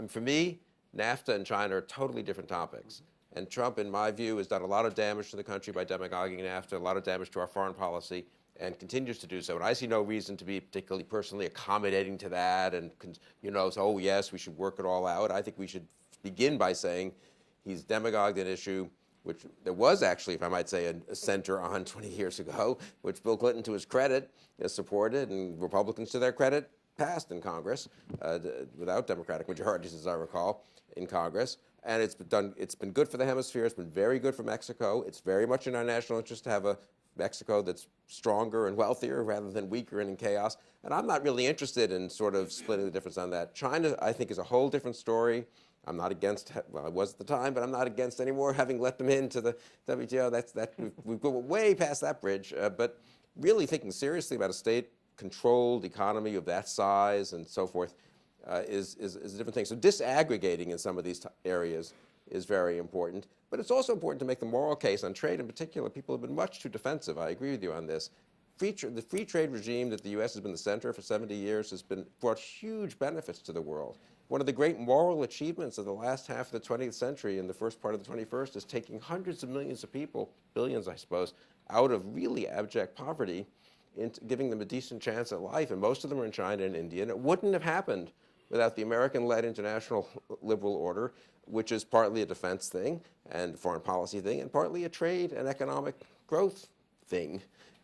for me, NAFTA and China are totally different topics. And Trump, in my view, has done a lot of damage to the country by demagoguing NAFTA, a lot of damage to our foreign policy, and continues to do so. And I see no reason to be particularly personally accommodating to that and, say, oh, yes, we should work it all out. I think we should begin by saying he's demagogued an issue which there was actually, if I might say, a center on 20 years ago, which Bill Clinton, to his credit, has supported, and Republicans, to their credit, passed in Congress without Democratic majorities, as I recall, in Congress. And it's been good for the hemisphere. It's been very good for Mexico. It's very much in our national interest to have a Mexico that's stronger and wealthier rather than weaker and in chaos. And I'm not really interested in sort of splitting the difference on that. China, I think, is a whole different story. I'm not against, well, I was at the time, but I'm not against anymore having let them into the WTO. We've gone way past that bridge. But really thinking seriously about a state-controlled economy of that size and so forth is a different thing. So disaggregating in some of these areas is very important. But it's also important to make the moral case on trade in particular. People have been much too defensive. I agree with you on this. The free trade regime that the U.S. has been the center for 70 years has brought huge benefits to the world. One of the great moral achievements of the last half of the 20th century and the first part of the 21st is taking hundreds of millions of people, billions I suppose, out of really abject poverty, into giving them a decent chance at life. And most of them are in China and India. And it wouldn't have happened without the American-led international liberal order, which is partly a defense thing and foreign policy thing, and partly a trade and economic growth thing.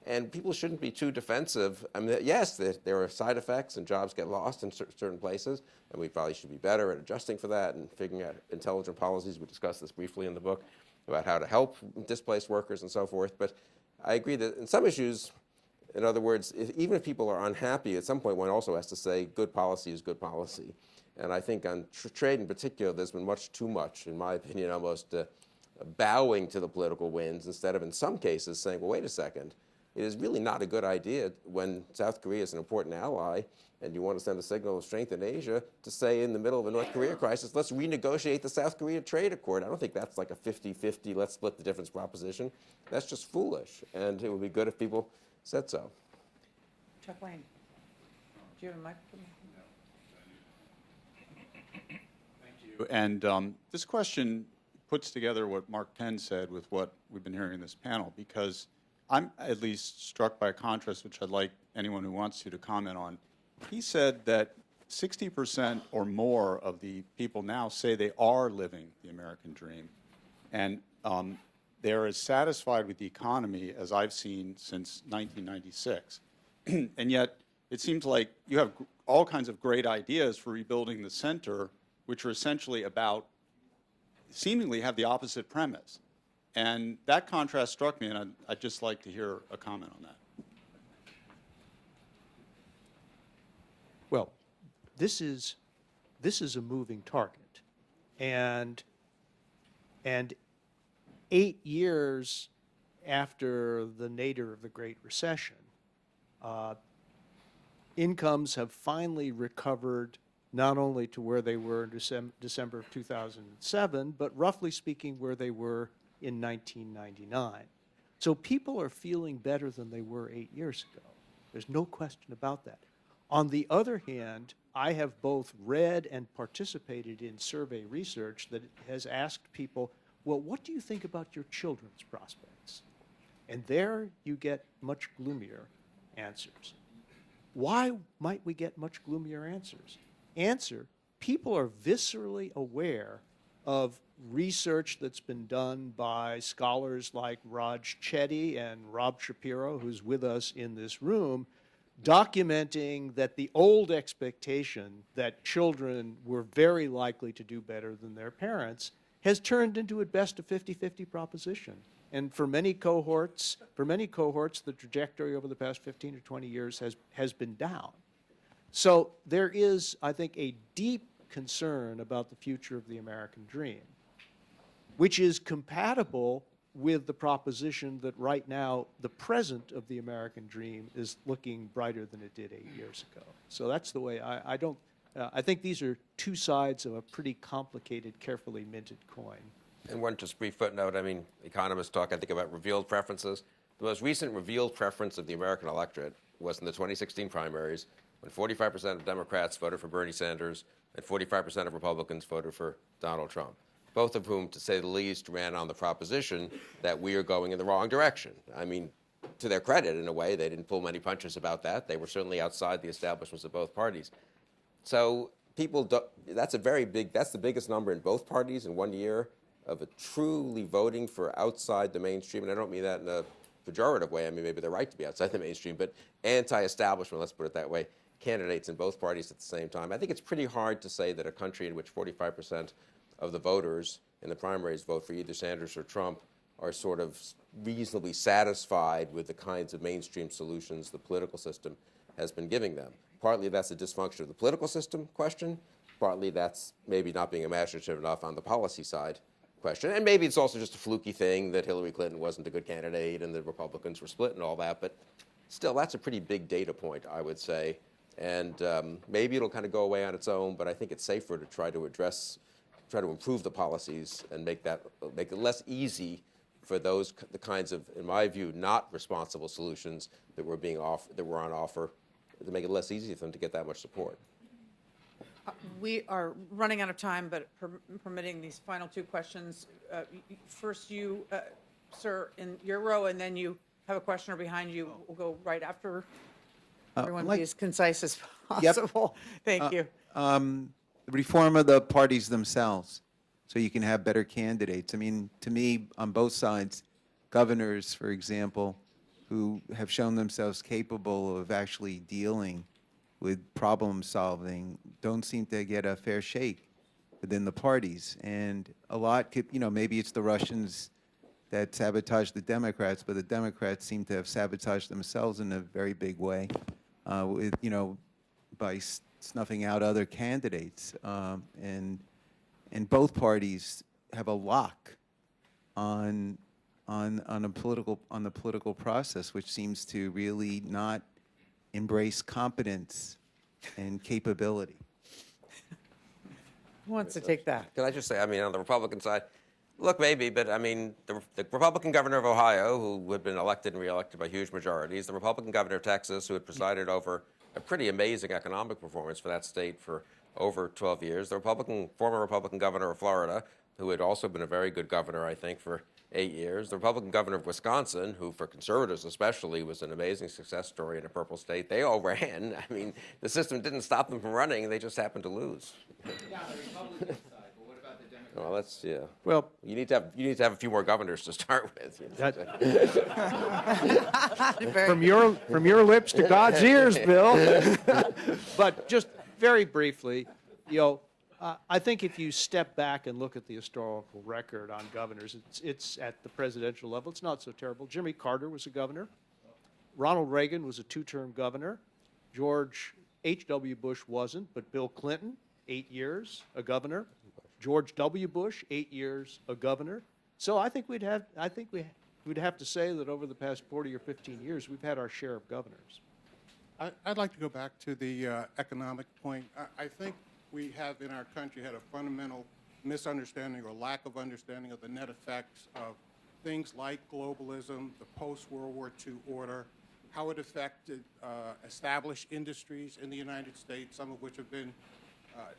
And people shouldn't be too defensive. I mean, yes, there are side effects and jobs get lost in certain places, and we probably should be better at adjusting for that and figuring out intelligent policies. We discussed this briefly in the book about how to help displaced workers and so forth. But I agree that in some issues, in other words, even if people are unhappy, at some point one also has to say good policy is good policy. And I think on trade in particular, there's been much too much, in my opinion, almost bowing to the political winds instead of, in some cases, saying, well, wait a second. It is really not a good idea when South Korea is an important ally and you want to send a signal of strength in Asia to say in the middle of a North Korea crisis, let's renegotiate the South Korea trade accord. I don't think that's like a 50-50, let's split the difference proposition. That's just foolish. And it would be good if people said so. Chuck Lane, do you have a microphone? Thank you. And this question puts together what Mark Penn said with what we've been hearing in this panel, because I'm at least struck by a contrast, which I'd like anyone who wants to comment on. He said that 60% or more of the people now say they are living the American dream. And they're as satisfied with the economy as I've seen since 1996. And yet, it seems like you have all kinds of great ideas for rebuilding the center, which are essentially about, seemingly have the opposite premise. And that contrast struck me, and I'd just like to hear a comment on that. Well, this is a moving target, and 8 years after the nadir of the Great Recession, incomes have finally recovered not only to where they were in December of 2007, but roughly speaking where they were in 1999. So people are feeling better than they were 8 years ago. There's no question about that. On the other hand, I have both read and participated in survey research that has asked people, well, what do you think about your children's prospects? And there you get much gloomier answers. Why might we get much gloomier answers? Answer, people are viscerally aware of research that's been done by scholars like Raj Chetty and Rob Shapiro, who's with us in this room, documenting that the old expectation that children were very likely to do better than their parents has turned into at best a 50-50 proposition. And for many cohorts, the trajectory over the past 15 or 20 years has been down. So there is, I think, a deep concern about the future of the American dream, which is compatible with the proposition that right now the present of the American dream is looking brighter than it did 8 years ago. So that's the way I think these are two sides of a pretty complicated, carefully minted coin. And one just brief footnote, I mean, economists talk, I think, about revealed preferences. The most recent revealed preference of the American electorate was in the 2016 primaries, when 45% of Democrats voted for Bernie Sanders and 45% of Republicans voted for Donald Trump, both of whom, to say the least, ran on the proposition that we are going in the wrong direction. I mean, to their credit, in a way, they didn't pull many punches about that. They were certainly outside the establishments of both parties. So that's the biggest number in both parties in 1 year of a truly voting for outside the mainstream. And I don't mean that in a pejorative way. I mean, maybe they're right to be outside the mainstream, but anti-establishment, let's put it that way, candidates in both parties at the same time. I think it's pretty hard to say that a country in which 45% of the voters in the primaries vote for either Sanders or Trump are sort of reasonably satisfied with the kinds of mainstream solutions the political system has been giving them. Partly that's a dysfunction of the political system question. Partly that's maybe not being imaginative enough on the policy side question. And maybe it's also just a fluky thing that Hillary Clinton wasn't a good candidate and the Republicans were split and all that. But still, that's a pretty big data point, I would say. And maybe it'll kind of go away on its own, but I think it's safer to try to improve the policies and make it less easy for the kinds of, in my view, not responsible solutions that were on offer, to make it less easy for them to get that much support. We are running out of time, but permitting these final two questions. First, you, sir, in your row, and then you have a questioner behind you. We'll go right after. Everyone be as concise as possible. Thank you. Reform of the parties themselves, so you can have better candidates. I mean, to me, on both sides, governors, for example, who have shown themselves capable of actually dealing with problem solving, don't seem to get a fair shake within the parties. And a lot could, maybe it's the Russians that sabotaged the Democrats, but the Democrats seem to have sabotaged themselves in a very big way, by snuffing out other candidates. And both parties have a lock on the political process, which seems to really not embrace competence and capability. Who wants to take that? Can I just say, I mean, on the Republican side, look, maybe, but I mean, the Republican governor of Ohio, who had been elected and reelected by huge majorities, the Republican governor of Texas, who had presided over a pretty amazing economic performance for that state for over 12 years, the former Republican governor of Florida, who had also been a very good governor, I think, for 8 years, the Republican governor of Wisconsin, who for conservatives especially was an amazing success story in a purple state, they all ran. I mean, the system didn't stop them from running, they just happened to lose. Yeah, the Republican side, but what about the Democrats? Well, that's, yeah. Well, you need to have a few more governors to start with. From your lips to God's ears, Bill. But just very briefly, I think if you step back and look at the historical record on governors, it's at the presidential level. It's not so terrible. Jimmy Carter was a governor. Ronald Reagan was a two-term governor. George H.W. Bush wasn't, but Bill Clinton, 8 years, a governor. George W. Bush, 8 years, a governor. So I think we'd have to say that over the past 40 or 15 years, we've had our share of governors. I'd like to go back to the economic point. I think we have in our country had a fundamental misunderstanding or lack of understanding of the net effects of things like globalism, the post-World War II order, how it affected established industries in the United States, some of which have been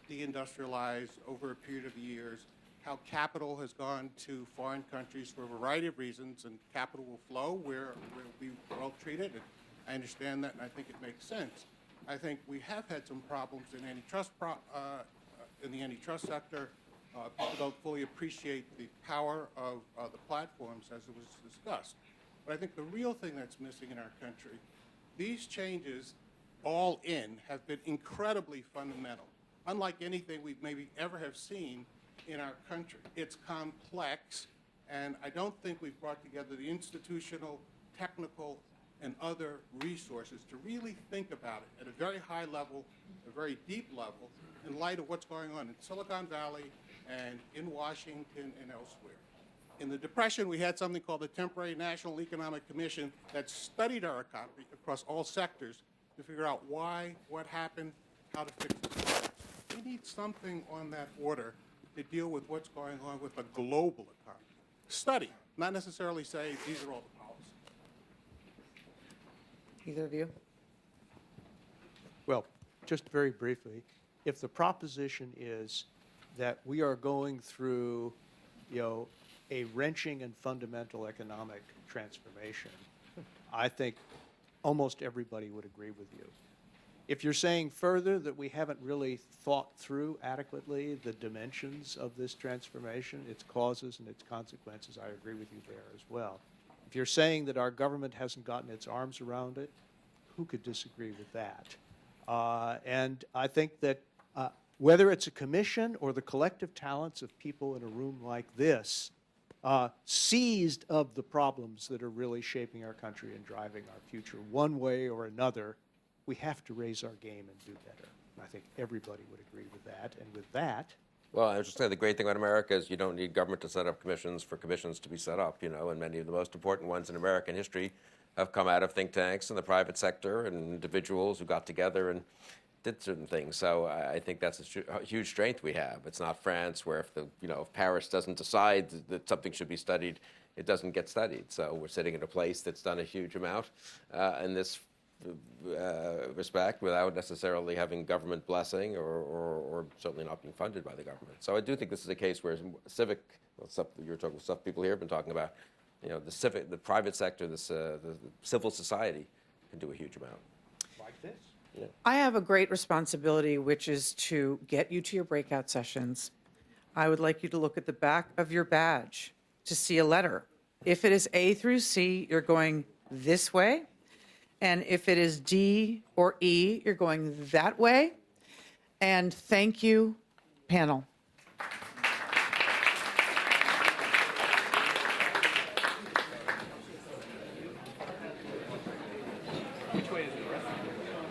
deindustrialized over a period of years, how capital has gone to foreign countries for a variety of reasons, and capital will flow where we'll be well treated. And I understand that, and I think it makes sense. I think we have had some problems in in the antitrust sector. People don't fully appreciate the power of the platforms as it was discussed. But I think the real thing that's missing in our country, these changes all in have been incredibly fundamental. Unlike anything we maybe ever have seen in our country. It's complex, and I don't think we've brought together the institutional, technical, and other resources to really think about it at a very high level, a very deep level, in light of what's going on in Silicon Valley and in Washington and elsewhere. In the Depression, we had something called the Temporary National Economic Commission that studied our economy across all sectors to figure out why, what happened, how to fix it. We need something on that order to deal with what's going on with the global economy. Study, not necessarily say these are all the policies. Either of you? Well, just very briefly, if the proposition is that we are going through, a wrenching and fundamental economic transformation, I think almost everybody would agree with you. If you're saying further that we haven't really thought through adequately the dimensions of this transformation, its causes and its consequences, I agree with you there as well. If you're saying that our government hasn't gotten its arms around it, who could disagree with that? And I think that whether it's a commission or the collective talents of people in a room like this, seized of the problems that are really shaping our country and driving our future one way or another, we have to raise our game and do better. And I think everybody would agree with that. And with that, Well, I was just saying the great thing about America is you don't need government to set up commissions for commissions to be set up, and many of the most important ones in American history have come out of think tanks in the private sector and individuals who got together and did certain things. So I think that's a huge strength we have. It's not France where if Paris doesn't decide that something should be studied, it doesn't get studied. So we're sitting in a place that's done a huge amount in this respect without necessarily having government blessing or certainly not being funded by the government. So I do think this is a case where civic, you're talking stuff people here have been talking about, the private sector, the civil society can do a huge amount. like this. Yeah. I have a great responsibility, which is to get you to your breakout sessions. I would like you to look at the back of your badge to see a letter. If it is A through C, you're going this way. And if it is D or E, you're going that way. And thank you, panel. Which way is it?